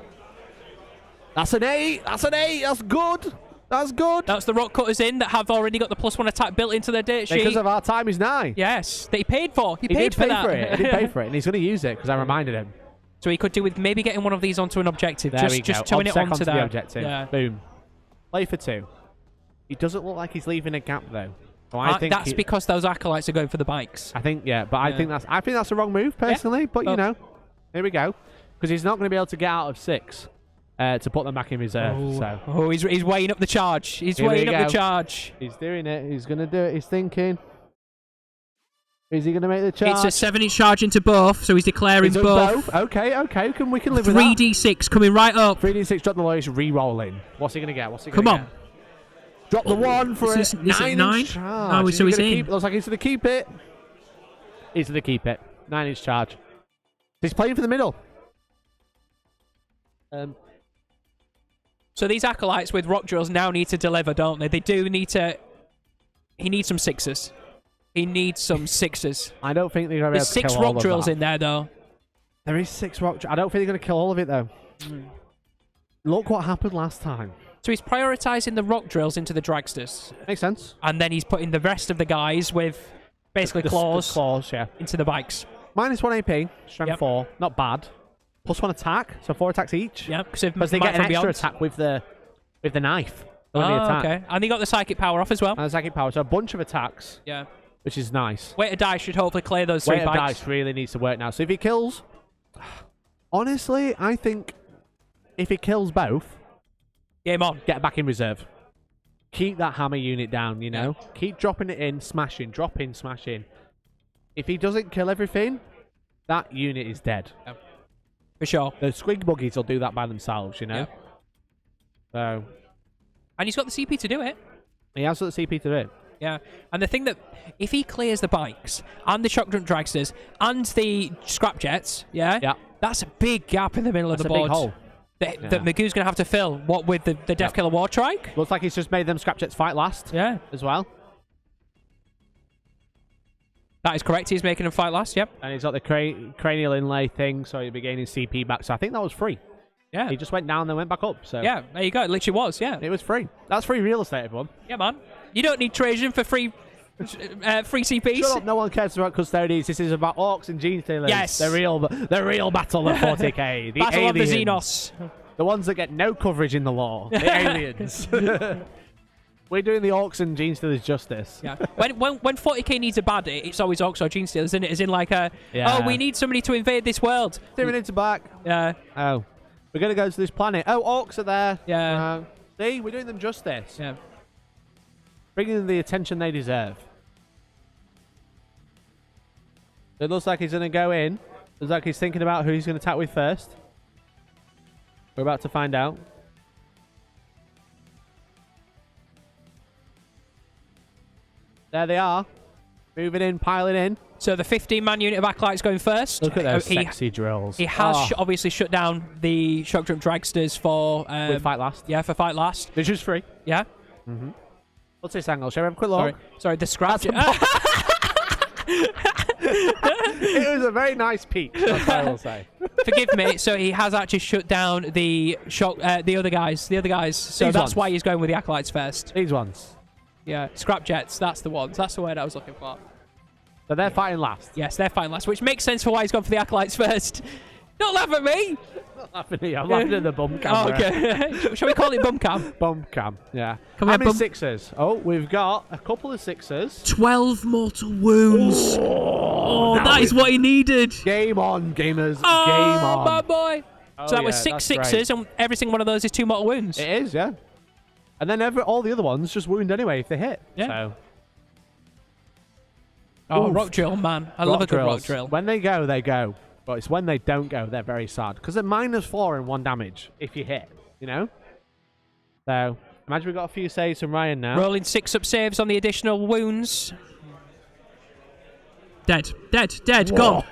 That's an 8. That's an 8. That's good. That's good. That's the Rock Cutters in that have already got the +1 attack built into their data sheet. Because of Our Time Is Nigh. Yes. That he paid for. He paid did for pay that. for it. He did pay for it. And he's going to use it because I reminded him. So he could do with maybe getting one of these onto an objective. There we just go. towing it onto the objective. Yeah. Boom. Play for 2. He doesn't look like he's leaving a gap though. So I think that's because those Acolytes are going for the bikes. I think I think that's a wrong move personally. But you know, here we go. Because he's not going to be able to get out of 6 to put them back in reserve. He's weighing up the charge. He's weighing up the charge. He's doing it. He's going to do it. He's thinking. Is he going to make the charge? It's a 7-inch charge into both, so he's declaring both. Okay. We can live with that. 3d6 coming right up. 3d6 drop the lowest, re-rolling. What's he going to get? Come on. Drop the 1 for is a it 9-inch charge. Oh, so he's in. Looks like he's going to keep it. He's going to keep it. 9-inch charge. He's playing for the middle. So these acolytes with rock drills now need to deliver, don't they? They do need to... He needs some sixes. He needs some sixes. I don't think they're going to be able There's to kill 6 all rock of drills that. in there, though. There is 6 rock drills. I don't think they're going to kill all of it, though. Look what happened last time. So he's prioritising the rock drills into the dragsters. Makes sense. And then he's putting the rest of the guys with basically claws, claws, yeah. into the bikes. -1 AP, strength Yep. 4. Not bad. +1 attack, so 4 attacks each. Yeah, Because they get an extra attack with the knife. Oh, attack. okay. And he got the psychic power off as well. And psychic power, so a bunch of attacks, Yeah. which is nice. Weight of dice should hopefully clear those 3 Weight of bikes. dice really needs to work now. So if he kills... Honestly, I think if he kills both, Game on. get back in reserve. Keep that hammer unit down, you know? Keep dropping it in, smashing, drop in, smash in. If he doesn't kill everything, that unit is dead. Yeah. For sure. The squig buggies will do that by themselves, you know? Yeah. So, And he's got the CP to do it. he has got the CP to do it. Yeah. And the thing that, if he clears the bikes, and the shock jump dragsters, and the scrap jets, yeah? That's a big gap in the middle of the That's a board. big hole. That Magoo's going to have to fill. What with the Death Killer War Trike? Looks like he's just made them scrapjets fight last. Yeah. As well. That is correct. He's making them fight last. Yep. And he's got the cranial inlay thing, so he'll be gaining CP back. So I think that was free. Yeah. He just went down, then went back up. So Yeah. There you go. It literally was. Yeah. it was free. That's free real estate, everyone. Yeah, man. You don't need Trajan for free CPs. Shut up, no one cares about custodies. This is about Orks and Genestealers. Yes. The real battle of 40k. The Battle of the aliens. Xenos. The ones that get no coverage in the law. The aliens. We're doing the Orks and Genestealers justice. Yeah. When 40k needs a baddie, it's always Orcs or Genestealers, isn't it? As in like Yeah. oh, we need somebody to invade this world. 2 minutes back. Yeah. Oh. We're going to go to this planet. Oh, Orks are there. Yeah. See, we're doing them justice. Yeah. Bringing them the attention they deserve. It looks like he's going to go in. Looks like he's thinking about who he's going to attack with first. We're about to find out. There they are. Moving in, piling in. So the 15-man unit of acolytes going first. Look at those He sexy drills. has obviously shut down the shock jump dragsters for with fight last. Yeah, for fight last. Which is free. Yeah. What's this angle? Shall we have a quick look? Sorry, the scratch. It was a very nice peak. That's what I will say. Forgive me. So he has actually shut down the shock. The other guys. So These that's ones. why he's going with the acolytes first. These ones. Yeah, scrap jets. That's the ones. That's the word I was looking for. So they're fighting last. Yes, they're fighting last, which makes sense for why he's gone for the acolytes first. Don't laugh at me. I'm not laughing at you. I'm laughing at the bum cam. Oh, okay. Shall we call it bum cam? Bum cam. Yeah. Can we How have many bum- sixes? Oh, we've got a couple of sixes. 12 mortal wounds. Oh, that is what he needed. Game on, gamers. Oh, Game on. my boy. Oh, So that was yeah, 6 that's sixes, and every single one of those is 2 mortal wounds. It is, yeah. And then all the other ones just wound anyway if they hit. Yeah. So. Oh, Oof. rock drill, man. I love a good rock drills. drill. When they go, they go. But it's when they don't go, they're very sad. Because they're -4 and 1 damage if you hit, you know? So, imagine we've got a few saves from Ryan now. Rolling 6 up saves on the additional wounds. Dead. Gone.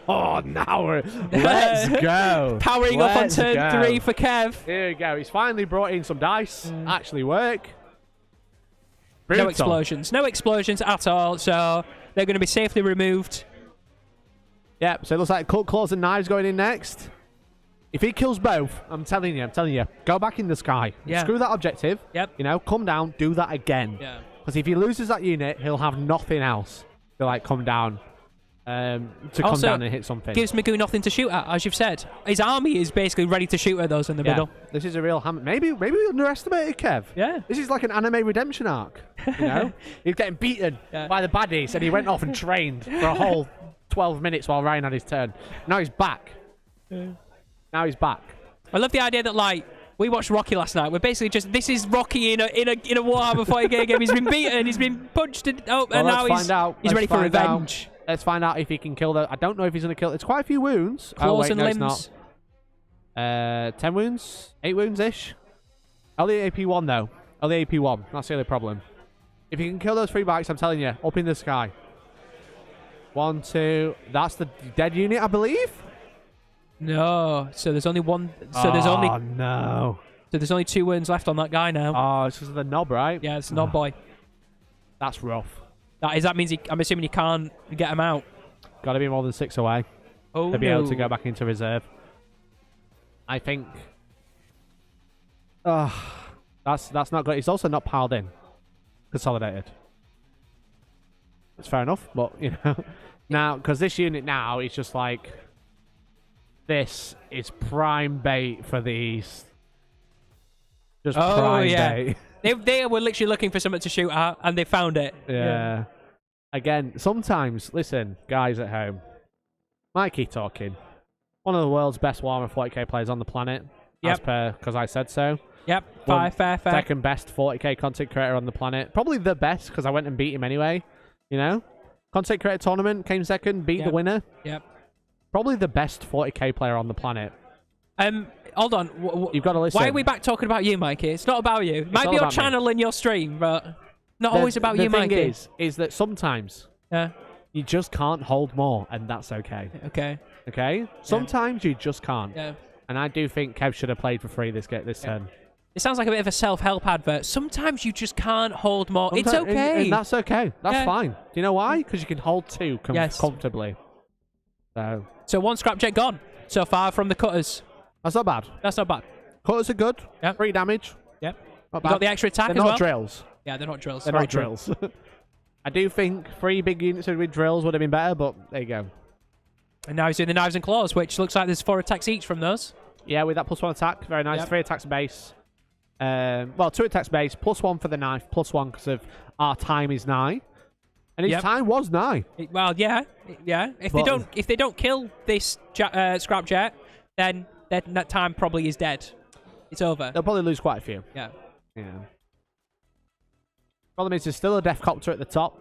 Oh, now let's go. Powering up on Let's turn go. 3 for Kev. Here we go. He's finally brought in some dice. Actually work. Brutal. No explosions. No explosions at all, so they're going to be safely removed. Yep, so it looks like cut claws and knives going in next. If he kills both, I'm telling you, go back in the sky. Yeah. Screw that objective. Yep. You know, come down, do that again. Yeah. Because if he loses that unit, he'll have nothing else to like come down. Come Also, down and hit something. Gives Magoo nothing to shoot at, as you've said. His army is basically ready to shoot at those in the Yeah. middle. This is a real hammer. Maybe we underestimated Kev. Yeah. This is like an anime redemption arc. You know, he's getting beaten Yeah. by the baddies, and he went off and trained for a whole 12 minutes while Ryan had his turn. Now he's back. Now he's back. I love the idea that, like, we watched Rocky last night. We're basically just, this is Rocky in a Warhammer 40k game. He's been beaten, he's been punched, and now he's ready for revenge. Let's find out if he can kill the. I don't know if he's going to kill. It's quite a few wounds. Claws and no, limbs. It's not. 10 wounds, 8 wounds ish. Only AP1 though. Only AP1. That's the only problem. If you can kill those 3 bikes, I'm telling you, up in the sky. 1, 2. That's the dead unit, I believe. No, so there's only one. So there's only. Oh no. So there's only 2 wounds left on that guy now. Oh, it's because of the knob, right? Yeah, it's knob boy. That's rough. That means I'm assuming you can't get him out. Got to be more than 6 away to be able to go back into reserve. I think. That's not good. It's also not piled in. Consolidated. It's fair enough, but you know, now because this unit now is just like this is prime bait for the east. Just prime bait. They were literally looking for something to shoot at, and they found it. Yeah. Again, sometimes, listen, guys at home, might keep talking. One of the world's best Warhammer 40k players on the planet, as per because I said so. Yep, fair. Second best 40k content creator on the planet. Probably the best because I went and beat him anyway. You know? Content creator tournament, came second, beat the winner. Yep. Probably the best 40k player on the planet. Hold on. You've got to listen. Why are we back talking about you, Mikey? It's not about you. It might be your channel and your stream, but not always about you, Mikey. The thing is that sometimes you just can't hold more, and that's okay. Okay? Sometimes you just can't. Yeah. And I do think Kev should have played for free this turn. It sounds like a bit of a self-help advert. Sometimes you just can't hold more. It's okay. And that's okay. That's fine. Do you know why? Because you can hold 2 comfortably. So 1 scrapjet gone so far from the cutters. That's not bad. That's not bad. Cutters are good. Yep. 3 damage. Yep. Not You bad. got the extra attack They're as well? not drills. Yeah, they're not drills. They're Very not true. drills. I do think 3 big units with drills would have been better, but there you go. And now he's doing the knives and claws, which looks like there's 4 attacks each from those. Yeah, with that +1 attack. Very nice. Yep. 3 attacks base. Well, 2 attacks base, +1 for the knife, +1 because of our time is nigh. And his time was nigh. Yeah. If they don't kill this scrapjet, then that time probably is dead. It's over. They'll probably lose quite a few. Yeah. Problem is, there's still a Death Copter at the top.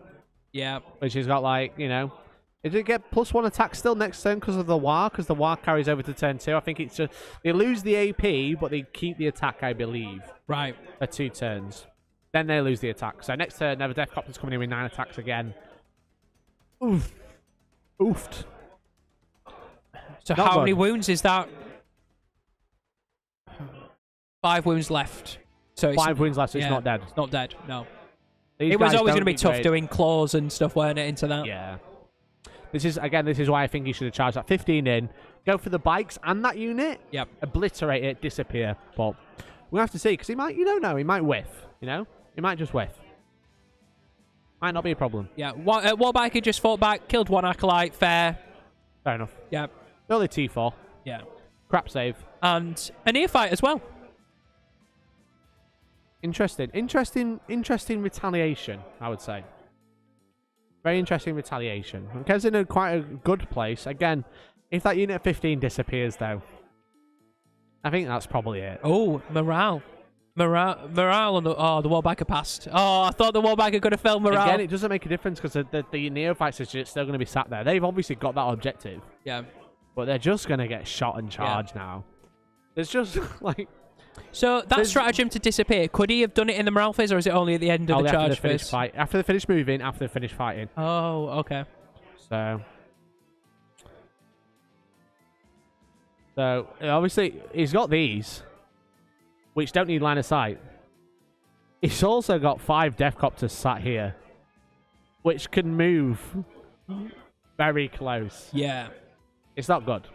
Yeah. Which has got, like, you know... Did it get +1 attack still next turn because of the War? Because the War carries over to turn 2. I think it's just... They lose the AP, but they keep the attack, I believe. Right. For 2 turns. Then they lose the attack. So next turn, the Death Copter's coming in with 9 attacks again. Oof. Oofed. So how many wounds is that? 5 wounds left. So 5 wounds left, so it's not dead. It's not dead, no. These it was guys always going to don't be tough degrade. doing claws and stuff, weren't it, into that? Yeah. This is why I think he should have charged that 15 in. Go for the bikes and that unit. Yep. Obliterate it, disappear. But we'll have to see, because he might, you don't know, he might whiff, you know? He might just whiff. Might not be a problem. Yeah. Warbiker just fought back, killed 1 Acolyte, fair. Fair enough. Yeah. Early T4. Yeah. Crap save. And a neophyte as well. Interesting retaliation, I would say. Very interesting retaliation. Kev's in quite a good place. Again, if that unit 15 disappears, though, I think that's probably it. Oh, morale on the... Oh, the Warbiker passed. Oh, I thought the Warbiker could have felled morale. Again, it doesn't make a difference because the neophytes are just still going to be sat there. They've obviously got that objective. Yeah. But they're just going to get shot and charged now. There's just, like... So, that stratagem to disappear, could he have done it in the morale phase, or is it only at the end of the charge phase? After they finish moving, after they finish fighting. Oh, okay. So, obviously, he's got these, which don't need line of sight. He's also got 5 Death Copters sat here, which can move very close. Yeah. It's not good.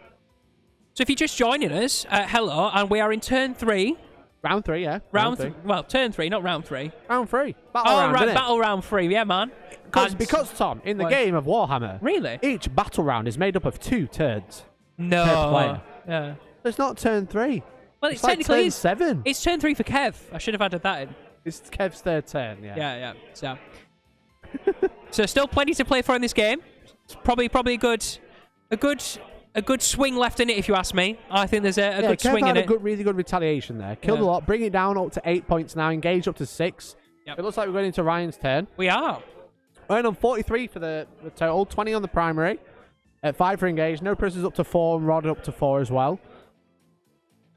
So if you're just joining us, hello, and we are in turn 3. Round 3, yeah. Well, turn 3, not round 3. Round 3. Battle round 3, yeah, man. Because Tom, in the game of Warhammer, really, each battle round is made up of 2 turns. No. Per player. Yeah. It's not turn 3. Well, it's like technically turn 7. It's turn 3 for Kev. I should have added that in. It's Kev's 3rd turn, yeah. Yeah. So still plenty to play for in this game. It's probably a good swing left in it, if you ask me. I think there's a good swing in it. Kev had a really good retaliation there. Killed a lot, bring it down up to 8 points now, engaged up to 6. Yep. It looks like we're going into Ryan's turn. We are. We're on 43 for the total, 20 on the primary, at 5 for engaged. No prisoners up to 4 and rod up to 4 as well.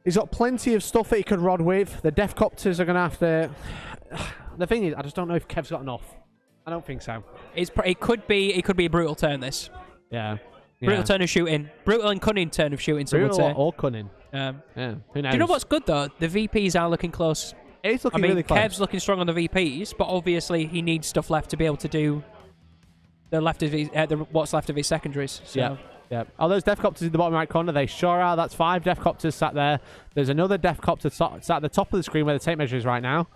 He's got plenty of stuff that he could rod with. The Death Copters are going to have to... The thing is, I just don't know if Kev's got enough. I don't think so. It could be a brutal turn, this. Yeah. Brutal turn of shooting. Brutal and cunning turn of shooting, some would say. Or cunning. Yeah. Who knows? Do you know what's good, though? The VPs are looking close. It's looking really close. Kev's looking strong on the VPs, but obviously he needs stuff left to be able to do the left of his, what's left of his secondaries. So. Yeah. Oh, those death copters in the bottom right corner. They sure are. That's 5 death copters sat there. There's another death copter sat at the top of the screen where the tape measure is right now,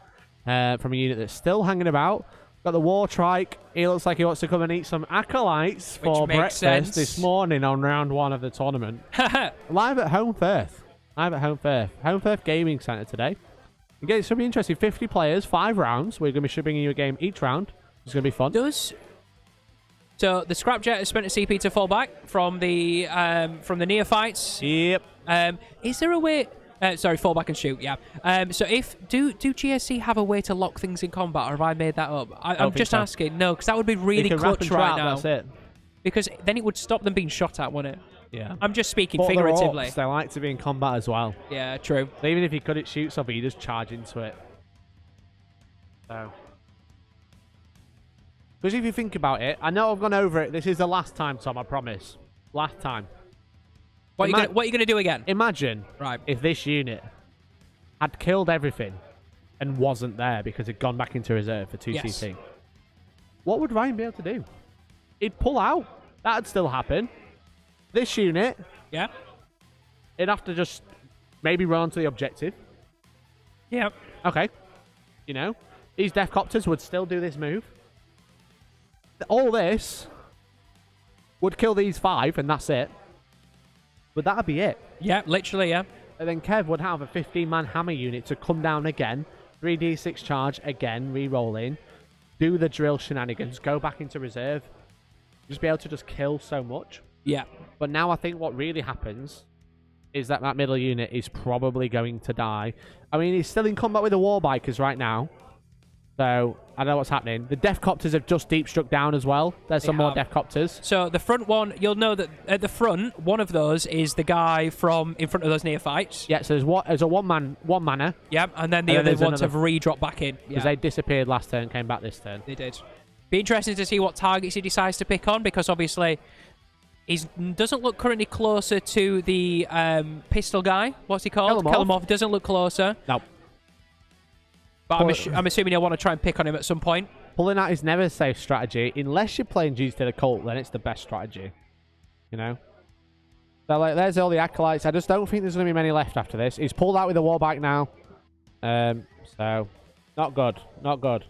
from a unit that's still hanging about. Got the War Trike. He looks like he wants to come and eat some acolytes for breakfast this morning on round 1 of the tournament. Live at Holmfirth. Holmfirth Gaming Centre today. Again, it's going to be interesting. 50 players, 5 rounds. We're going to be bringing you a game each round. It's going to be fun. So the Scrapjet has spent a CP to fall back from the neophytes. Yep. Is there a way? Sorry, fall back and shoot. Yeah. So do GSC have a way to lock things in combat, or have I made that up? I'm just asking. No, because that would be really clutch right now. That's it. Because then it would stop them being shot at, wouldn't it? Yeah. I'm just speaking but figuratively. Orks, they like to be in combat as well. Yeah, true. So even if you couldn't shoot something, you just charge into it. So. Because if you think about it, I know I've gone over it. This is the last time, Tom, I promise. Last time. What are you going to do again? Imagine if this unit had killed everything and wasn't there because it'd gone back into reserve for 2 CT. What would Ryan be able to do? He'd pull out. That'd still happen. This unit, it'd have to just maybe run onto the objective. Yeah. Okay. You know, these death copters would still do this move. All this would kill these 5, and that's it. But that'd be it. Yeah, literally, yeah. And then Kev would have a 15-man hammer unit to come down again, 3d6 charge again, re-roll in, do the drill shenanigans, go back into reserve, just be able to just kill so much. Yeah. But now I think what really happens is that middle unit is probably going to die. I mean, he's still in combat with the Warbikers right now. So, I don't know what's happening. The Death Copters have just deep struck down as well. There's some more Death Copters. So, the front one, you'll know that at the front, one of those is the guy from in front of those neophytes. Yeah, so there's a one mana. Yeah, and then the other ones have re-dropped back in. Because they disappeared last turn, came back this turn. They did. Be interesting to see what targets he decides to pick on, because obviously he doesn't look currently closer to the pistol guy. What's he called? Kelemov doesn't look closer. No. But I'm assuming you'll want to try and pick on him at some point. Pulling out is never a safe strategy. Unless you're playing Genestealer Cult, then it's the best strategy. You know? So, like, there's all the acolytes. I just don't think there's going to be many left after this. He's pulled out with a warbike now. So, not good. Not good.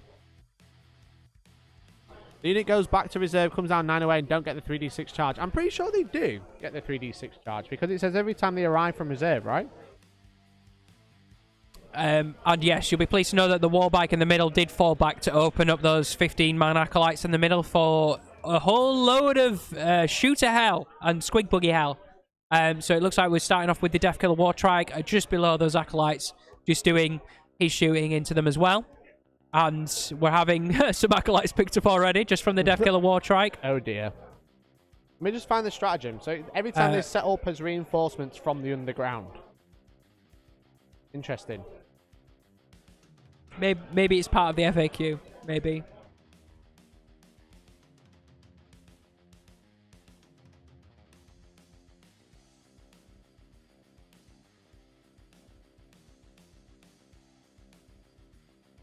The unit goes back to reserve, comes down 9 away, and don't get the 3d6 charge. I'm pretty sure they do get the 3d6 charge, because it says every time they arrive from reserve, right? And yes, you'll be pleased to know that the warbike in the middle did fall back to open up those 15-man acolytes in the middle for a whole load of shooter hell and squig buggy hell. So it looks like we're starting off with the Deathkiller War Trike just below those acolytes, just doing his shooting into them as well. And we're having some acolytes picked up already, just from the Deathkiller War Trike. Oh dear. Let me just find the stratagem. So every time they set up as reinforcements from the underground. Interesting. Maybe it's part of the FAQ. Maybe.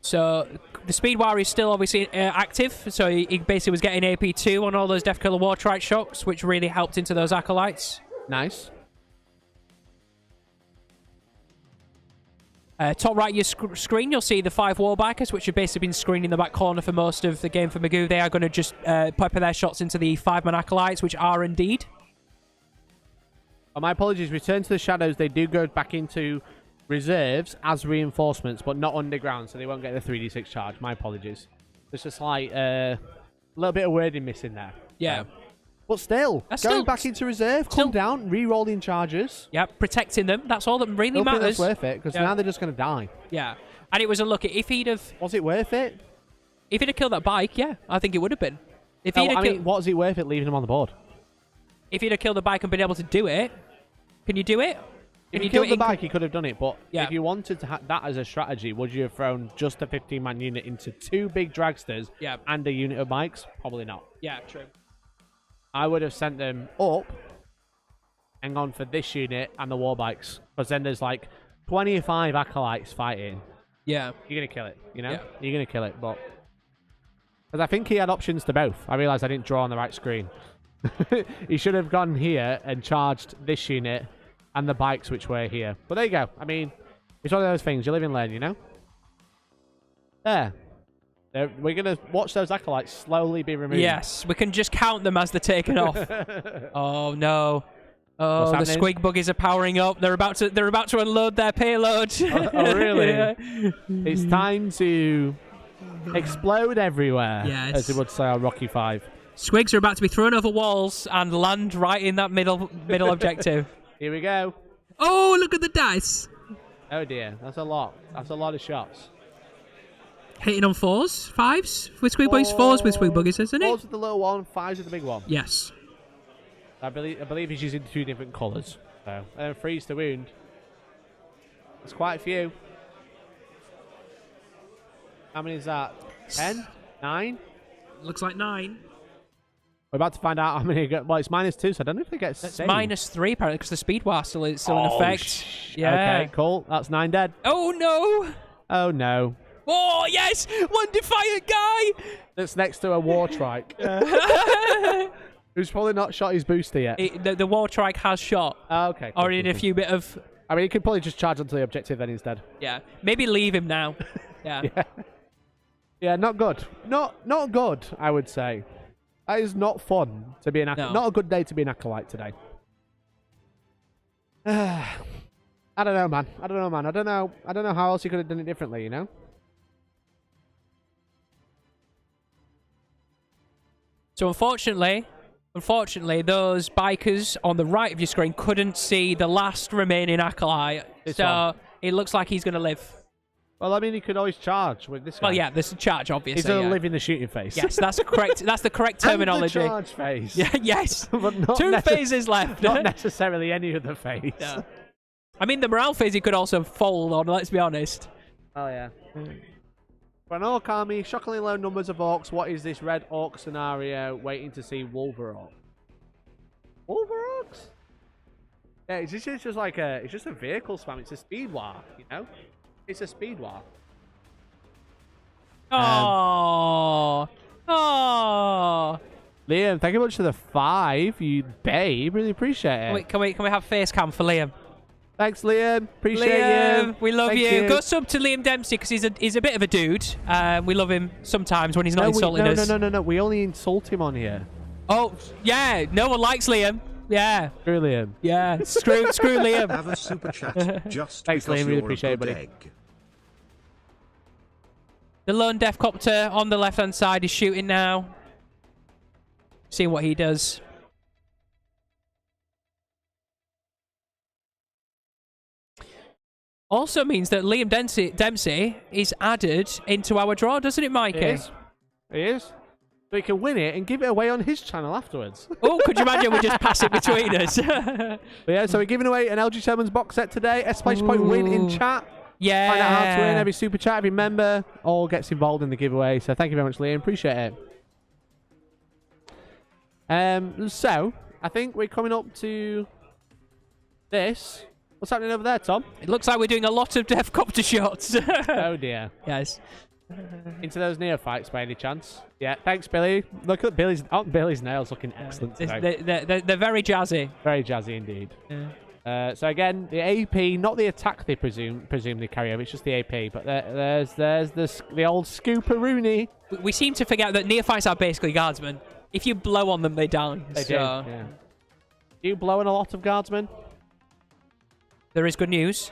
So the Speedwire is still obviously active. So he basically was getting AP2 on all those Deathkiller War Trike shots, which really helped into those acolytes. Nice. Top right of your screen, you'll see the 5 Warbikers, which have basically been screening the back corner for most of the game for Magoo. They are going to just pepper their shots into the 5-man acolytes, which are indeed. Oh, my apologies. Return to the shadows. They do go back into reserves as reinforcements, but not underground, so they won't get the 3d6 charge. My apologies. There's just like a little bit of wording missing there. Yeah. But still, going back into reserve, come down, re-rolling charges. Yeah, protecting them. That's all that really matters. That's worth it, because now they're just going to die. Yeah. And it was unlucky. If he'd have... Was it worth it? If he'd have killed that bike, yeah, I think it would have been. If he'd have mean, what is it worth it leaving him on the board? If he'd have killed the bike and been able to do it, can you do it? If you killed the bike, he could have done it, but if you wanted to have that as a strategy, would you have thrown just a 15-man unit into 2 big dragsters and a unit of bikes? Probably not. Yeah, true. I would have sent them up and gone for this unit and the war bikes. Because then there's like 25 acolytes fighting. Yeah. You're going to kill it, you know? Yeah. You're going to kill it, but... Because I think he had options to both. I realised I didn't draw on the right screen. He should have gone here and charged this unit and the bikes which were here. But there you go. I mean, it's one of those things. You live and learn, you know? There. We're going to watch those acolytes slowly be removed. Yes, we can just count them as they're taken off. Oh, no. Oh, the squig buggies are powering up. They're about to unload their payload. Oh, really? Yeah. It's time to explode everywhere, Yes. as they would say on Rocky 5. Squigs are about to be thrown over Walls and land right in that middle objective. Here we go. Oh, look at the dice. Oh dear, that's a lot. That's a lot of shots. Hitting on 4s, 5s with squig buggies, 4s with squig buggies, isn't 4s it? with the little one, 5s with the big one. Yes. I believe he's using 2 different colours. So, 3's to wound. That's quite a few. How many is that? 10? 9? Looks like 9. We're about to find out how many get. Well, it's -2, so I don't know if they get It's saved. -3 apparently because the speed war still in effect. Yeah. Okay, cool. That's 9 dead. Oh no! Oh no. Oh yes! One defiant guy! That's next to a war trike. Who's probably not shot his booster yet. The war trike has shot. Oh, okay. Cool, Already cool, a few bit of... I mean, he could probably just charge onto the objective then instead. Yeah. Maybe leave him now. Yeah. Yeah, not good. Not good, I would say. That is not fun to be an acolyte. No. Not a good day to be an acolyte today. I don't know, man. I don't know how else he could have done it differently, you know? So unfortunately, those bikers on the right of your screen couldn't see the last remaining acolyte. This so one. it looks like he's going to live. Well, I mean, he could always charge with this guy. Well, yeah, there's a charge, obviously. He's going to yeah. live in the shooting phase. Yes, that's correct. That's the correct terminology. And the charge phase. Yeah, yes. But not 2 phases left. Not necessarily any other phase. Yeah. I mean, the morale phase he could also fold on, let's be honest. Oh, yeah. For an Ork army, shockingly low numbers of Orks. What is this red Ork scenario? Waiting to see Wolver Ork. Wolver Orks? Yeah, it's just like it's just a vehicle spam. It's a speed war, you know? It's a speed war. Oh. Liam, thank you much for the 5, you babe. Really appreciate it. Wait, can we have face cam for Liam? Thanks, Liam. Appreciate Liam, you. we love Thank you. Go sub to Liam Dempsey because he's a bit of a dude. We love him sometimes when he's not insulting us. No. We only insult him on here. Oh, yeah. No one likes Liam. Yeah. Screw Liam. Yeah. Screw Liam. Have a super chat. Just Thanks, because Liam. Really you're a appreciate it, good buddy. egg. The lone death copter on the left-hand side is shooting now. Seeing what he does. Also means that Liam Dempsey is added into our draw, doesn't it, Mikey? He is. So he can win it and give it away on his channel afterwards. Oh, could you imagine we just pass it between us? But yeah, so we're giving away an Eldritch Omens box set today. Exclamation point win in chat. Yeah. Find out how to win. Every super chat, every member all gets involved in the giveaway. So thank you very much, Liam. Appreciate it. So I think we're coming up to this. What's happening over there, Tom? It looks like we're doing a lot of death copter shots. Oh dear. Yes. Into those neophytes by any chance? Yeah. Thanks, Billy. Look at Billy's nails looking excellent today. They're very jazzy. Very jazzy indeed. Yeah. So again, the AP, not the attack they presumably carry over, it's just the AP. But there's the old Scooper-Rooney. We seem to forget that neophytes are basically guardsmen. If you blow on them, they die. They do. Yeah. You blowing a lot of guardsmen? There is good news.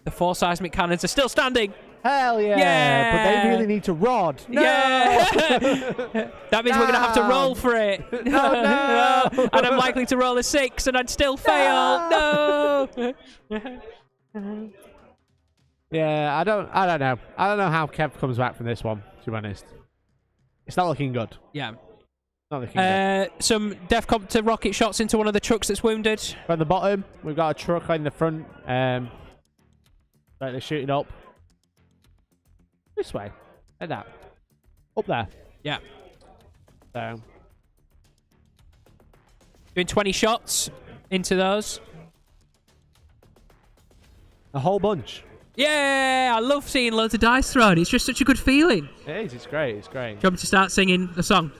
The 4 seismic cannons are still standing. Hell yeah! Yeah! But they really need to rod. No! Yeah! That means we're going to have to roll for it. No! And I'm likely to roll a 6 and I'd still fail. No! Yeah, I don't know. I don't know how Kev comes back from this one, to be honest. It's not looking good. Yeah. Not looking good. Some death copter rocket shots into one of the trucks that's wounded. From the bottom, we've got a truck in the front. Like they're shooting up. This way. Like that. Up there. Yeah. So. Doing 20 shots into those. A whole bunch. Yeah, I love seeing loads of Dice thrown. It's just such a good feeling. It is. It's great. It's great. Do you want me to start singing a song?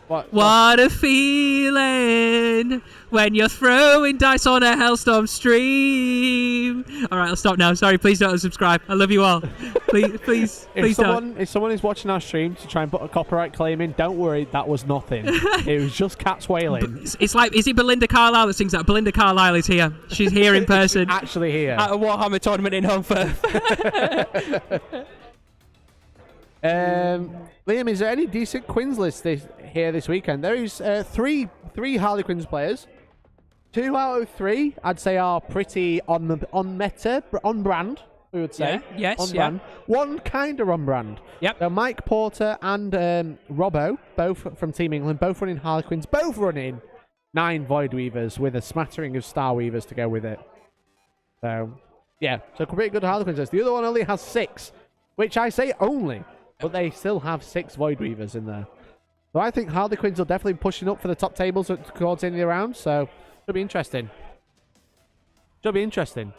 What a feeling when you're throwing dice on a Hellstorm stream. All right, I'll stop now. Sorry, please don't unsubscribe. I love you all. Please don't. If someone is watching our stream to try and put a copyright claim in, don't worry, that was nothing. It was just cats wailing. It's like, is it Belinda Carlisle that sings that? Belinda Carlisle is here. She's here in person. She's actually here. At a Warhammer tournament in Holmfirth. Liam, is there any decent Quins list here this weekend? There is three Harlequins players. 2 out of 3, I'd say, are pretty on meta, on brand. We would say. Yeah, yes, on brand. One kind of on brand. Yep. So Mike Porter and Robbo, both from Team England, both running Harlequins, both running 9 Void Weavers with a smattering of Star Weavers to go with it. So, yeah, so pretty good Harlequins list. The other one only has 6, which I say only. But they still have 6 Void Weavers in there. So I think Harlequins are definitely pushing up for the top tables towards the end of the round. So it'll be interesting. It'll be interesting.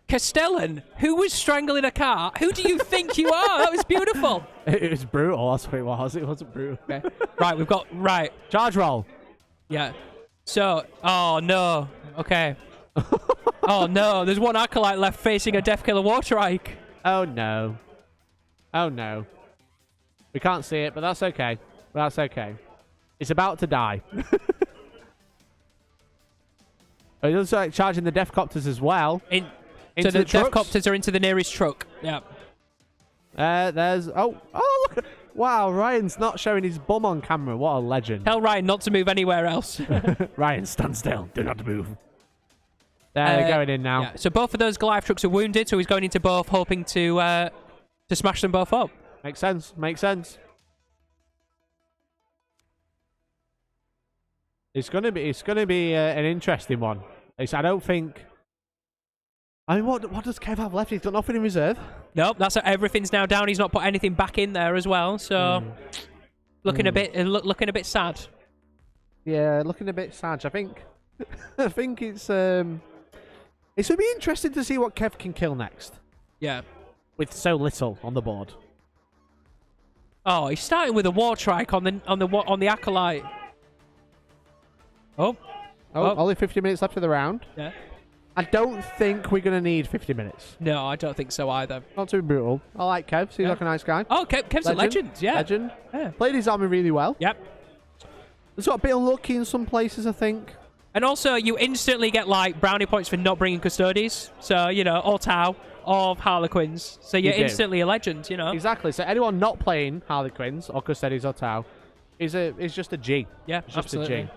Castellan, who was strangling a car? Who do you think you are? That was beautiful. It was brutal. That's what it was. It wasn't brutal. Okay. Right, we've got... Right. Charge roll. Yeah. So... Oh, no. Okay. Oh, no. There's one Acolyte left facing a Deathkiller Warstrike. Oh, no. Oh, no. We can't see it, but that's okay. That's okay. It's about to die. It looks like charging the Deathcopters as well. So the Deathcopters are into the nearest truck. Yeah. There's... Oh, look. Wow, Ryan's not showing his bum on camera. What a legend. Tell Ryan not to move anywhere else. Ryan, stand still. Do not move. They're going in now. Yeah. So both of those Goliath trucks are wounded, so he's going into both, hoping to smash them both up. Makes sense. Makes sense. It's gonna be an interesting one. I don't think. I mean, what does Kev have left? He's got nothing in reserve. Nope, everything's now down. He's not put anything back in there as well. So looking a bit sad. Yeah, looking a bit sad. I think it's gonna be interesting to see what Kev can kill next. Yeah, with so little on the board. Oh, he's starting with a Warstrike on the Acolyte. Oh, only 50 minutes left of the round. Yeah. I don't think we're going to need 50 minutes. No, I don't think so either. Not too brutal. I like Kev. Seems like a nice guy. Oh, Kev's a legend. Yeah. Legend. Yeah. Played his army really well. Yep. He's got a bit unlucky in some places, I think. And also, you instantly get, like, brownie points for not bringing Custodies. So, you know, or Tau, or Harlequins. So you're instantly a legend, you know. Exactly. So anyone not playing Harlequins, or Custodies, or Tau, is just a G. Yeah, it's just absolutely. a G.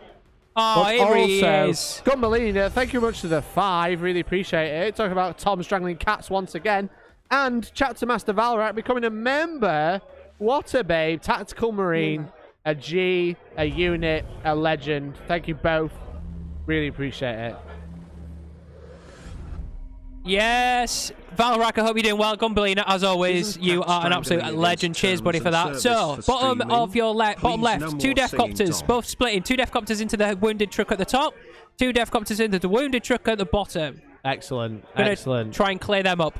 Oh, here he is. Gumbalina, thank you much for the 5. Really appreciate it. Talking about Tom strangling cats once again. And Chapter Master Valrak becoming a member. What a babe. Tactical Marine, a G, a unit, a legend. Thank you both. Really appreciate it. Yes. Valrak, I hope you're doing well. Gumbalina, as always, you are an absolute legend. Cheers, buddy, for that. So, bottom of your bottom left, 2 Deathcopters, both splitting. 2 Deathcopters into the wounded truck at the top, 2 Deathcopters into the wounded truck at the bottom. Excellent. Gonna excellent. Try and clear them up.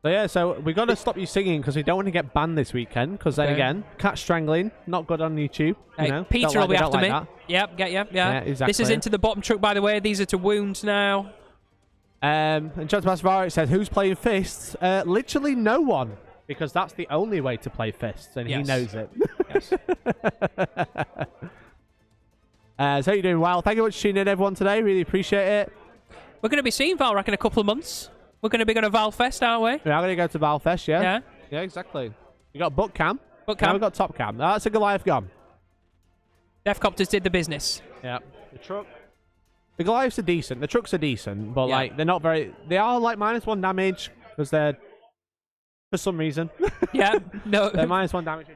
So yeah, so we got to stop you singing because we don't want to get banned this weekend. Because then again, cat strangling, not good on YouTube. Hey, you know? Peter will be after me. That. Yep, get you. Yeah, exactly. This is into the bottom truck, by the way. These are to wounds now. And Jonathan Masvarek said, "Who's playing fists?" Literally no one, because that's the only way to play fists, and he knows it. Yes. So you're doing well. Thank you very much for tuning in, everyone, today. Really appreciate it. We're going to be seeing Valrak in a couple of months. We're going to be going to Valfest, aren't we? We are going to go to Valfest, yeah. Yeah. Yeah, exactly. We got book cam. Book cam. Now we got top cam. That's a Goliath gone. Deathcopters did the business. Yeah. The truck. The Goliaths are decent. The trucks are decent, but Yeah. they're not very. They are like -1 damage because they're for some reason. Yeah. No. They're -1 damage.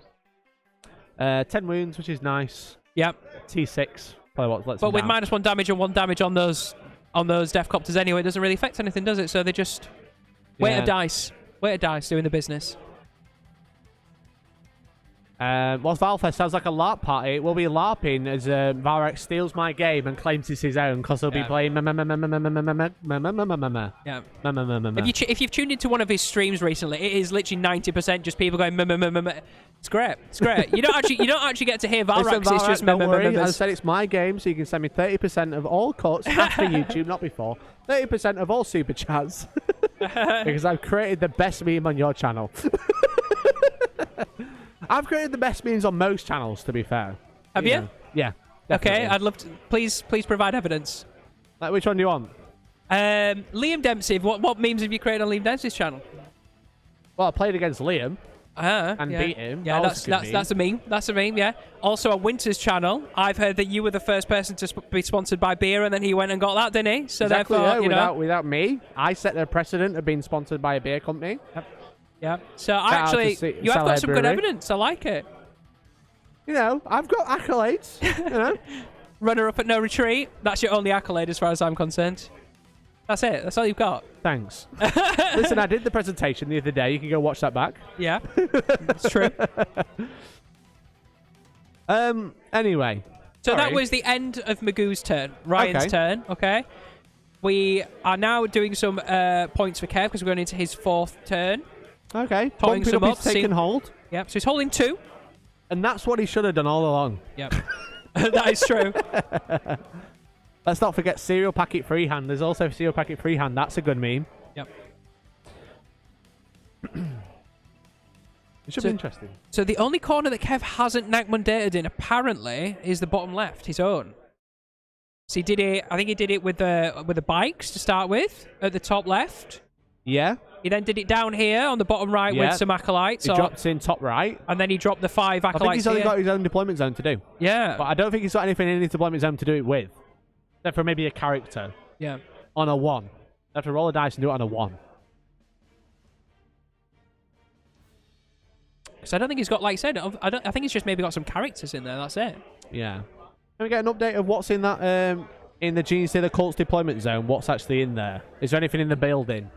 10 wounds, which is nice. Yep. T6. Probably what lets But them with down. -1 damage and 1 damage on those Deathcopters anyway, it doesn't really affect anything, does it? So they just weight of dice doing the business. Whilst Valfest sounds like a LARP party, we'll be LARPing as Valrex steals my game and claims it's his own because he'll be playing. Yeah. If you've tuned into one of his streams recently, it is literally 90% just people going. It's great. It's great. You don't actually get to hear Valrex. It's just don't worry. I said it's my game, so you can send me 30% of all cuts after YouTube, not before. 30% of all super chats because I've created the best meme on your channel. I've created the best memes on most channels, to be fair. Have you? Yeah. Definitely. Okay, I'd love to. Please provide evidence. Like, which one do you want? Liam Dempsey. What memes have you created on Liam Dempsey's channel? Well, I played against Liam and beat him. Yeah, that's a meme. That's a meme. Yeah. Also on Winter's channel, I've heard that you were the first person to be sponsored by beer, and then he went and got that, didn't he? So exactly, therefore, yeah, without me, I set the precedent of being sponsored by a beer company. Yep. Yeah. So you have got some good evidence. I like it. You know, I've got accolades. You know, runner up at No Retreat. That's your only accolade, as far as I'm concerned. That's it. That's all you've got. Thanks. Listen, I did the presentation the other day. You can go watch that back. Yeah, it's true. Anyway. So that was the end of Magoo's turn. Ryan's turn. Okay. We are now doing some points for Kev because we're going into his 4th turn. Okay. Totting some up. Taking hold. Yep. So he's holding 2. And that's what he should have done all along. Yep. That is true. Let's not forget cereal packet freehand. There's also cereal packet freehand. That's a good meme. Yep. It should be interesting. So the only corner that Kev hasn't Nagmundated in, apparently, is the bottom left, his own. So he did it. I think he did it with the bikes to start with at the top left. Yeah. He then did it down here on the bottom right with some acolytes. He dropped in top right. And then he dropped the 5 acolytes. I think he's only got his own deployment zone to do. Yeah. But I don't think he's got anything in his deployment zone to do it with. Except for maybe a character. Yeah. On a 1. You have to roll a dice and do it on a 1. So I don't think he's got, like I said, I think he's just maybe got some characters in there. That's it. Yeah. Can we get an update of what's in that in the Genestealer Cult's deployment zone? What's actually in there? Is there anything in the building?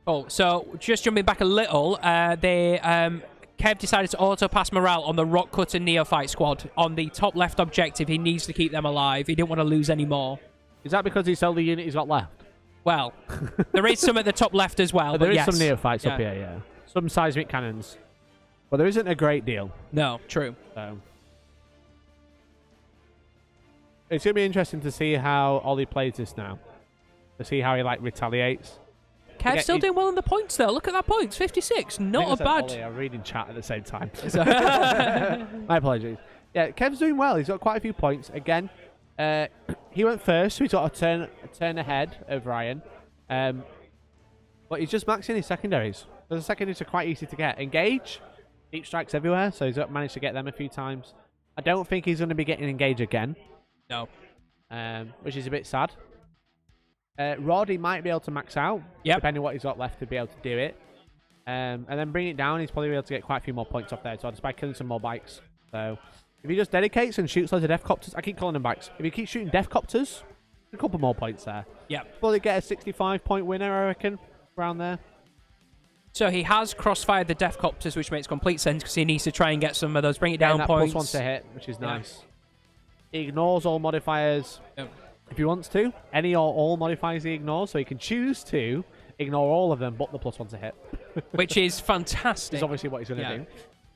Oh, so just jumping back a little, Kev decided to auto-pass morale on the Rock Cutter Neophyte squad. On the top left objective, he needs to keep them alive. He didn't want to lose any more. Is that because he's sold the unit he's got left? Well, there is some at the top left as well. There is yes. some Neophytes up here, yeah. Some seismic cannons. But there isn't a great deal. No, true. So it's going to be interesting to see how Ollie plays this now. To see how he, like, retaliates. Kev's still doing well in the points, though. Look at that points. 56. Not a bad... Ollie, I'm reading chat at the same time. My apologies. Yeah, Kev's doing well. He's got quite a few points. Again, he went first, so he's got a turn ahead of Ryan. But he's just maxing his secondaries. The secondaries are quite easy to get. Engage, deep strikes everywhere, so he's managed to get them a few times. I don't think he's going to be getting engage again. No. Which is a bit sad. Rod, he might be able to max out, depending on what he's got left to be able to do it. And then bring it down, he's probably able to get quite a few more points off there, so just by killing some more bikes. So if he just dedicates and shoots loads of Deathcopters, I keep calling them bikes. If he keeps shooting Deathcopters, a couple more points there. Yeah. Probably get a 65-point winner, I reckon, around there. So he has crossfired the Deathcopters, which makes complete sense because he needs to try and get some of those bring it down points. Plus 1 to hit, which is nice. He ignores all modifiers. Yep. If he wants to, any or all modifiers he ignores, so he can choose to ignore all of them but the plus 1 to hit. Which is fantastic. Is obviously what he's going to do.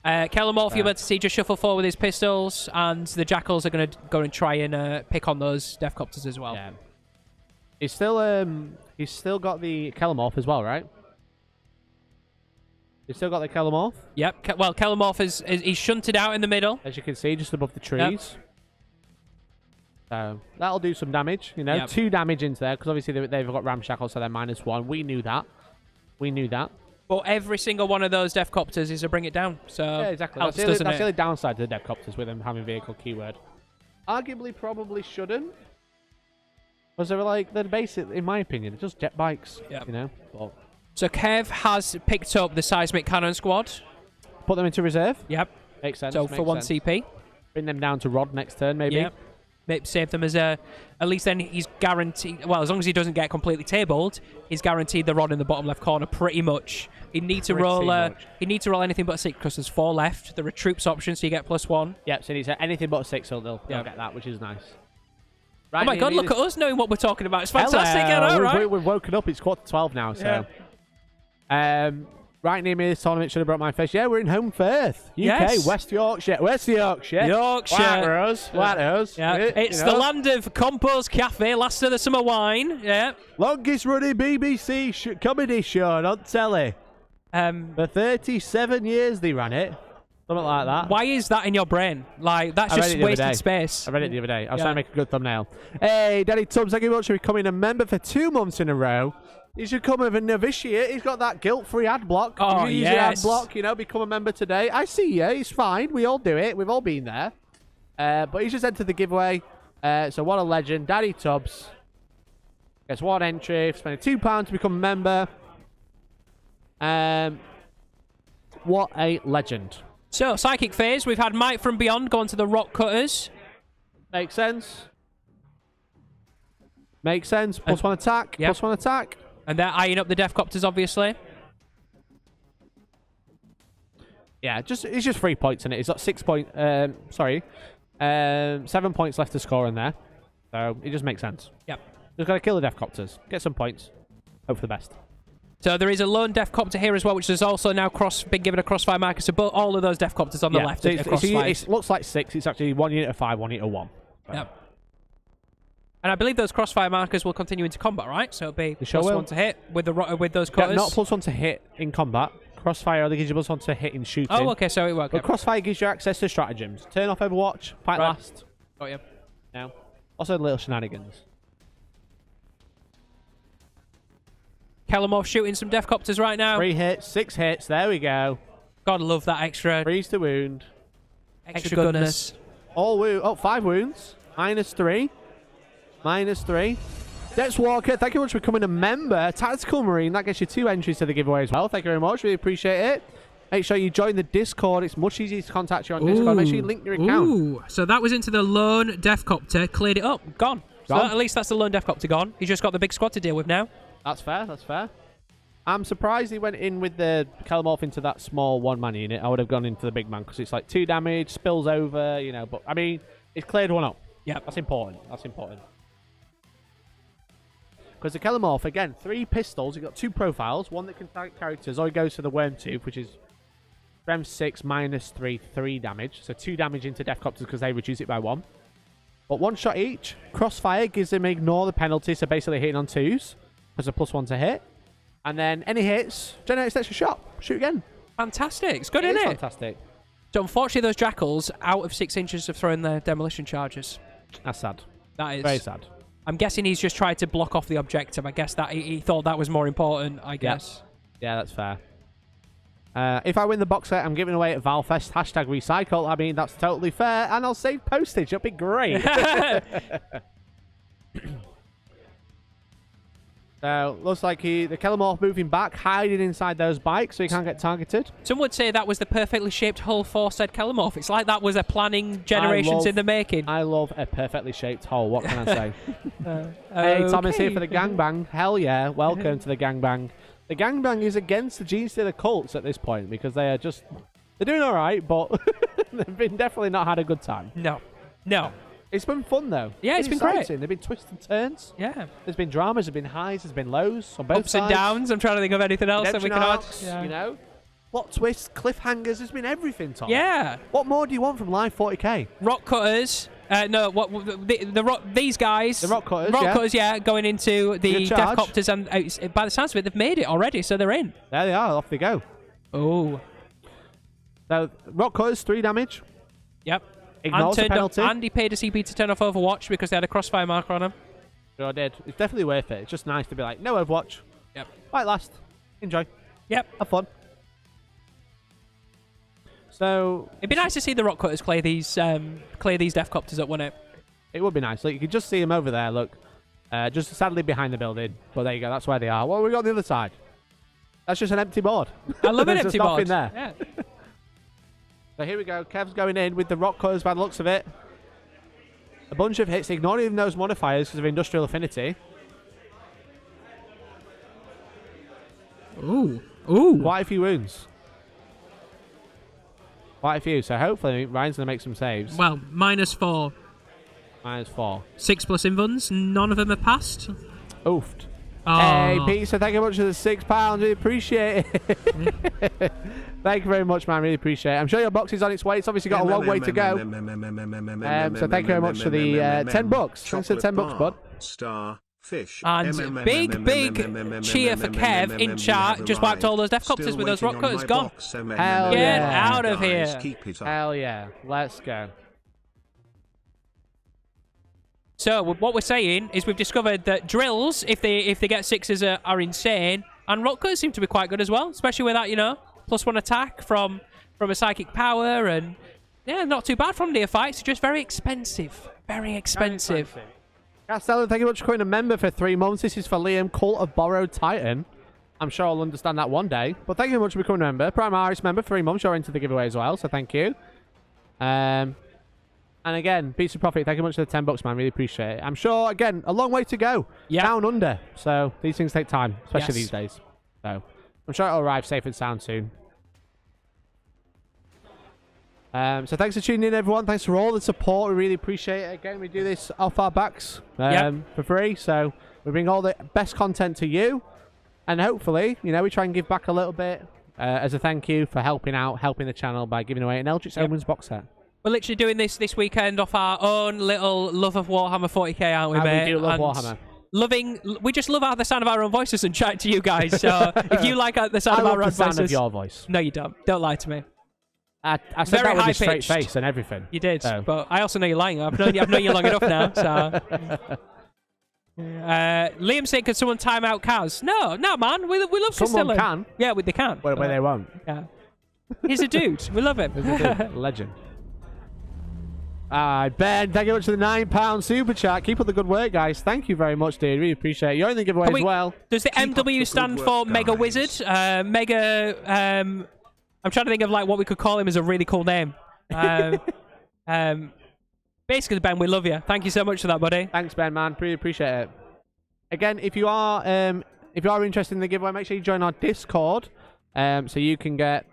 Kellamorph, you're about to see just shuffle forward with his pistols, and the Jackals are going to go and try and pick on those Deathcopters as well. Yeah. He's still got the Kellamorph as well, right? He's still got the Kellamorph? Yep. Well, Kellamorph he's shunted out in the middle. As you can see, just above the trees. Yep. So that'll do some damage, you know. 2 damage into there, because obviously they've got Ramshackle, so they're -1. We knew that. But every single one of those Deathcopters is a bring it down. So yeah, exactly. Helps, that's the only downside to the Deathcopters with them having vehicle keyword. Arguably, probably shouldn't. Because they're like, they're basic, in my opinion, they're just jet bikes, you know. But so Kev has picked up the Seismic Cannon squad. Put them into reserve? Yep. Makes sense. So for 1 CP. Bring them down to Rod next turn, maybe. Yep. save them as a... At least then he's guaranteed... Well, as long as he doesn't get completely tabled, he's guaranteed the rod in the bottom left corner pretty much. He'd need to roll... he'd need to roll anything but a 6 because there's 4 left. There are troops options, so you get +1. Yep, so he needs anything but a 6, so they'll get that, which is nice. Right, oh my god, look at us knowing what we're talking about. It's fantastic. Hello. Right? We've woken up. It's 11:15 now, so... Yeah. Right near me, this tournament should have brought my face. Yeah, we're in Holmfirth, UK, yes. West Yorkshire. Where's Yorkshire? Yorkshire. What Yeah. It's the land of Compose Cafe, last of the summer wine. Yeah. Longest running BBC comedy show on telly. For 37 years they ran it. Something like that. Why is that in your brain? Like, that's just wasted space. I read it the other day. I was trying to make a good thumbnail. Hey, Daddy Tubbs, thank you very much for becoming a member for 2 months in a row. You should come with a novitiate. He's got that guilt-free ad block. Oh, use your ad block, become a member today. I see you. It's fine. We all do it. We've all been there. But he's just entered the giveaway. So what a legend. Daddy Tubbs gets 1 entry for spending £2 to become a member. What a legend. So, Psychic Phase, we've had Might from Beyond go on to the Rock Cutters. Makes sense. Makes sense. +1 attack. Yep. +1 attack. And they're eyeing up the Deathcopters, obviously. Yeah, it's just 3 points in it. He's got 7 points left to score in there. So, it just makes sense. Yep. Just got to kill the Deathcopters. Get some points. Hope for the best. So there is a lone Deathcopter here as well, which has also now been given a crossfire marker. So all of those Deathcopters on the left are crossfires. It looks like 6. It's actually 1 unit of 5, 1 unit of 1. So. Yep. And I believe those crossfire markers will continue into combat, right? So it'll be +1 to hit with those cutters. Yeah, not +1 to hit in combat. Crossfire only gives you +1 to hit in shooting. Oh, okay, so it works. But crossfire gives you access to stratagems. Turn off Overwatch, fight last. Got you. Now, also little shenanigans. Kellamore shooting some Deathcopters right now. 3 hits, 6 hits. There we go. God, love that extra. Freeze to wound. Extra goodness. Oh, 5 wounds. -3. -3. Dex Walker, thank you very much for becoming a member. Tactical Marine, that gets you 2 entries to the giveaway as well. Thank you very much. Really appreciate it. Make sure you join the Discord. It's much easier to contact you on Discord. Make sure you link your account. Ooh, so that was into the lone Deathcopter. Cleared it up. Gone. So at least that's the lone Deathcopter gone. He's just got the big squad to deal with now. That's fair. That's fair. I'm surprised he went in with the Kellamorph into that small 1-man unit. I would have gone into the big man because it's like 2 damage, spills over, But, I mean, it's cleared 1 up. Yeah. That's important. That's important. Because the Kellamorph, again, 3 pistols. You've got 2 profiles. 1 that can target characters, or he goes to the Worm Tooth, which is Strength 6, -3, 3 damage. So 2 damage into Deathcopters because they reduce it by 1. But 1 shot each. Crossfire gives him ignore the penalty, so basically hitting on 2s. Because a +1 to hit. And then any hits, generates extra shot. Shoot again. Fantastic. It's good, isn't it? Fantastic. So unfortunately, those Jackals out of 6 inches of throwing their demolition charges. That's sad. That is very sad. I'm guessing he's just tried to block off the objective. I guess that he thought that was more important, I guess. Yeah, that's fair. If I win the box set, I'm giving away at Valfest. #recycle. I mean, that's totally fair. And I'll save postage. That'll be great. So, looks like the Kellamorph moving back, hiding inside those bikes so he can't get targeted. Some would say that was the perfectly shaped hull for said Kellamorph. It's like that was a planning generations in the making. I love a perfectly shaped hull. What can I say? Hey, Thomas here for the gangbang. Hell yeah. Welcome to the gangbang. The gangbang is against the Genestealer cults at this point because they are just... They're doing all right, but they've definitely not had a good time. No. No. It's been fun, though. Yeah, it's been exciting. great. There've been twists and turns. Yeah. There's been dramas, there's been highs, there's been lows on both Ups sides. and downs. I'm trying to think of anything else that we can add. Yeah. Plot twists, cliffhangers. There's been everything, Tom. Yeah. What more do you want from Live 40k? Rock Cutters. No, these guys. The Rock Cutters, Rock Cutters, yeah, going into the Deathcopters. And by the sounds of it, they've made it already, so they're in. There they are. Off they go. Oh. So, Rock Cutters, 3 damage. Yep. Ignores the penalty. And he paid a CP to turn off Overwatch because they had a crossfire marker on him. Sure did. It's definitely worth it. It's just nice to be like, no Overwatch. Yep. Right, last. Enjoy. Yep. Have fun. So... It'd be nice to see the Rock Cutters clear these Deathcopters up, wouldn't it? It would be nice. Like, you can just see them over there, look. Just sadly behind the building. But there you go. That's where they are. What have we got on the other side? That's just an empty board. I love an There's empty just board. nothing there. Yeah. So here we go. Kev's going in with the Rock Cutters by the looks of it. A bunch of hits, ignoring even those modifiers because of industrial affinity. Ooh. Ooh. Quite a few wounds. Quite a few. So hopefully Ryan's going to make some saves. Well, -4. -4. 6+ invuns. None of them are passed. Oofed. Oh. Hey, Pete, so thank you much for the £6. We appreciate it. Thank you very much, man. Really appreciate it. I'm sure your box is on its way. It's obviously got a long way to go. So thank you very much for the $10. Thanks for the $10, bud. Star. Fish. And big cheer for Kev in chat. Just wiped all those death copters with those rock cutters. Gone. Hell Get yeah. out of here. Hell yeah. Let's go. So what we're saying is we've discovered that drills, if they get 6s, are insane, and rock cutters seem to be quite good as well, especially with that, you know, +1 attack from a psychic power, and yeah, not too bad from neophytes. Just very expensive. Very expensive. Castellan, thank you much for becoming a member for 3 months. This is for Liam, Cult of Borrowed Titan. I'm sure I'll understand that one day. But thank you very much for becoming a member. Primaris member, 3 months. You're into the giveaway as well, so thank you. And again, Pizza Profit, thank you much for the $10, man. Really appreciate it. I'm sure, again, a long way to go. Yeah. Down under. So these things take time, especially Yes. these days. So I'm sure it'll arrive safe and sound soon. So thanks for tuning in, everyone. Thanks for all the support. We really appreciate it. Again, we do this off our backs for free. So we bring all the best content to you. And hopefully, you know, we try and give back a little bit as a thank you for helping the channel by giving away an Eldritch Omens box set. We're literally doing this weekend off our own little love of Warhammer 40k, aren't we, mate? We do love Warhammer. We just love the sound of our own voices and chat to you guys. So if you like the sound of our own voices, I love the sound of voices, your voice. No, you don't. Don't lie to me. I said Very that with a straight high-pitched. face and everything. You did, So. but I also know you're lying. I've known you long enough now. So. Liam saying, "Could someone time out Kaz?" No, man. We love Someone Castellan. can. Yeah, they can. Where they won't. Yeah. He's a dude. We love him. He's a dude. Legend. Ben, thank you much for the £9 super chat. Keep up the good work, guys. Thank you very much, dude. Really appreciate it. You're in the giveaway as well. Does the MW stand for Mega Wizard? Mega. I'm trying to think of like what we could call him as a really cool name. Basically, Ben, we love you. Thank you so much for that, buddy. Thanks, Ben, man. Really appreciate it. Again, if you are interested in the giveaway, make sure you join our Discord, so you can get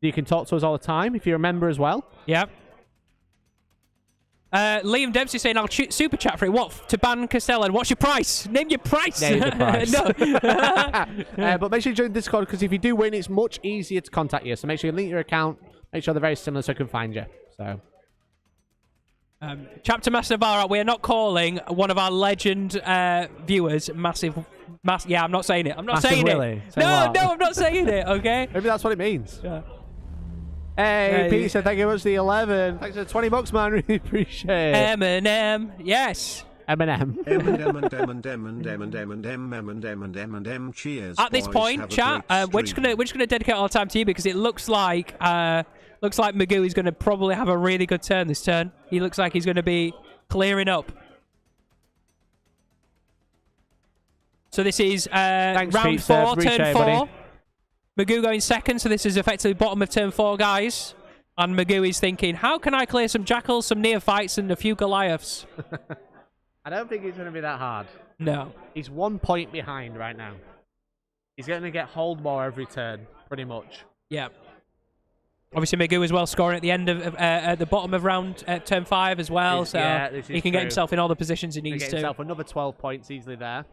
you can talk to us all the time if you're a member as well. Yeah. Liam Dempsey saying, "I'll super chat for it." What? To ban Castellan? What's your price? Name your price. Name the price. No. But make sure you join Discord, because if you do win, it's much easier to contact you. So make sure you link your account. Make sure they're very similar so I can find you. So. Chapter Master Barak, we are not calling one of our legend viewers massive. Yeah, I'm not saying it. I'm not Massive saying Willy. it. Say No, what? I'm not saying it. Okay. Maybe that's what it means. Yeah. Hey, Pete said thank you very much for the 11. Thanks for the $20, man. Really appreciate it. Eminem. Yes. Eminem. Cheers. At this point, chat, we're just gonna dedicate all the time to you, because it looks like Magoo is gonna probably have a really good turn this turn. He looks like he's gonna be clearing up. So this is round Pete, 4, turn 4. buddy. Magoo going second, so this is effectively bottom of turn 4, guys. And Magoo is thinking, how can I clear some Jackals, some Neophytes, and a few Goliaths? I don't think it's going to be that hard. No. He's 1 point behind right now. He's going to get hold more every turn, pretty much. Yeah. Obviously, Magoo as well scoring at the end of at the bottom of round turn 5 as well, so this is he can get true. himself in all the positions he needs Get to. himself another 12 points easily there.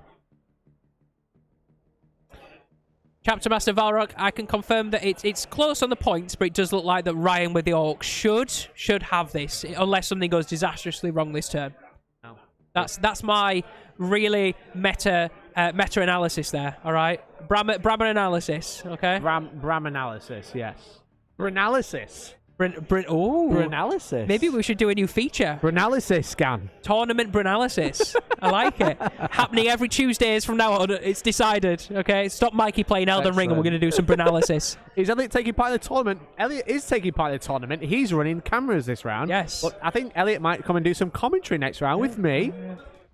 Chapter Master Valrok, I can confirm that it's close on the points, but it does look like that Ryan with the Orcs should have this, unless something goes disastrously wrong this turn. No. That's my really meta analysis there. All right, Bram analysis. Okay. Bram analysis, yes. Branalysis. Branalysis. Maybe we should do a new feature. Branalysis scan. Tournament Branalysis. I like it. Happening every Tuesdays from now on. It's decided. Okay. Stop Mikey playing Elden Ring, and we're going to do some Branalysis. Is Elliot taking part in the tournament? Elliot is taking part in the tournament. He's running cameras this round. Yes. But I think Elliot might come and do some commentary next round with me.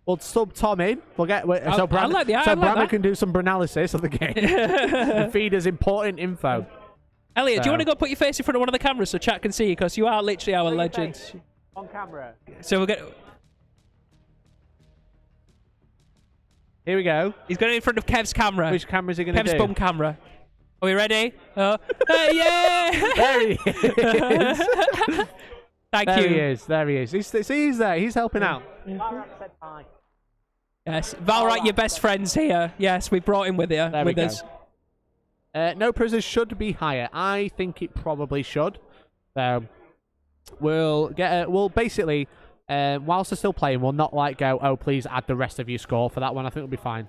We'll sub Tom in. We'll get so Brammer can do some Branalysis of the game and feed us important info. Elliot, do you want to go put your face in front of one of the cameras so chat can see you? Because you are literally our legend. On camera. So we're going to... Here we go. He's going in front of Kev's camera. Which camera is he going to do? Kev's bum camera. Are we ready? Yeah! There he is. Thank There you. he is. There he is. He's there. He's helping out. Yes. Valrak, your best friend's here. Yes, we brought him with you. There we go. us. No prisoners should be higher. I think it probably should. So we'll get. We'll basically, whilst they're still playing, we'll not like go. Oh, please add the rest of your score for that one. I think it'll be fine.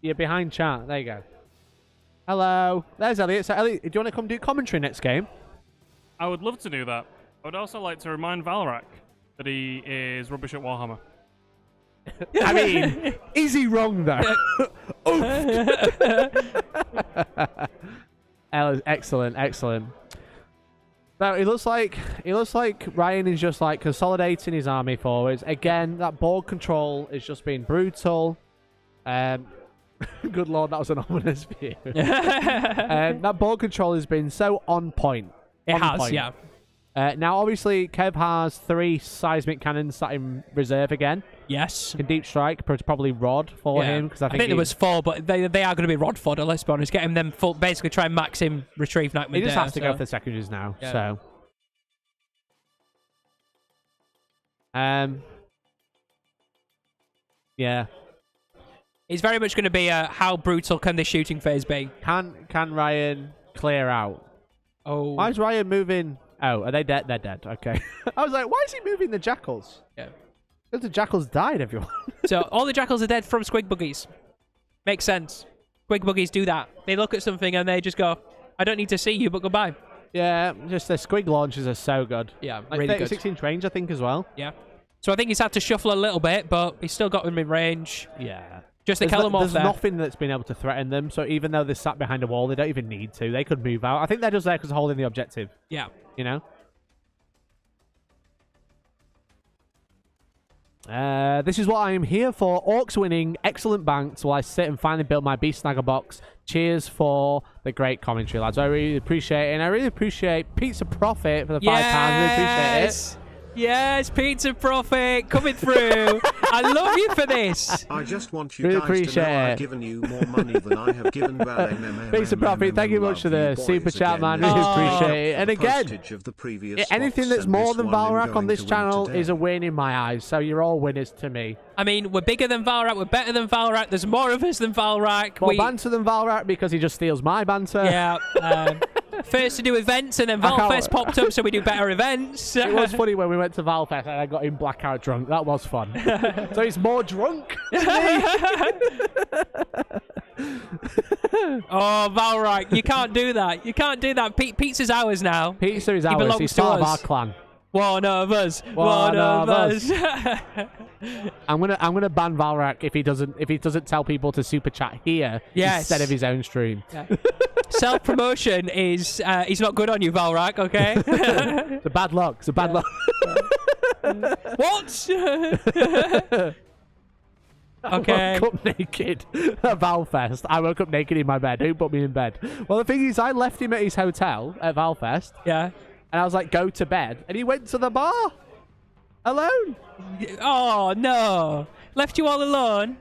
You're behind chat. There you go. Hello. There's Elliot. So Elliot, do you want to come do commentary next game? I would love to do that. I would also like to remind Valrak that he is rubbish at Warhammer. I mean, is he wrong though? Excellent, excellent. So it looks like Ryan is just like consolidating his army forwards. Again, that board control is just being brutal. Good lord, that was an ominous view. That board control has been so on point. It has, yeah. Now, obviously, Kev has 3 seismic cannons sat in reserve again. Yes. Can deep strike, probably rod for him. Because I think there was 4, but they are going to be rod fodder, let's be honest. Get him them full, basically try and max him, retrieve Nightmare. He just has to go for the secondaries now, so. Yeah. It's very much going to be how brutal can this shooting phase be? Can Ryan clear out? Oh. Why is Ryan moving? Oh, are they dead? They're dead. Okay. I was like, why is he moving the jackals? Yeah. Because the jackals died, everyone. So all the jackals are dead from squig buggies. Makes sense. Squig buggies do that. They look at something and they just go, I don't need to see you, but goodbye. Yeah, just the squig launches are so good. Yeah, like really good. 36-inch range, I think, as well. Yeah. So I think he's had to shuffle a little bit, but he's still got them in range. Yeah. Just the Kellamorph there. There's nothing that's been able to threaten them, so even though they're sat behind a wall, they don't even need to. They could move out. I think they're just there because they're holding the objective. Yeah. You know? This is what I am here for. Orks winning. Excellent banks while I sit and finally build my beast snagger box. Cheers for the great commentary, lads. I really appreciate it. And I really appreciate Pizza Profit for the £5. Really appreciate it. Yes, Pizza Profit coming through. I love you for this. I just want you Really guys to appreciate know it. I've given you more money than I have given WineHAMMER. Pizza Profit, thank you much for the super chat, man. Really appreciate it. And again, anything that's more than Valrak on this channel is a win in my eyes. So you're all winners to me. I mean, we're bigger than Valrak. We're better than Valrak. There's more of us than Valrak. More banter than Valrak because he just steals my banter. Yeah. First to do events, and then Valfest popped up, so we do better events. It was funny when we went to Valfest and I got him blackout drunk. That was fun. So he's more drunk than me. Oh, Valrak, you can't do that. You can't do that. Pizza's ours now. Pizza is ours. He's part of our clan. One of us. One of us. I'm gonna ban Valrak if he doesn't tell people to super chat here instead of his own stream. Yeah. Self promotion is he's not good on you, Valrak. Okay. It's a bad luck. It's a bad luck. What? Okay. I woke up naked at Valfest. I woke up naked in my bed. Who put me in bed? Well, the thing is, I left him at his hotel at Valfest. Yeah. And I was like, go to bed. And he went to the bar. Alone. Oh, no. Left you all alone?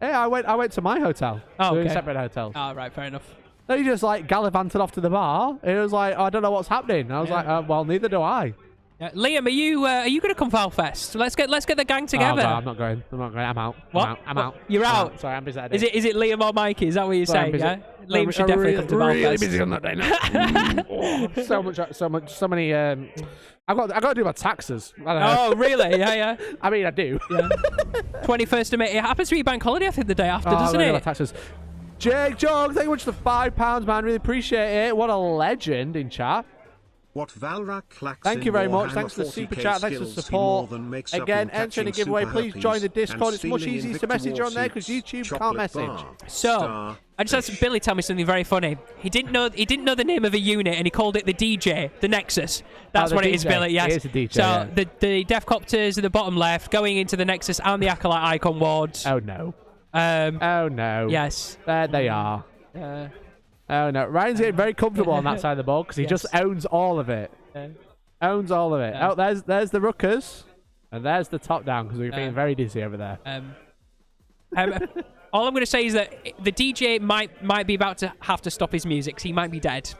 Yeah, I went to my hotel. Oh, okay. Separate hotels. Oh, right. Fair enough. So he just like gallivanted off to the bar. It was like, oh, I don't know what's happening. And I was like, well, neither do I. Liam, are you going to come Valfest? Let's get the gang together. Oh, no, I'm not going. I'm out. What? I'm out. You're out? Sorry, I'm busy. Is it Liam or Mikey? Is that what you're saying? Yeah. Liam should definitely come to Valfest. Really busy on that day now. so many. I got to do my taxes. I don't know. Oh, really? Yeah. I mean, I do. Yeah. 21st of May. It happens to be bank holiday, I think, the day after, doesn't it? My taxes. Jake Jog, thank you much for the £5, man. Really appreciate it. What a legend in chat. What Valrak lacks Thank you very much. Warhammer Thanks for the 40K super chat. Thanks for the support. Again, entering a giveaway. Please join the Discord. It's much easier to message on there because YouTube can't message. So, I just had Billy tell me something very funny. He didn't know the name of a unit, and he called it the DJ, the Nexus. That's what it is, Billy. Yes. It is a DJ. So the Defcopters at the bottom left, going into the Nexus and the Acolyte icon wards. Oh no. Oh no. Yes. There they are. Oh no. Ryan's getting very comfortable on that side of the ball because he just owns all of it. Owns all of it. Yeah. Oh, there's the ruckers. And there's the top down because we're being very dizzy over there. All I'm going to say is that the DJ might be about to have to stop his music. 'Cause he might be dead.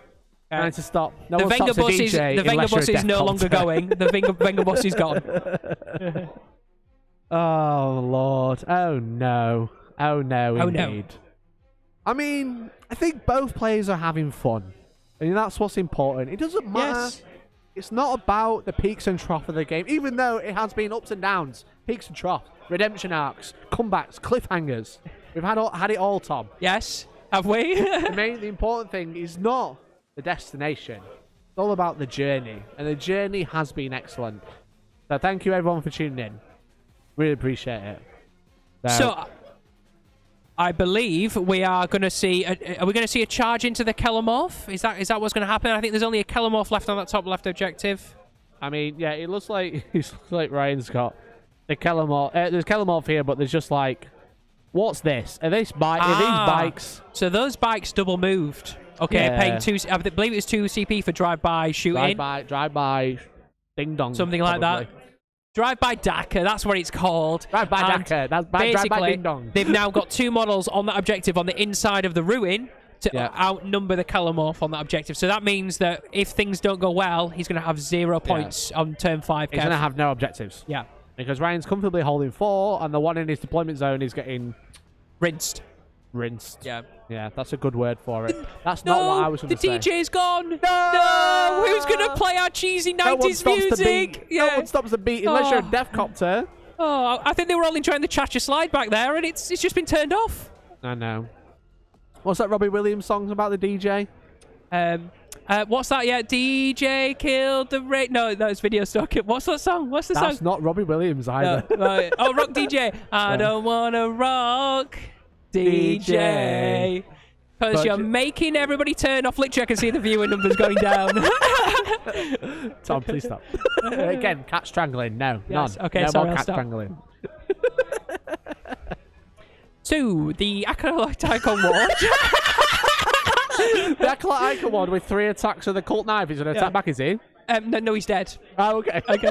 Trying to stop. No The one stops Venga a DJ bus is no longer Defcon. going. The Venga bus is gone. Oh, Lord. Oh, no. Oh, no, Oh, no. indeed. I mean, I think both players are having fun. And that's what's important. It doesn't matter. Yes. It's not about the peaks and troughs of the game, even though it has been ups and downs. Peaks and troughs, redemption arcs, comebacks, cliffhangers. We've had it all, Tom. Yes. Have we? The important thing is not the destination. It's all about the journey. And the journey has been excellent. So thank you, everyone, for tuning in. Really appreciate it. So, I believe we are going to see. Are we going to see a charge into the Kellamorph? Is that what's going to happen? I think there's only a Kellamorph left on that top left objective. I mean, yeah, it looks like Ryan's got the Kellamorph. There's Kellamorph here, but there's just like, what's this? Are these bikes? So those bikes double moved. Okay, Yeah. paying 2. I believe it was 2 CP for drive-by shooting. Drive-by, ding dong. Something like that. Drive-by Dakar, that's what it's called. Drive-by And Dakar, that's drive-by basically, ding dong. they've now got 2 models on that objective on the inside of the ruin to outnumber the Kellamorph on that objective. So that means that if things don't go well, he's going to have 0 points on turn 5. He's going to have no objectives. Yeah. Because Ryan's comfortably holding 4, and the one in his deployment zone is getting Rinsed. Yeah, that's a good word for it. That's not No, what I was going the to say. DJ's gone. No, who's going to play our cheesy No one 90s stops the music? beat. No one stops the beat unless you're a Defcopter. Oh, I think they were all enjoying the cha-cha slide back there, and it's just been turned off. I know. What's that Robbie Williams song about the DJ? What's that? Yeah, DJ killed the rate. No, it's Video Store. What's that song? What's the That's song? not Robbie Williams either. No, right. Oh, Rock DJ. I don't wanna rock DJ. Because But you're making everybody turn off. Literally, I can see the viewer numbers going down. Tom, please stop. Again, cat strangling. No, Yes, none. okay, no sorry, more I'll cat stop. strangling. So, the Acolyte Icon Ward. The Acolyte Icon Ward with 3 attacks with the Cult Knife. He's going to attack back, is he? No, he's dead. Oh, okay. Okay.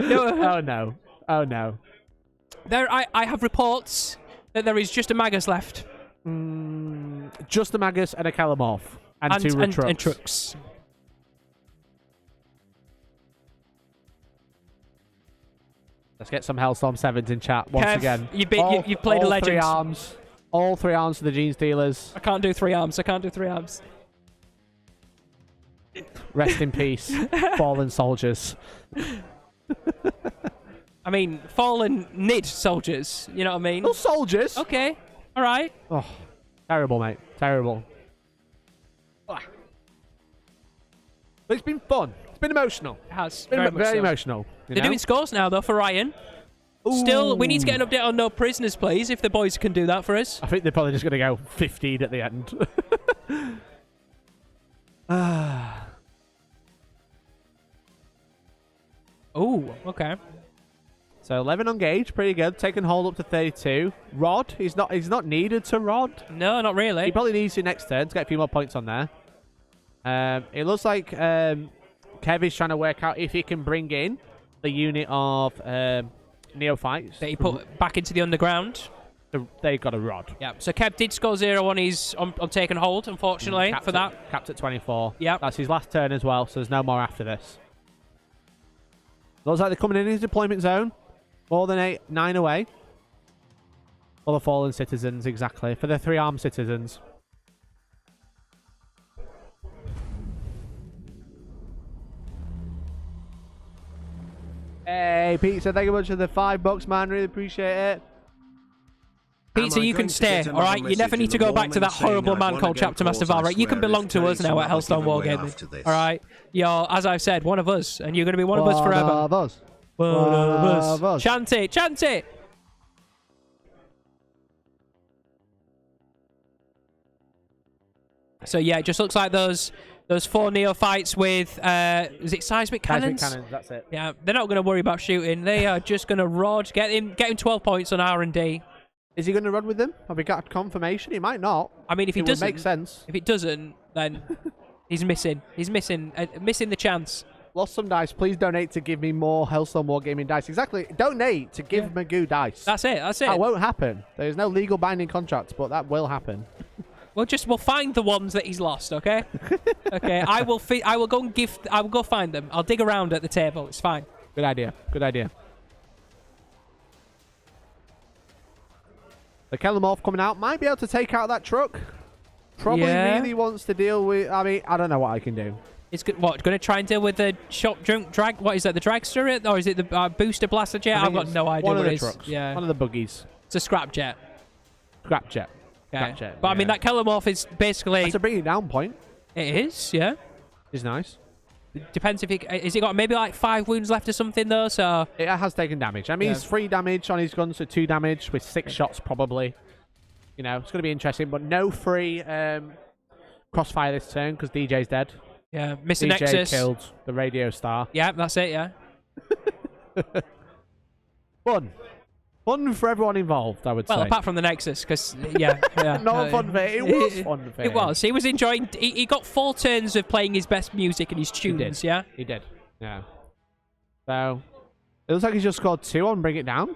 No, Oh, no. Oh, no. I have reports that there is just a Magus left. Just a Magus and a Kellamorph. And 2 Retrucks. And trucks. Let's get some Hellstorm 7s in chat once Kev, again. you've played a all legend. 3 arms. All 3 arms for the Genestealers. I can't do 3 arms. Rest in peace, fallen soldiers. I mean, fallen NID soldiers. You know what I mean? No soldiers. Okay. All right. Oh, terrible, mate. Terrible. But it's been fun. It's been emotional. It has. It's been Very, much very so. emotional. you They're know? doing scores now, though, for Ryan. Still, we need to get an update on no prisoners, please, if the boys can do that for us. I think they're probably just going to go 15 at the end. Oh, okay. So 11 on gauge, pretty good. Taking hold up to 32. Rod, he's not needed to rod. No, not really. He probably needs to next turn to get a few more points on there. It looks like Kev is trying to work out if he can bring in the unit of neophytes. That he put back into the underground. They've got a rod. Yeah. So Kev did score 0 on his on taking hold, unfortunately, for that. Capped at 24. Yeah. That's his last turn as well, so there's no more after this. Looks like they're coming in his deployment zone. More than 9 away. For the fallen citizens, exactly. For the 3 armed citizens. Hey, Pizza, thank you much for the $5, man. Really appreciate it. Pizza, you can stay, all right? You never need to go back to that horrible man called Chapter Master Val, right? You can belong to us now at Hellstormwargaming, all right? You're, as I've said, one of us, and you're going to be one of us forever. One of us. One of us. Chant it, chant it! So yeah, it just looks like those 4 neophytes with is it seismic cannons? Seismic cannons, that's it. Yeah, they're not going to worry about shooting. They are just going to rod, get him 12 points on R&D. Is he going to run with them? Have we got confirmation? He might not. I mean, if it would make sense. If it doesn't, then he's missing. He's missing the chance. Lost some dice. Please donate to give me more Hellstormwargaming dice. Exactly. Donate to give Magoo dice. That's it. That's it. That won't happen. There's no legal binding contract, but that will happen. We'll find the ones that he's lost, okay? Okay, I will go find them. I'll dig around at the table. It's fine. Good idea. Good idea. The Kellermorph coming out might be able to take out that truck. Probably really wants to deal with. I mean, I don't know what I can do. It's good. What, going to try and deal with the shot drunk drag? What is that? The dragster? Or is it the booster blaster jet? I've got no idea one what of it the is. trucks. Yeah, one of the buggies. it's a scrap jet. Scrap jet. Yeah. Scrap jet. But I mean, that Kellermorph is basically. That's a bringing down point. It is, yeah. Is nice. Depends if is he got maybe like 5 wounds left or something though. So it has taken damage. I mean, it's 3 damage on his gun, so 2 damage with 6 shots probably. You know, it's going to be interesting, but no free crossfire this turn because DJ's dead. yeah, Mr. DJ Nexus killed the radio star. Yeah, that's it. Yeah. Fun. Fun for everyone involved, I would say. Well, apart from the Nexus, because yeah. Not fun for him. It was fun for him. It was. He was enjoying. He got 4 turns of playing his best music and his tunes. Yeah. He did. Yeah. So it looks like he's just scored 2 on Bring It Down.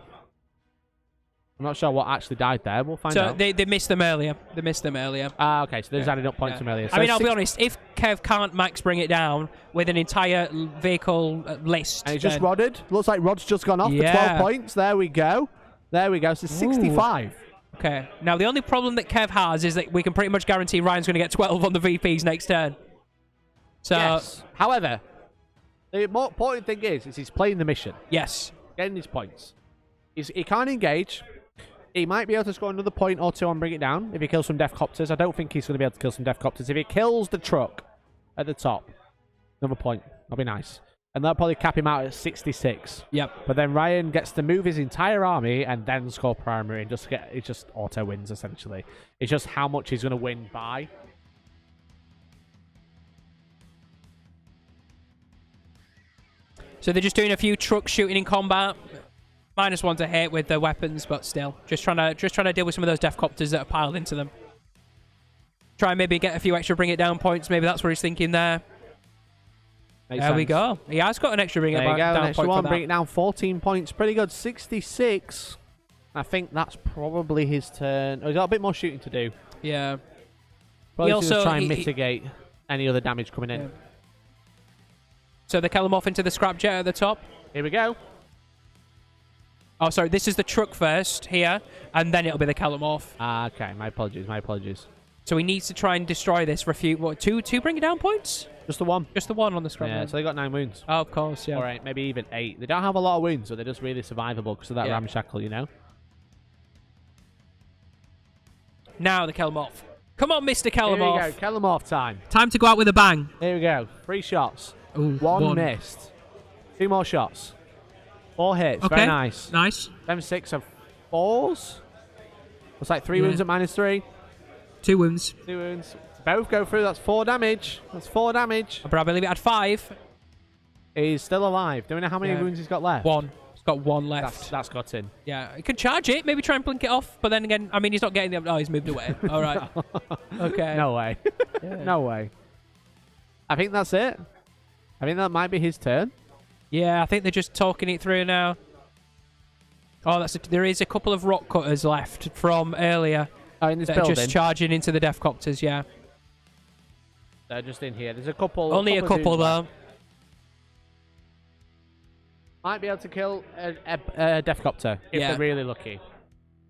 I'm not sure what actually died there. We'll find out. So they missed them earlier. They missed them earlier. Ah, okay. So there's added up points from earlier. So I mean, I'll be honest. If Kev can't max Bring It Down with an entire vehicle list, and he's just rodded. Looks like Rod's just gone off for 12 points. There we go. There we go. So 65. Okay. Now, the only problem that Kev has is that we can pretty much guarantee Ryan's going to get 12 on the VPs next turn. So, yes. However, the more important thing is he's playing the mission. Yes. Getting his points. He can't engage. He might be able to score another point or 2 on Bring It Down if he kills some Deathcopters. I don't think he's going to be able to kill some Deathcopters. If he kills the truck at the top, another point. That'll be nice. And that'll probably cap him out at 66. Yep. But then Ryan gets to move his entire army and then score primary and it just auto wins, essentially. It's just how much he's going to win by. So they're just doing a few truck shooting in combat. -1 to hit with the weapons, but still. Just trying to deal with some of those Deathcopters that are piled into them. Try and maybe get a few extra Bring It Down points. Maybe that's what he's thinking there. There we go. He has got an extra Bring It Down point for that. Bring It Down 14 points. Pretty good. 66. I think that's probably his turn. Oh, he's got a bit more shooting to do. Yeah. Probably to try and mitigate any other damage coming in. Yeah. So the Kellermorph into the scrap jet at the top. Here we go. Oh, sorry. This is the truck first here, and then it'll be the Kellermorph. Ah, okay. My apologies. My apologies. So he needs to try and destroy this for a few. What, two Bring It Down points? Just the 1. Just the 1 on the scrap. Yeah, so they got 9 wounds. Oh, of course, yeah. All right, maybe even 8. They don't have a lot of wounds, so they're just really survivable because of that ramshackle, you know? Now the Kellermorph. Come on, Mr. Kellermorph. Here we go. Kellermorph time. Time to go out with a bang. Here we go. 3 shots. Ooh, 1 missed. 2 more shots. 4 hits. Okay. Very nice. Nice. Them 6 are 4s. Looks like 3 wounds at -3. 2 wounds. 2 wounds. Both go through. That's 4 damage. That's 4 damage. But I believe it had 5. He's still alive. Do we know how many wounds he's got left? 1. He's got 1 left. That's got in. Yeah, he could charge it. Maybe try and blink it off. But then again, I mean, he's not getting the... Oh, he's moved away. All right. Okay. No way. No way. I think that's it. I think that might be his turn. Yeah, I think they're just talking it through now. Oh, there is a couple of rock cutters left from earlier. Oh, in this that are building? just charging into the Deathcopters, yeah. They're just in here. There's a couple. Only a couple, though. Might be able to kill a Deathcopter if they're really lucky.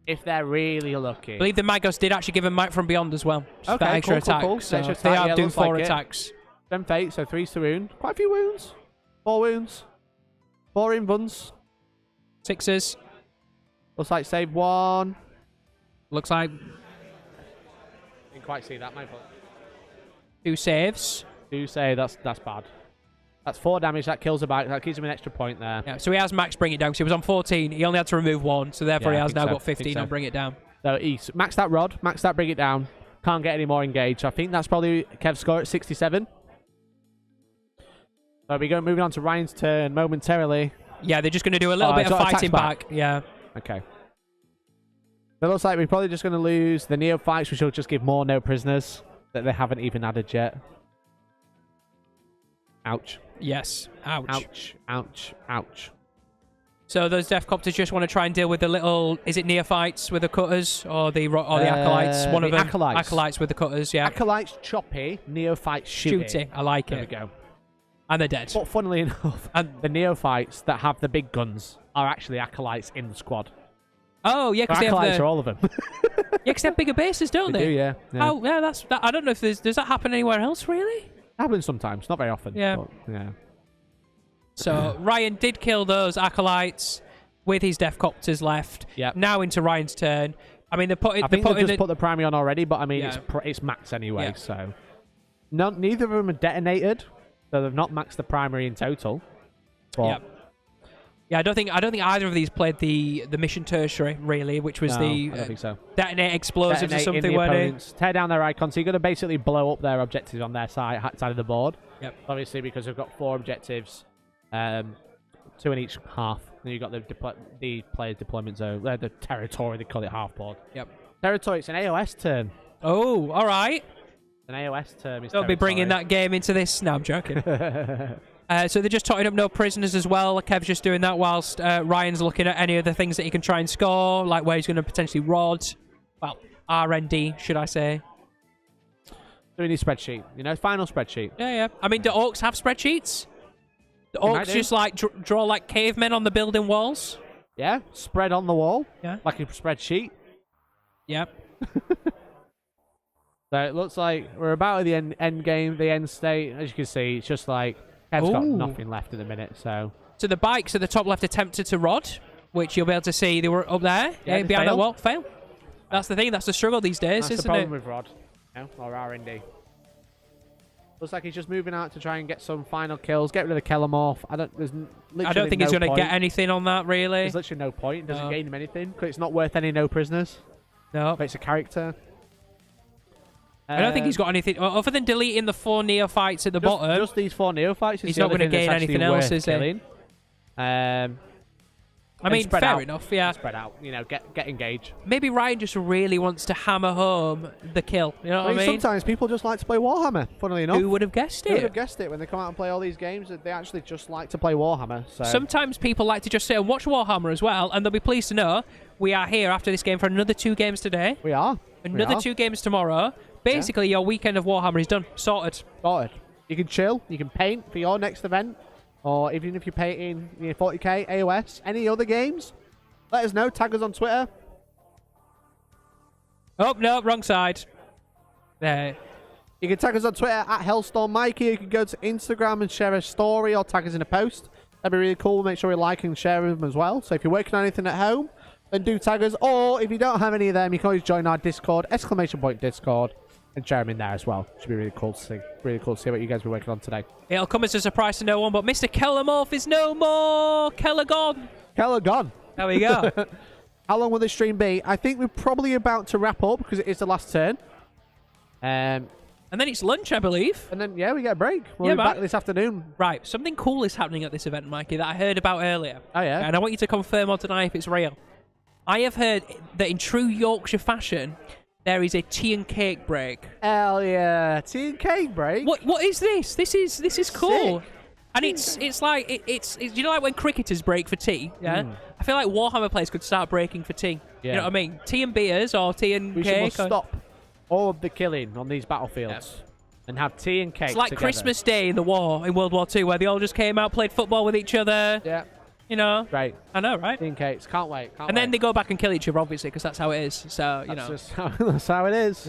If they're really lucky. I believe the Magos did actually give him Might from Beyond as well. Okay, that extra attack. Cool. So extra they attack, are doing 4 like attacks. Them fate, so 3's to wound. Quite a few wounds. 4 wounds. 4 invuns. 6s. Looks like save 1. Looks like... Didn't quite see that, my fault. 2 saves. 2 save, that's bad. That's 4 damage, that kills a bike, that gives him an extra point there. Yeah, so he has max Bring It Down, because he was on 14. He only had to remove 1, so therefore he has now got 15 on Bring It Down. So he's maxed that rod, maxed that Bring It Down. Can't get any more engaged. I think that's probably Kev's score at 67. So we're moving on to Ryan's turn momentarily. Yeah, they're just going to do a little bit of fighting back. Yeah. Okay. It looks like we're probably just going to lose the neophytes, which will just give more no prisoners that they haven't even added yet. Ouch. Yes. Ouch. Ouch. Ouch. Ouch. So those Deathcopters just want to try and deal with the little... Is it neophytes with the cutters or the acolytes? One of them. Acolytes with the cutters, yeah. Acolytes choppy, neophytes shooty. Shooty. I like it. There we go. And they're dead. But funnily enough, the neophytes that have the big guns are actually acolytes in the squad. Oh, yeah, because they have acolytes are all of them. Yeah, because they have bigger bases, don't they? They do, yeah. Oh, yeah, that's... I don't know if there's... Does that happen anywhere else, really? Happens sometimes, not very often. Yeah. But, yeah. So Ryan did kill those acolytes with his Deathcopters left. Yep. Now into Ryan's turn. I mean, I think they've just put the primary on already, but I mean, Yeah. it's max anyway, Yeah. so... Neither of them are detonated, so they've not maxed the primary in total. But Yep. Yeah, I don't think either of these played the mission tertiary, really, which was no, the I don't think so. detonate explosives Detonate or in something, the weren't opponents, tear down their icons. So you're going to basically blow up their objectives on their side of the board. Yep. Obviously, because we've got 4 objectives, 2 in each half. Then you've got the player's deployment zone, the territory, they call it half board. Yep. Territory, it's an AOS turn. Oh, all right. An AOS term is Don't be bringing that game into this. No, I'm joking. So they're just totting up no prisoners as well. Kev's just doing that whilst Ryan's looking at any of the things that he can try and score, like where he's going to potentially rod. Well, RND, should I say. Doing his spreadsheet. Final spreadsheet. Yeah. I mean, do Orks have spreadsheets? The Orks just like draw like cavemen on the building walls? Yeah, spread on the wall. Yeah. Like a spreadsheet. Yep. So it looks like we're about at the end game, the end state. As you can see, it's just like Kev's got nothing left in a minute. So the bikes at the top left attempted to rod, which you'll be able to see they were up there, behind that wall. Fail. That's the thing. That's the struggle these days, that's isn't the problem it? with Rod, or R&D. Looks like he's just moving out to try and get some final kills, get rid of the Kellamorph. I don't think he's going to get anything on that, really. There's literally no point. It doesn't gain him anything because it's not worth any no prisoners. No. But it's a character. I don't think he's got anything other than deleting the 4 neophytes at the bottom. Just these 4 neophytes. He's not going to gain anything else, is he? I mean, fair enough, yeah. Spread out, get engaged. Maybe Ryan just really wants to hammer home the kill. You know what I mean? Sometimes people just like to play Warhammer, funnily enough. Who would have guessed it? Who would have guessed it? When they come out and play all these games, they actually just like to play Warhammer. So. Sometimes people like to just sit and watch Warhammer as well, and they'll be pleased to know we are here after this game for another 2 games today. We are. Another 2 games tomorrow. Basically, your weekend of Warhammer is done. Sorted. You can chill. You can paint for your next event. Or even if you're painting 40k, AOS, any other games, let us know. Tag us on Twitter. Oh, no, wrong side. There. You can tag us on Twitter at Hellstormwargaming. You can go to Instagram and share a story or tag us in a post. That'd be really cool. Make sure we like and share them as well. So if you're working on anything at home, then do tag us. Or if you don't have any of them, you can always join our Discord, !Discord. And share them in there as well. Should be really cool to see. Really cool to see what you guys be working on today. It'll come as a surprise to no one, but Mr. Kellamorph is no more. Keller gone. Keller gone. There we go. How long will this stream be? I think we're probably about to wrap up because it is the last turn. And then it's lunch, I believe. And then, we get a break. We'll be back this afternoon. Right. Something cool is happening at this event, Mikey, that I heard about earlier. Oh, yeah? And I want you to confirm or deny if it's real. I have heard that in true Yorkshire fashion, there is a tea and cake break. Hell yeah. Tea and cake break? What is this? This is cool. Sick. And it's like it's you know, like when cricketers break for tea, yeah? I feel like Warhammer players could start breaking for tea. Yeah. You know what I mean? Tea and beers or tea and We cake. should stop all of the killing on these battlefields and have tea and cake It's like together. Christmas Day in the war, in World War II, where they all just came out, played football with each other. Yeah. You know? Great. I know, right? Tea and cakes. Can't wait. And then they go back and kill each other, obviously, because that's how it is. So, you know. That's how it is.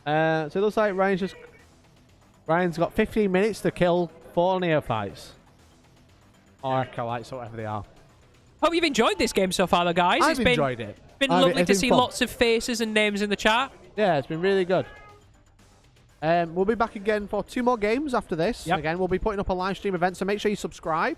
Yeah. So it looks like Ryan's got 15 minutes to kill 4 neophytes. Or acolytes, or whatever they are. Hope you've enjoyed this game so far, though, guys. I've enjoyed it. It's been lovely to see lots of faces and names in the chat. Yeah, it's been really good. We'll be back again for 2 more games after this. Yep. Again, we'll be putting up a live stream event, so make sure you subscribe.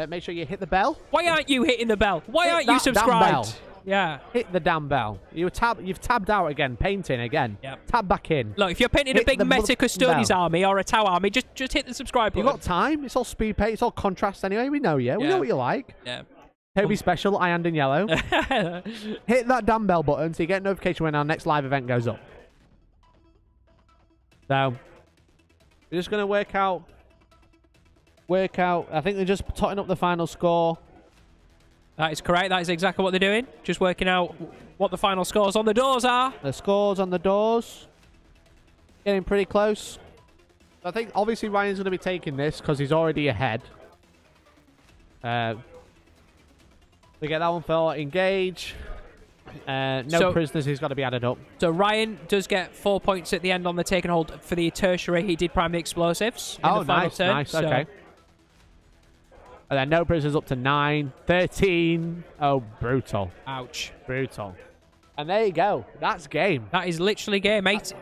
Make sure you hit the bell. Why aren't you hitting the bell? Why Hit aren't you that damn subscribed? bell. Yeah. Hit the damn bell. You've tabbed out again, painting again. Yep. Tab back in. Look, if you're painting Hit a big the Meta Custodes bell. army or a Tau army, just hit the subscribe You've button. got time. It's all speed paint. It's all contrast anyway. We know you. We know what you like. Yeah. Toby Special, I and in yellow. Hit that damn bell button so you get a notification when our next live event goes up. So, we're just going to work out work out. I think they're just totting up the final score. That is correct. That is exactly what they're doing. Just working out what the final scores on the doors are. The scores on the doors. Getting pretty close. I think obviously Ryan's going to be taking this because he's already ahead. We get that one for engage. No prisoners, he's got to be added up. So Ryan does get 4 points at the end on the taken hold for the tertiary. He did prime the explosives in the final turn. Nice, okay. And then no prisoners up to 9, 13. Oh, brutal. Ouch. Brutal. And there you go. That's game. That is literally game. That's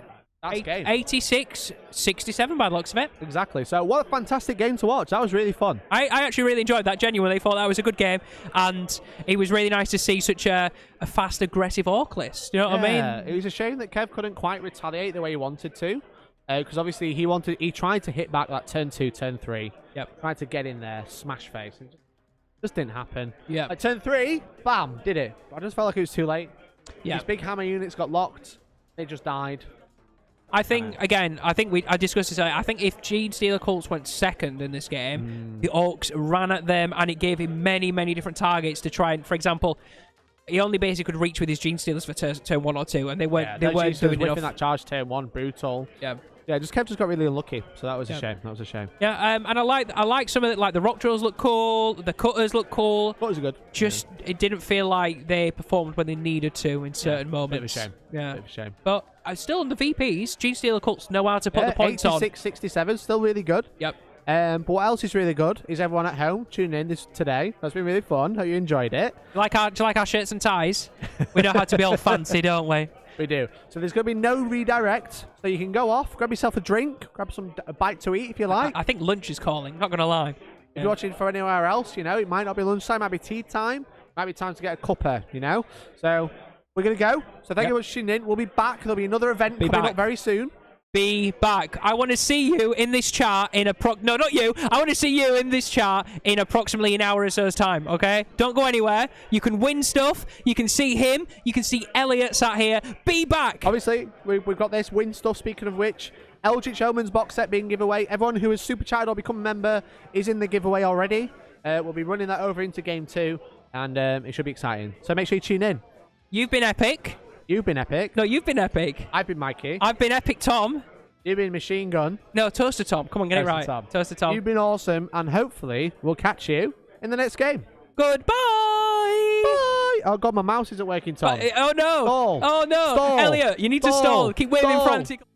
game. 86-67 by the looks of it. Exactly. So what a fantastic game to watch. That was really fun. I actually really enjoyed that. Genuinely thought that was a good game. And it was really nice to see such a fast, aggressive Orc list. You know what I mean? It was a shame that Kev couldn't quite retaliate the way he wanted to. Because obviously he tried to hit back that turn 2, turn 3. Yep. Tried to get in there, smash face. It just didn't happen. Yeah. At turn 3, bam, did it. I just felt like it was too late. Yeah. These big hammer units got locked. They just died. I think, again, I discussed this earlier. I think if Genestealer Cults went second in this game, the Orcs ran at them and it gave him many, many different targets to try and, for example, he only basically could reach with his Genestealers for turn 1 or 2, and they weren't doing enough. That charge turn 1, brutal. Yeah. Yeah, just kept got really unlucky, so that was a shame. That was a shame. Yeah, and I like some of it. Like the rock drills look cool, the cutters look cool. Cutters are good. Just it didn't feel like they performed when they needed to in certain moments. Bit of a shame. Yeah, bit of a shame. But still on the VPs, Genestealer Cults know how to put the points 86, 67, still really good. Yep. But what else is really good is everyone at home tuning in today. That's been really fun. Hope you enjoyed it. Do you like our shirts and ties? We know how to be all fancy, don't we? We do. So there's going to be no redirect. So you can go off, grab yourself a drink, grab a bite to eat if you like. I think lunch is calling, not going to lie. If you're watching from anywhere else, you know, it might not be lunchtime, it might be tea time. It might be time to get a cuppa, you know. So we're going to go. So thank you for tuning in. We'll be back. There'll be another event coming up very soon. Be back. I want to see you in this chart in no, not you. I want to see you in this chart in approximately an hour or so's time, okay? Don't go anywhere. You can win stuff. You can see him. You can see Elliot sat here. Be back. Obviously, we've got this win stuff, speaking of which. Eldritch Omens box set being giveaway. Everyone who has super chatted or become a member is in the giveaway already. We'll be running that over into game 2, and it should be exciting. So make sure you tune in. You've been epic. You've been epic. No, you've been epic. I've been Mikey. I've been Epic Tom. You've been Machine Gun. No, Toaster Tom. Come on, get it right. Toaster Tom. You've been awesome, and hopefully we'll catch you in the next game. Goodbye. Bye. Oh, God, my mouse isn't working, Tom. Oh, no. Stall. Oh, no. Stall. Elliot, you need to stall. Keep waving frantically.